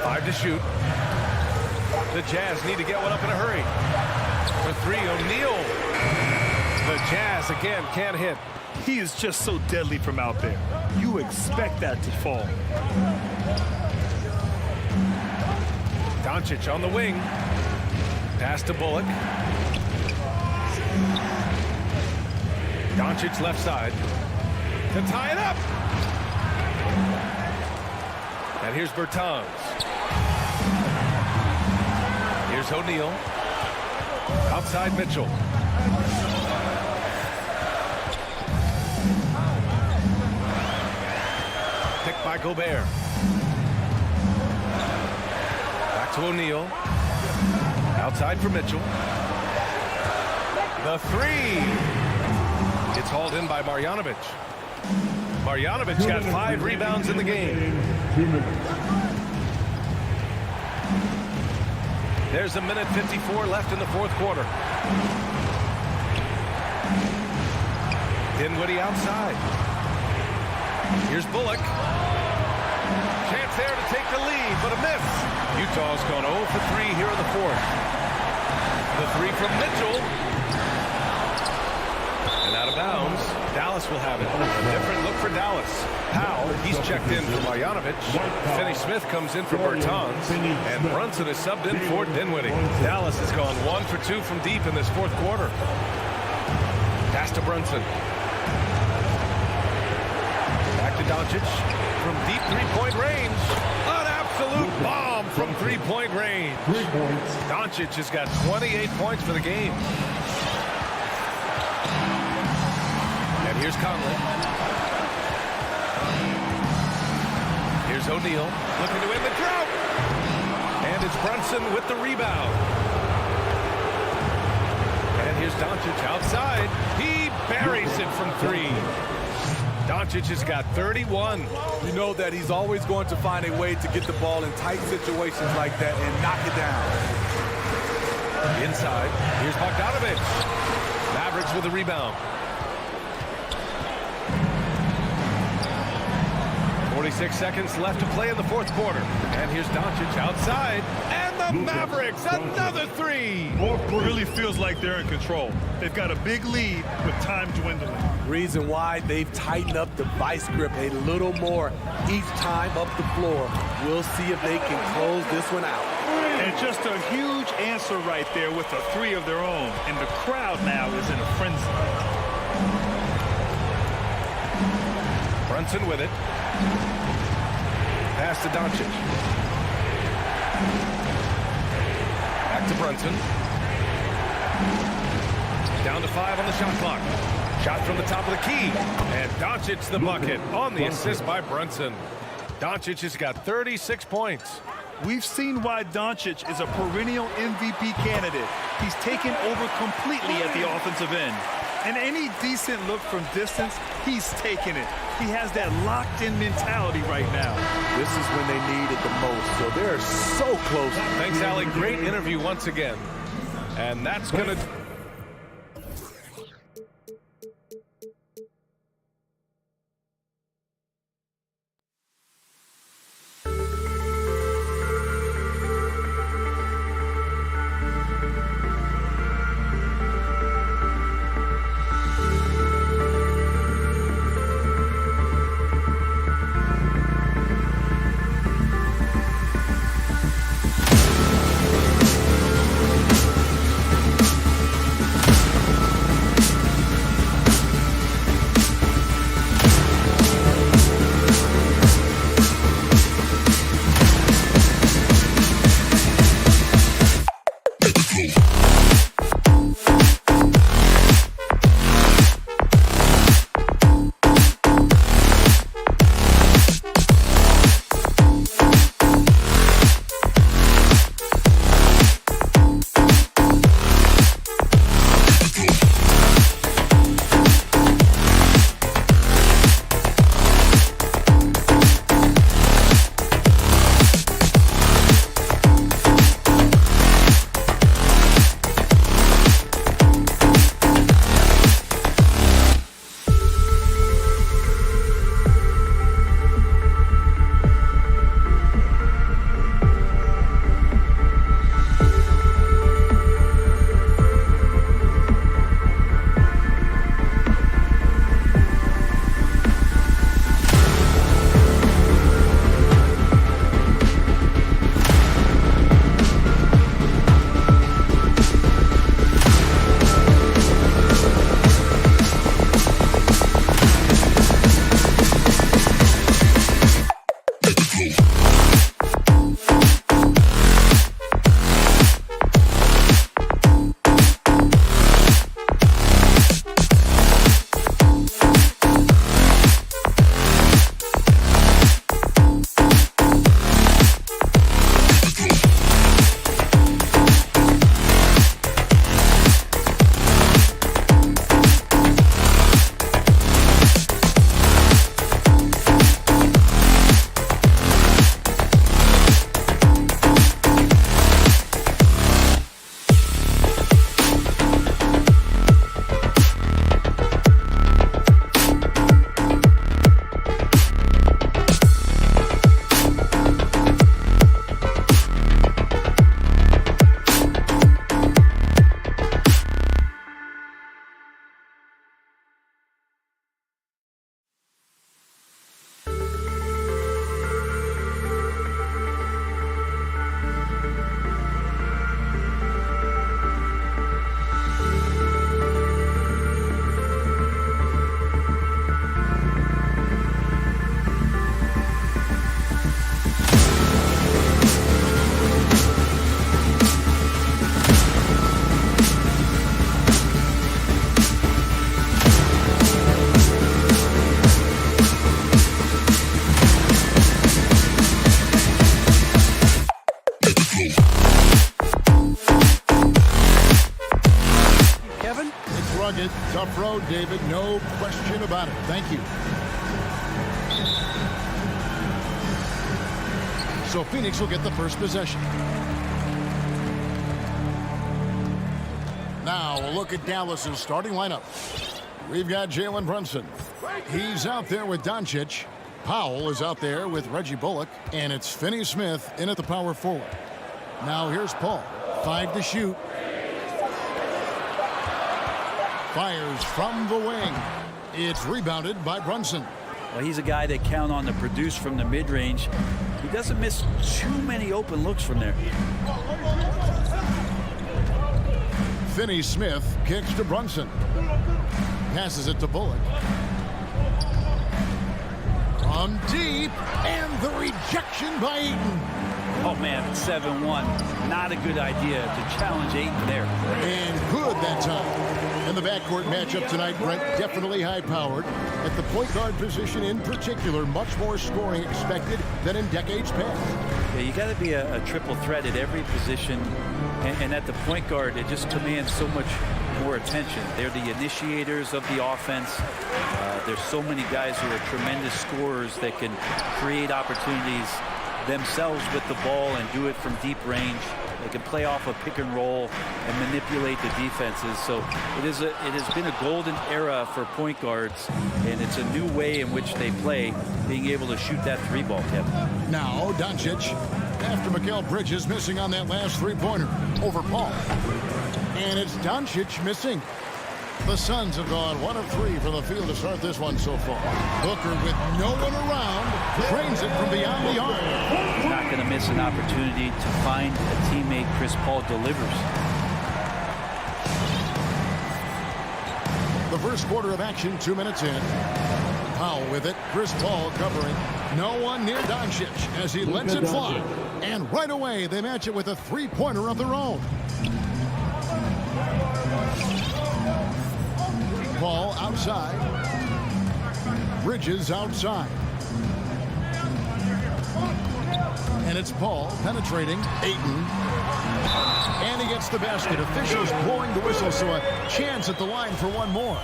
Five to shoot. The Jazz need to get one up in a hurry. For 3, O'Neal. The Jazz again can't hit. He is just so deadly from out there. You expect that to fall. Doncic on the wing. Pass to Bullock. Doncic left side. To tie it up. And here's Bertans. Here's O'Neal. Outside Mitchell. Picked by Gobert. Back to O'Neal. Outside for Mitchell. The 3. It's hauled in by Marjanovic. Marjanovic got 5 rebounds in the game. There's 1:54 left in the fourth quarter. Dinwiddie outside. Here's Bullock. Chance there to take the lead, but a miss. Utah's gone 0 for 3 here in the fourth. The 3 from Mitchell. And out of bounds. Dallas will have it. A different look for Dallas. Powell, he's checked in for Marjanovic. Finney Smith comes in for Bertans. And Brunson is subbed in for Dinwiddie. Dallas has gone 1 for 2 from deep in this fourth quarter. Pass to Brunson. Back to Doncic. From deep three-point range. An absolute bomb from three-point range. Doncic has got 28 points for the game. And here's Conley. Here's O'Neal looking to end the drought. And it's Brunson with the rebound. And here's Doncic outside. He buries it from 3. Doncic has got 31. You know that he's always going to find a way to get the ball in tight situations like that and knock it down. Inside, here's Bogdanovich. Mavericks with the rebound. 46 seconds left to play in the fourth quarter. And here's Doncic outside. And the Mavericks, another three. Really feels like they're in control. They've got a big lead with time dwindling. Reason why they've tightened up the vice grip a little more each time up the floor. We'll see if they can close this one out. And just a huge answer right there with a three of their own. And the crowd now is in a frenzy. Brunson with it. Pass to Doncic. Back to Brunson. Down to 5 on the shot clock. Shot from the top of the key. And Doncic the bucket on the assist by Brunson. Doncic has got 36 points. We've seen why Doncic is a perennial MVP candidate. He's taken over completely at the offensive end. And any decent look from distance, he's taking it. He has that locked-in mentality right now. This is when they need it the most, so they're so close. Thanks, Allie. Great interview once again. And that's going to... rugged, tough road, David. No question about it. Thank you. So Phoenix will get the first possession. Now we'll look at Dallas's starting lineup. We've got Jalen Brunson. He's out there with Doncic. Powell is out there with Reggie Bullock, and it's Finney Smith in at the power forward. Now here's Paul. 5 to shoot. Fires from the wing. It's rebounded by Brunson. Well, he's a guy that count on to produce from the mid-range. He doesn't miss too many open looks from there. Finney Smith kicks to Brunson. Passes it to Bullock. From deep, and the rejection by Ayton. Oh, man, 7-1. Not a good idea to challenge Ayton there. And good that time. And the backcourt matchup tonight, Brent, definitely high-powered. At the point guard position in particular, much more scoring expected than in decades past. Yeah, you got to be a triple threat at every position. And at the point guard, it just commands so much more attention. They're the initiators of the offense. There's so many guys who are tremendous scorers that can create opportunities themselves with the ball and do it from deep range. They can play off a pick and roll and manipulate the defenses. So it has been a golden era for point guards, and it's a new way in which they play, being able to shoot that 3-ball, Kevin. Now Doncic, after Mikal Bridges missing on that last 3-pointer over Paul. And it's Doncic missing. The Suns have gone 1 of 3 from the field to start this one so far. Booker, with no one around, drains it from beyond the arc. He's not going to miss an opportunity to find a teammate. Chris Paul delivers. The first quarter of action, 2 minutes in. Powell with it. Chris Paul covering. No one near Doncic as he lets it fly. And right away, they match it with a 3-pointer of their own. Paul outside. Bridges outside. And it's Paul penetrating. Ayton. And he gets the basket. Officials blowing the whistle, so a chance at the line for one more.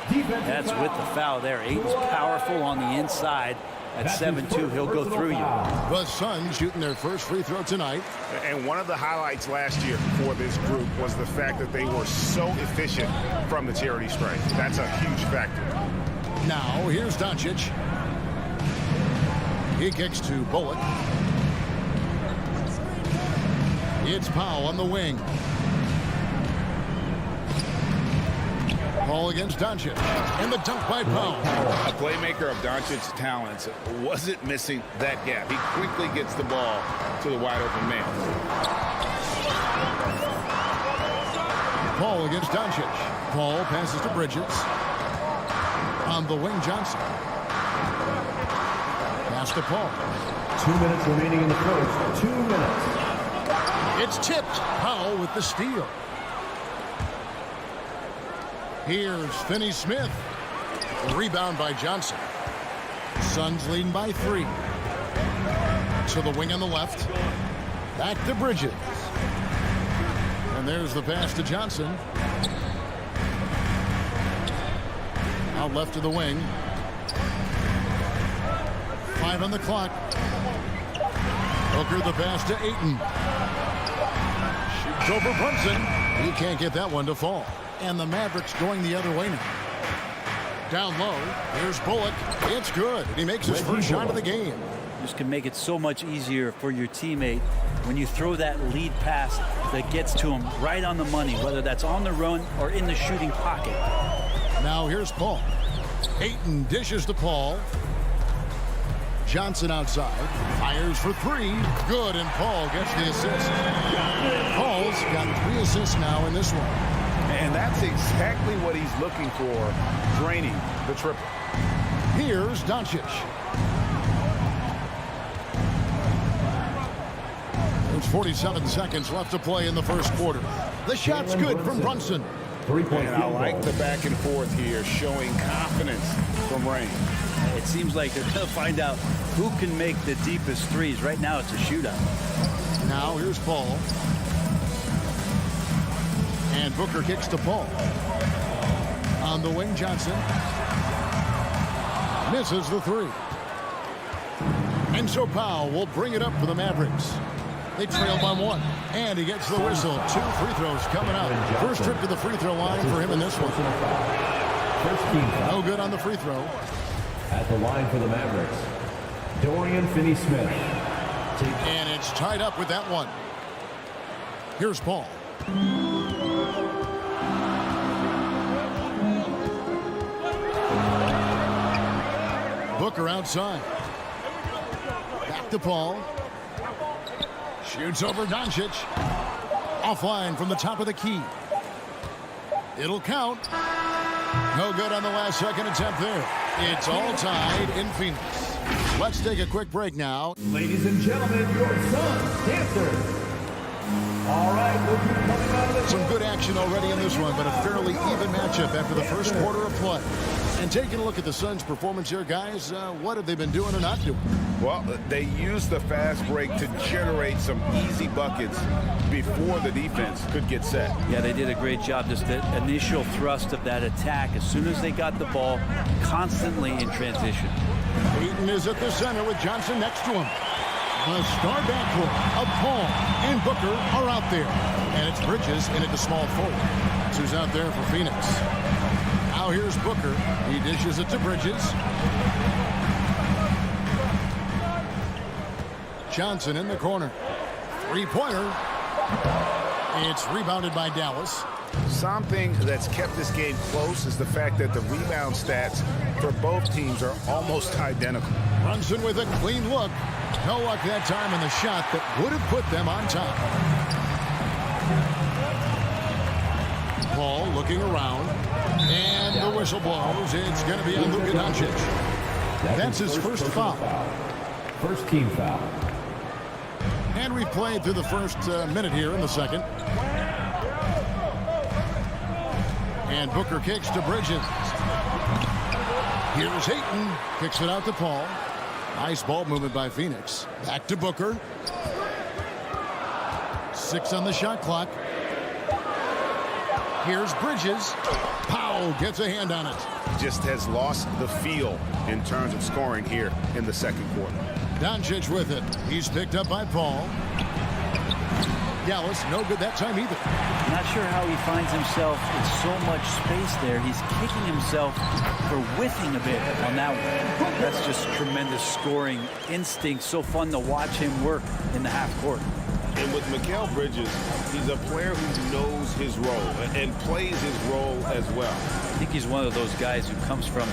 That's with the foul there. Ayton's powerful on the inside. At 7-2, he'll go through you. The Suns shooting their first free throw tonight. And one of the highlights last year for this group was the fact that they were so efficient from the charity stripe. That's a huge factor. Now, here's Doncic. He kicks to Bullock. It's Powell on the wing. Paul against Doncic. And the dunk by Powell. A playmaker of Doncic's talents wasn't missing that gap. He quickly gets the ball to the wide open man. Paul against Doncic. Paul passes to Bridges. On the wing, Johnson. Pass to Paul. 2 minutes remaining in the first. 2 minutes. It's tipped. Powell with the steal. Here's Finney Smith. Rebound by Johnson. Suns leading by 3. To the wing on the left. Back to Bridges. And there's the pass to Johnson. Out left to the wing. 5 on the clock. Booker the pass to Ayton. Shoots over Brunson. He can't get that one to fall. And the Mavericks going the other way now. Down low, here's Bullock. It's good. He makes his first shot of the game. This can make it so much easier for your teammate when you throw that lead pass that gets to him right on the money, whether that's on the run or in the shooting pocket. Now here's Paul. Ayton dishes to Paul. Johnson outside. Fires for 3. Good, and Paul gets the assist. Paul's got 3 assists now in this one. And that's exactly what he's looking for, draining the triple. Here's Doncic. There's 47 seconds left to play in the first quarter. The shot's good from Brunson. 3-point And I like the back and forth here, showing confidence from Rain. It seems like they're going to find out who can make the deepest threes. Right now, it's a shootout. Now here's Paul. And Booker kicks to Paul. On the wing, Johnson. Misses the 3. And so Powell will bring it up for the Mavericks. They trail by 1. And he gets the whistle. 2 free throws coming up. First trip to the free throw line for him in this one. No good on the free throw. At the line for the Mavericks, Dorian Finney-Smith. And it's tied up with that one. Here's Paul. Booker outside. Back to Paul. Shoots over Doncic. Offline from the top of the key. It'll count. No good on the last second attempt there. It's all tied in Phoenix. Let's take a quick break now. Ladies and gentlemen, your son's dancers. All right, we'll be coming out of the Some good action already in this one, but a fairly even matchup after the first quarter of play. And taking a look at the Suns' performance here, guys, what have they been doing or not doing? Well, they used the fast break to generate some easy buckets before the defense could get set. Yeah, they did a great job. Just the initial thrust of that attack, as soon as they got the ball, constantly in transition. Ayton is at the center with Johnson next to him. The star backcourt of Paul and Booker are out there. And it's Bridges in at the small forward. That's who's out there for Phoenix. Now here's Booker. He dishes it to Bridges. Johnson in the corner. Three-pointer. It's rebounded by Dallas. Something that's kept this game close is the fact that the rebound stats for both teams are almost identical. Brunson with a clean look. No luck that time on the shot that would have put them on top. Paul looking around. And the whistle blows. It's going to be on Luka Doncic. That's his first foul. First team foul. And we've played through the first minute here in the second. And Booker kicks to Bridges. Here's Ayton. Kicks it out to Paul. Nice ball movement by Phoenix. Back to Booker. 6 on the shot clock. Here's Bridges. Powell gets a hand on it. Just has lost the feel in terms of scoring here in the second quarter. Doncic with it. He's picked up by Paul. Dallas, no good that time either. Not sure how he finds himself in so much space there. He's kicking himself for whiffing a bit on that one. That's just tremendous scoring instinct. So fun to watch him work in the half court. And with Mikal Bridges, he's a player who knows his role and plays his role as well. I think he's one of those guys who comes from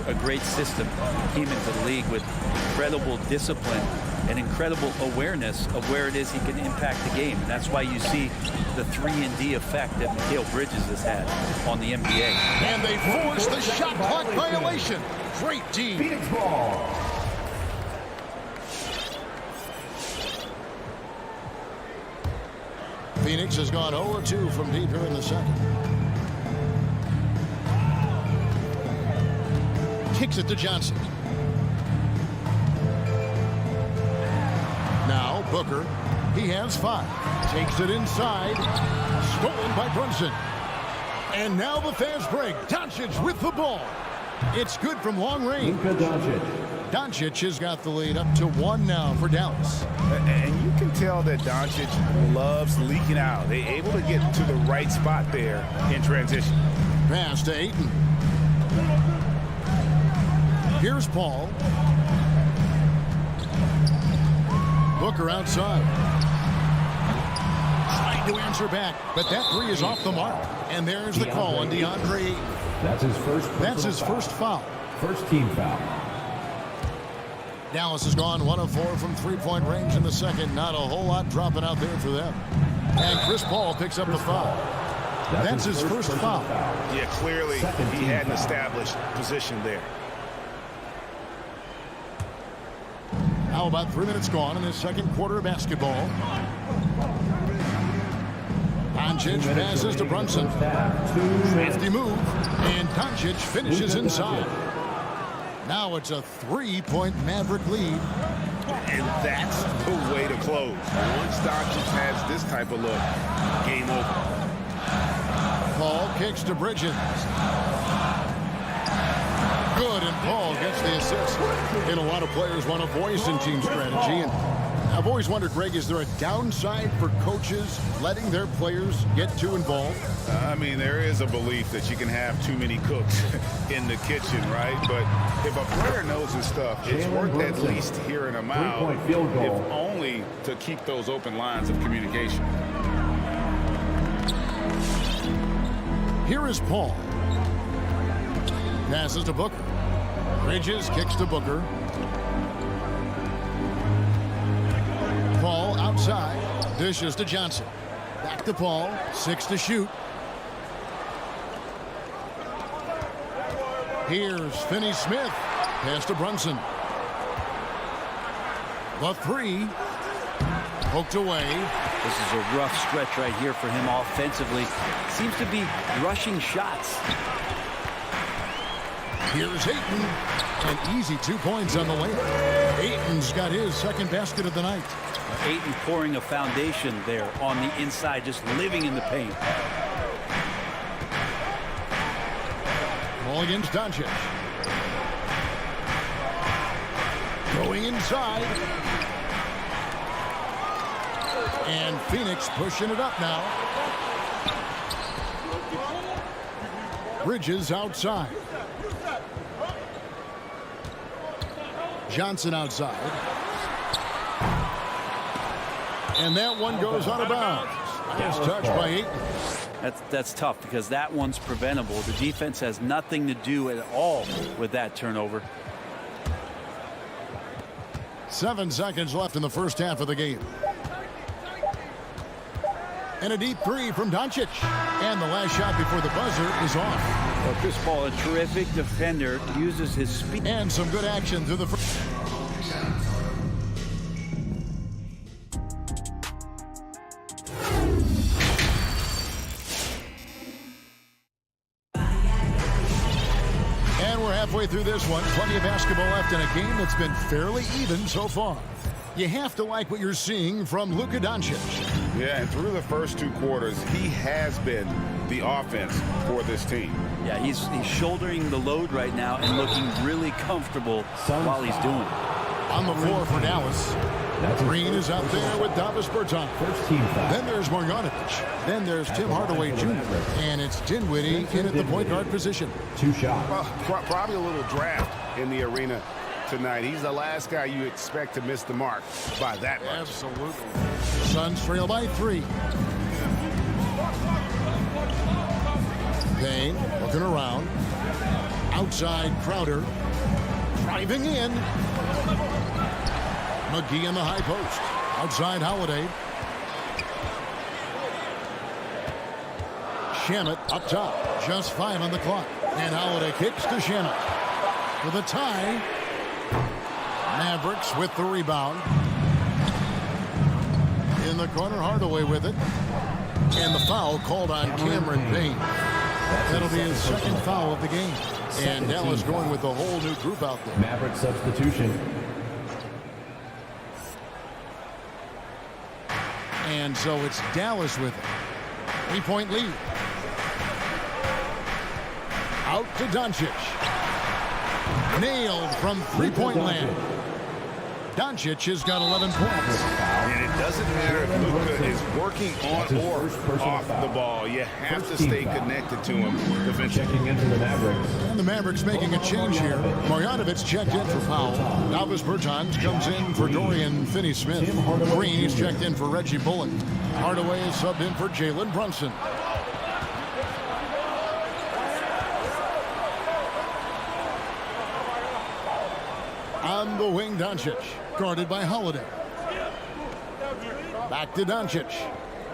a great system. He came into the league with incredible discipline and incredible awareness of where it is he can impact the game. And that's why you see the 3-and-D effect that Mikal Bridges has had on the NBA. And they force the shot clock violation. Great team. Phoenix ball. Phoenix has gone 0-2 from deep here in the second. Kicks it to Johnson. Now Booker. He has 5. Takes it inside. Stolen by Brunson. And now the fast break. Doncic with the ball. It's good from long range. Luka Doncic. Doncic has got the lead up to 1 now for Dallas. And you can tell that Doncic loves leaking out. They're able to get to the right spot there in transition. Pass to Ayton. Here's Paul. Booker outside. Trying to answer back, but that 3 is off the mark. And there's the call on DeAndre Ayton. That's his first foul. First team foul. Dallas has gone 1 of 4 from three-point range in the second. Not a whole lot dropping out there for them. And Chris Paul picks up the foul. That's his first foul. Yeah, clearly he had an established position there. Now about 3 minutes gone in this second quarter of basketball. Doncic passes to Brunson. Crafty move. And Doncic finishes inside. Now it's a 3-point Maverick lead. And that's the way to close. Once Doncic has this type of look, game over. Paul kicks to Bridges. Good, and Paul gets the assist. And a lot of players want a voice in team strategy, and I've always wondered, Greg, is there a downside for coaches letting their players get too involved? I mean, there is a belief that you can have too many cooks in the kitchen, right? But if a player knows his stuff, it's worth at least hearing him out, if only to keep those open lines of communication. Here is Paul. Passes to Booker. Bridges kicks to Booker. Paul outside. Dishes to Johnson. Back to Paul. 6 to shoot. Here's Finney Smith. Pass to Brunson. The 3. Poked away. This is a rough stretch right here for him offensively. Seems to be rushing shots. Here's Ayton. An easy 2 points on the layup. Ayton's got his second basket of the night. Ayton pouring a foundation there on the inside, just living in the paint. Ball against Doncic. Going inside. And Phoenix pushing it up now. Bridges outside. Johnson outside. And that one goes out of bounds. Nice touch by Ayton. That's tough because that one's preventable. The defense has nothing to do at all with that turnover. 7 seconds left in the first half of the game. And a deep 3 from Doncic. And the last shot before the buzzer is off. Well, Chris Paul, a terrific defender, uses his speed. And some good action through the first. And we're halfway through this one. Plenty of basketball left in a game that's been fairly even so far. You have to like what you're seeing from Luka Doncic. Yeah, and through the first 2 quarters, he has been the offense for this team. Yeah, he's shouldering the load right now and looking really comfortable while he's doing it. On the floor for Dallas. Green is out there with Davis Bertans. Then there's Marjanovic. Then there's Tim Hardaway Jr. And it's Dinwiddie in at the point guard position. 2 shots. Well, probably a little draft in the arena tonight. He's the last guy you expect to miss the mark by that much. Absolutely. Suns trail by 3. Payne looking around. Outside Crowder. Driving in. McGee in the high post. Outside Holiday. Shamet up top. Just 5 on the clock. And Holiday kicks to Shamet. For the tie. Mavericks with the rebound. In the corner, Hardaway with it. And the foul called on Cameron Payne. That'll be his second foul of the game. And Dallas going with a whole new group out there. Maverick substitution. And so it's Dallas with it. 3-point lead. Out to Doncic. Nailed from 3-point land. Doncic has got 11 points. And it doesn't matter if Luka is working on or off the ball. You have to stay connected to him defensively. Checking into the Mavericks. And the Mavericks making a change here. Marjanovic checked in for foul. Davis Bertans comes in for Dorian Finney-Smith. Green is checked in for Reggie Bullock. Hardaway is subbed in for Jalen Brunson. On the wing, Doncic, guarded by Holiday. Back to Doncic.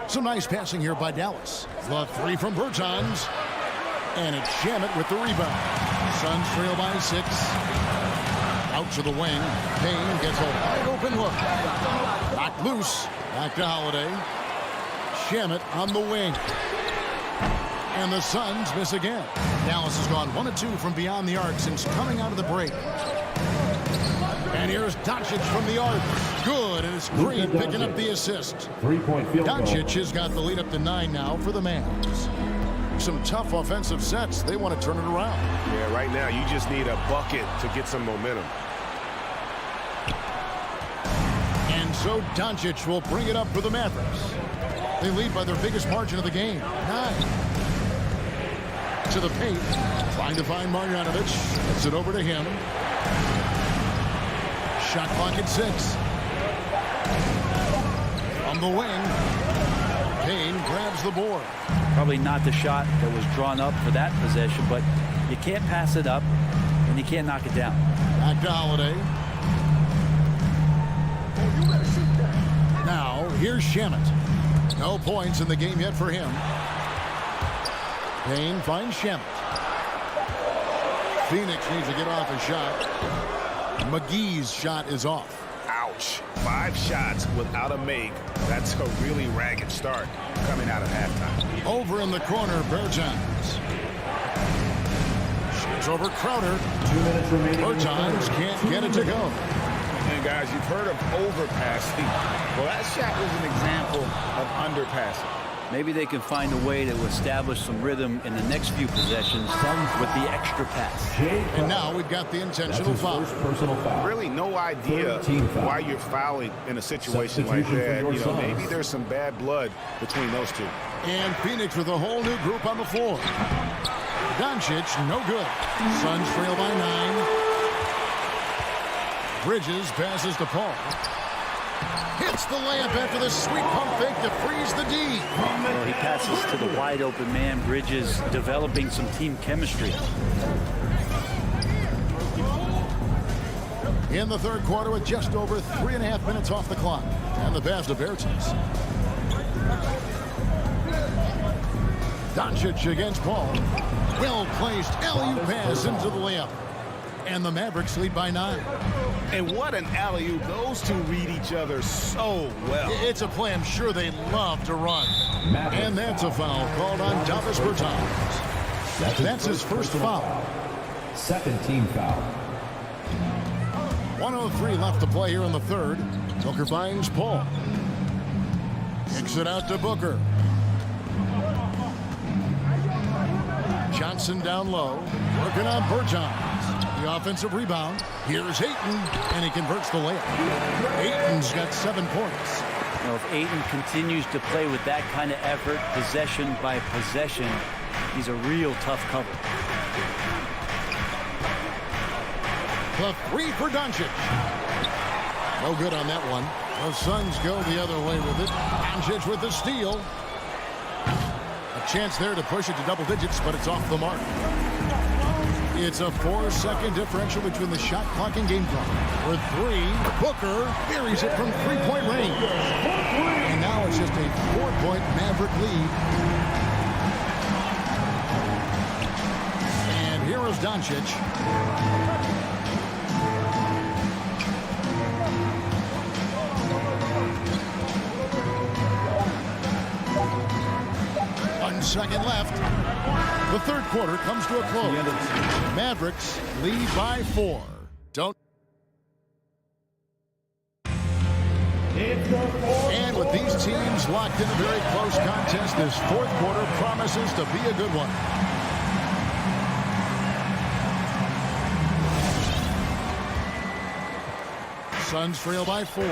Some nice passing here by Dallas. The 3 from Bertans. And it's Shamet with the rebound. Suns trail by 6. Out to the wing. Payne gets a wide open look. Back loose. Back to Holiday. Shamet on the wing. And the Suns miss again. Dallas has gone 1 of 2 from beyond the arc since coming out of the break. And here's Doncic from the arc. Good, and it's Green picking up the assist. 3-point field goal. Doncic has got the lead up to 9 now for the Mavs. Some tough offensive sets. They want to turn it around. Yeah, right now you just need a bucket to get some momentum. And so Doncic will bring it up for the Mavericks. They lead by their biggest margin of the game, 9. To the paint, trying to find Marjanovic. Gets it over to him. Shot clock at 6. On the wing, Kane grabs the board. Probably not the shot that was drawn up for that possession, but you can't pass it up, and you can't knock it down. Back to Holiday. Now, here's Shamet. No points in the game yet for him. Kane finds Shamet. Phoenix needs to get off a shot. McGee's shot is off. Ouch. 5 shots without a make. That's a really ragged start coming out of halftime. Over in the corner, Bertans. Shoots over Crowder. 2 minutes remaining. Bertans can't get it to go. And guys, you've heard of overpassing. Well, that shot was an example of underpassing. Maybe they can find a way to establish some rhythm in the next few possessions with the extra pass. And now we've got the intentional foul. Personal foul. Really no idea why you're fouling in a situation like that. You know, maybe there's some bad blood between those two. And Phoenix with a whole new group on the floor. Doncic, no good. Suns trail by 9. Bridges passes to Paul. Hits the layup after the sweet pump fake to freeze the D. Well, he passes to the wide open man. Bridges developing some team chemistry. In the third quarter with just over 3.5 minutes off the clock. And the pass to Bertans. Doncic against Paul. Well-placed alley-oop pass into the layup. And the Mavericks lead by 9. And what an alley-oop. Those two read each other so well. It's a play I'm sure they love to run. And that's a foul called on Davis Bertans. That's his first foul. Second team foul. 1:03 left to play here in the third. Booker finds Paul. Kicks it out to Booker. Johnson down low. Working on Bertans. The offensive rebound. Here's Ayton, and he converts the layup. Ayton's got 7 points. You know, if Ayton continues to play with that kind of effort, possession by possession, he's a real tough cover. The 3 for Doncic. No good on that one. The Suns go the other way with it. Doncic with the steal. A chance there to push it to double digits, but it's off the mark. It's a 4-second differential between the shot clock and game clock. For 3, Booker buries it from 3-point range. And now it's just a 4-point Maverick lead. And here is Doncic. Second left. The third quarter comes to a close. Mavericks lead by 4. And with these teams locked in a very close contest, this fourth quarter promises to be a good one. Suns trail by 4.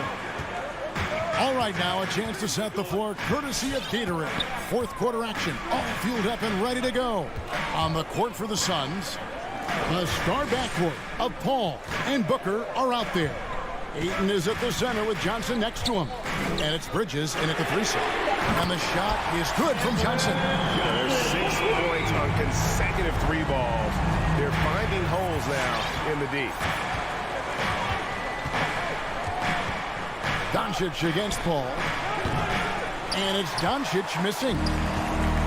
All right, now a chance to set the floor courtesy of catering. Fourth quarter action, all fueled up and ready to go. On the court for the Suns, the star backcourt of Paul and Booker are out there. Ayton is at the center with Johnson next to him. And it's Bridges in at the 3 side. And the shot is good from Johnson. Yeah, there's 6 points on consecutive 3 balls. They're finding holes now in the D. Doncic against Paul. And it's Doncic missing.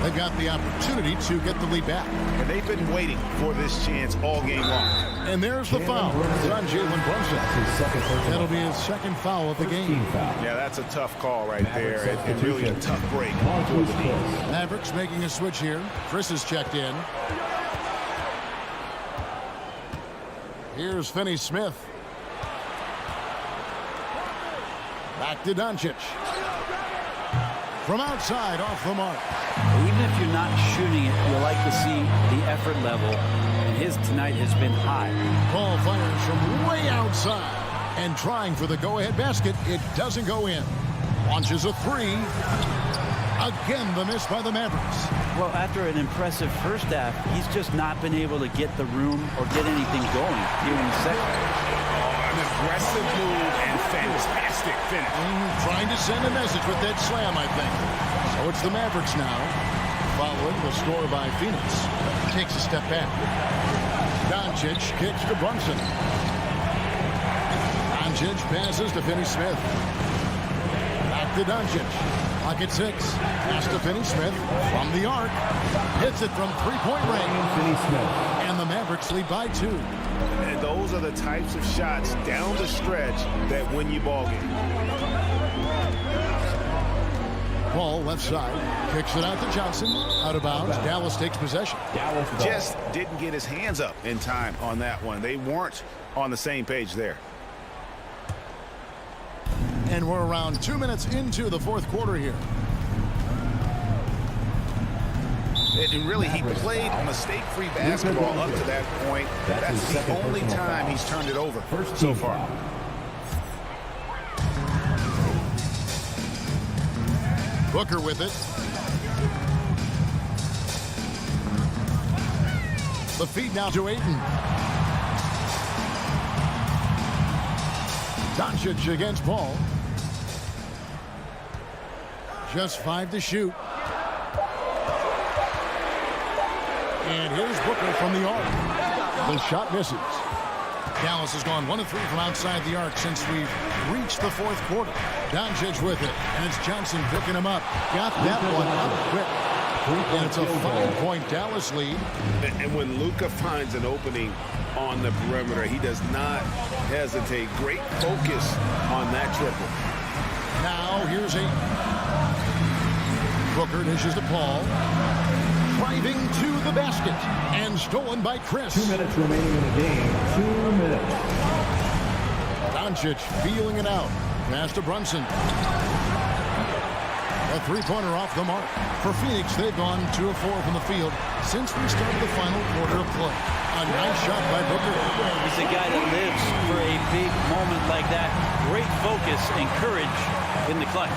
They've got the opportunity to get the lead back. And they've been waiting for this chance all game long. And there's the foul. It's on Jalen Brunson. That'll be his second foul of the game. Yeah, that's a tough call right there. And really a tough break for the team. Mavericks making a switch here. Chris is checked in. Here's Finney Smith. Back to Doncic. From outside, off the mark. Even if you're not shooting it, you like to see the effort level. And his tonight has been high. Paul fires from way outside. And trying for the go-ahead basket. It doesn't go in. Launches a three. Again, the miss by the Mavericks. Well, after an impressive first half, he's just not been able to get the room or get anything going here in the second. An aggressive move and fantastic finish. Trying to send a message with that slam, I think. So it's the Mavericks now. Following the score by Phoenix. Takes a step back. Doncic kicks to Brunson. Doncic passes to Finney Smith. Back to Doncic. Clock at 6. Pass to Finney Smith from the arc. Hits it from three-point range. And the Mavericks lead by 2. And those are the types of shots down the stretch that win you ball game. Paul left side. Kicks it out to Johnson. Out of bounds. Dallas takes possession. Just didn't get his hands up in time on that one. They weren't on the same page there. And we're around 2 minutes into the fourth quarter here. And really, he played mistake-free basketball up to that point. That's the only time he's turned it over so far. Booker with it. The feed now to Ayton. Doncic against Paul. Just 5 to shoot. And here's Booker from the arc. The shot misses. Dallas has gone 1 of 3 from outside the arc since we've reached the fourth quarter. Doncic with it, and it's Johnson picking him up. Got that one up quick. And it's a 5-point Dallas lead. And when Luka finds an opening on the perimeter, he does not hesitate. Great focus on that triple. Now here's Ayton. Booker dishes to Paul. Driving to the basket. And stolen by Chris. 2 minutes remaining in the game. 2 minutes. Doncic feeling it out. Pass to Brunson. A three-pointer off the mark. For Phoenix, they've gone 2 of 4 from the field since we started the final quarter of play. A nice shot by Booker. He's a guy that lives for a big moment like that. Great focus and courage in the clutch.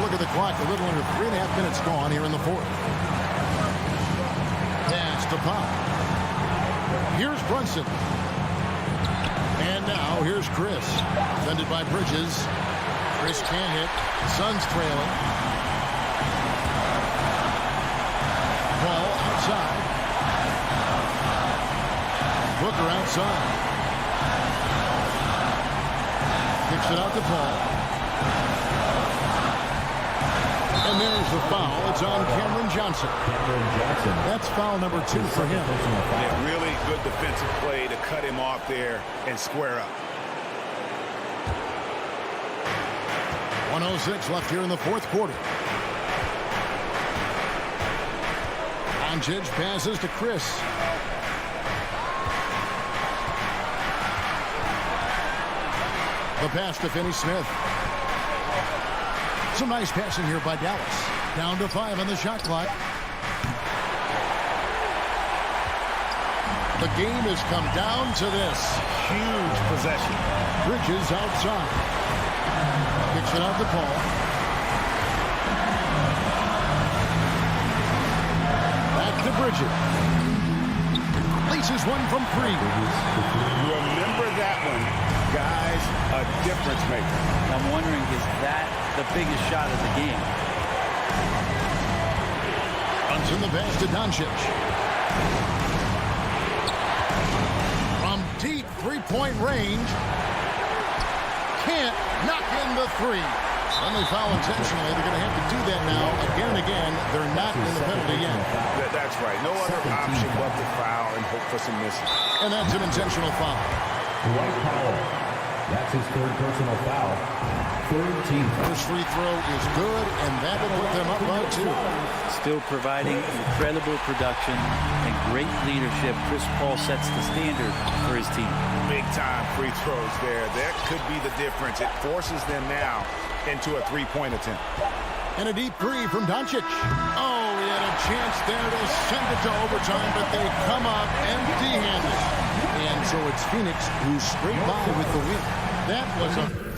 Look at the clock. A little under 3.5 minutes gone here in the fourth. Pass to Pop. Here's Brunson. And now here's Chris. Defended by Bridges. Chris can't hit. Suns trailing. Ball outside. Booker outside. Kicks it out to Paul. And there's the foul. It's on Cameron Johnson. That's foul number 2 for him. Yeah, really good defensive play to cut him off there and square up. 1:06 left here in the fourth quarter. Doncic passes to Chris. The pass to Finney Smith. Some nice passing here by Dallas. Down to 5 on the shot clock. The game has come down to this. Huge possession. Bridges outside. Kicks it out to Paul. Back to Bridges. Laces one from 3. Remember that one, guys, a difference maker. I'm wondering, is that the biggest shot of the game? Runs in the pass to Doncic. From deep three-point range. Can't knock in the 3. When they foul intentionally, they're going to have to do that now again and again. They're not in the penalty yet. That's right. No other option but to foul and hope for some misses. And that's an intentional foul. Dwight Powell. That's his 3rd personal foul. 3rd team. First free throw is good, and that will put them up by 2. Still providing incredible production and great leadership. Chris Paul sets the standard for his team. Big-time free throws there. That could be the difference. It forces them now into a 3-point attempt. And a deep 3 from Doncic. Oh, he had a a chance there to send it to overtime, but they come up empty-handed. And so it's Phoenix who scraped by with the win. That was a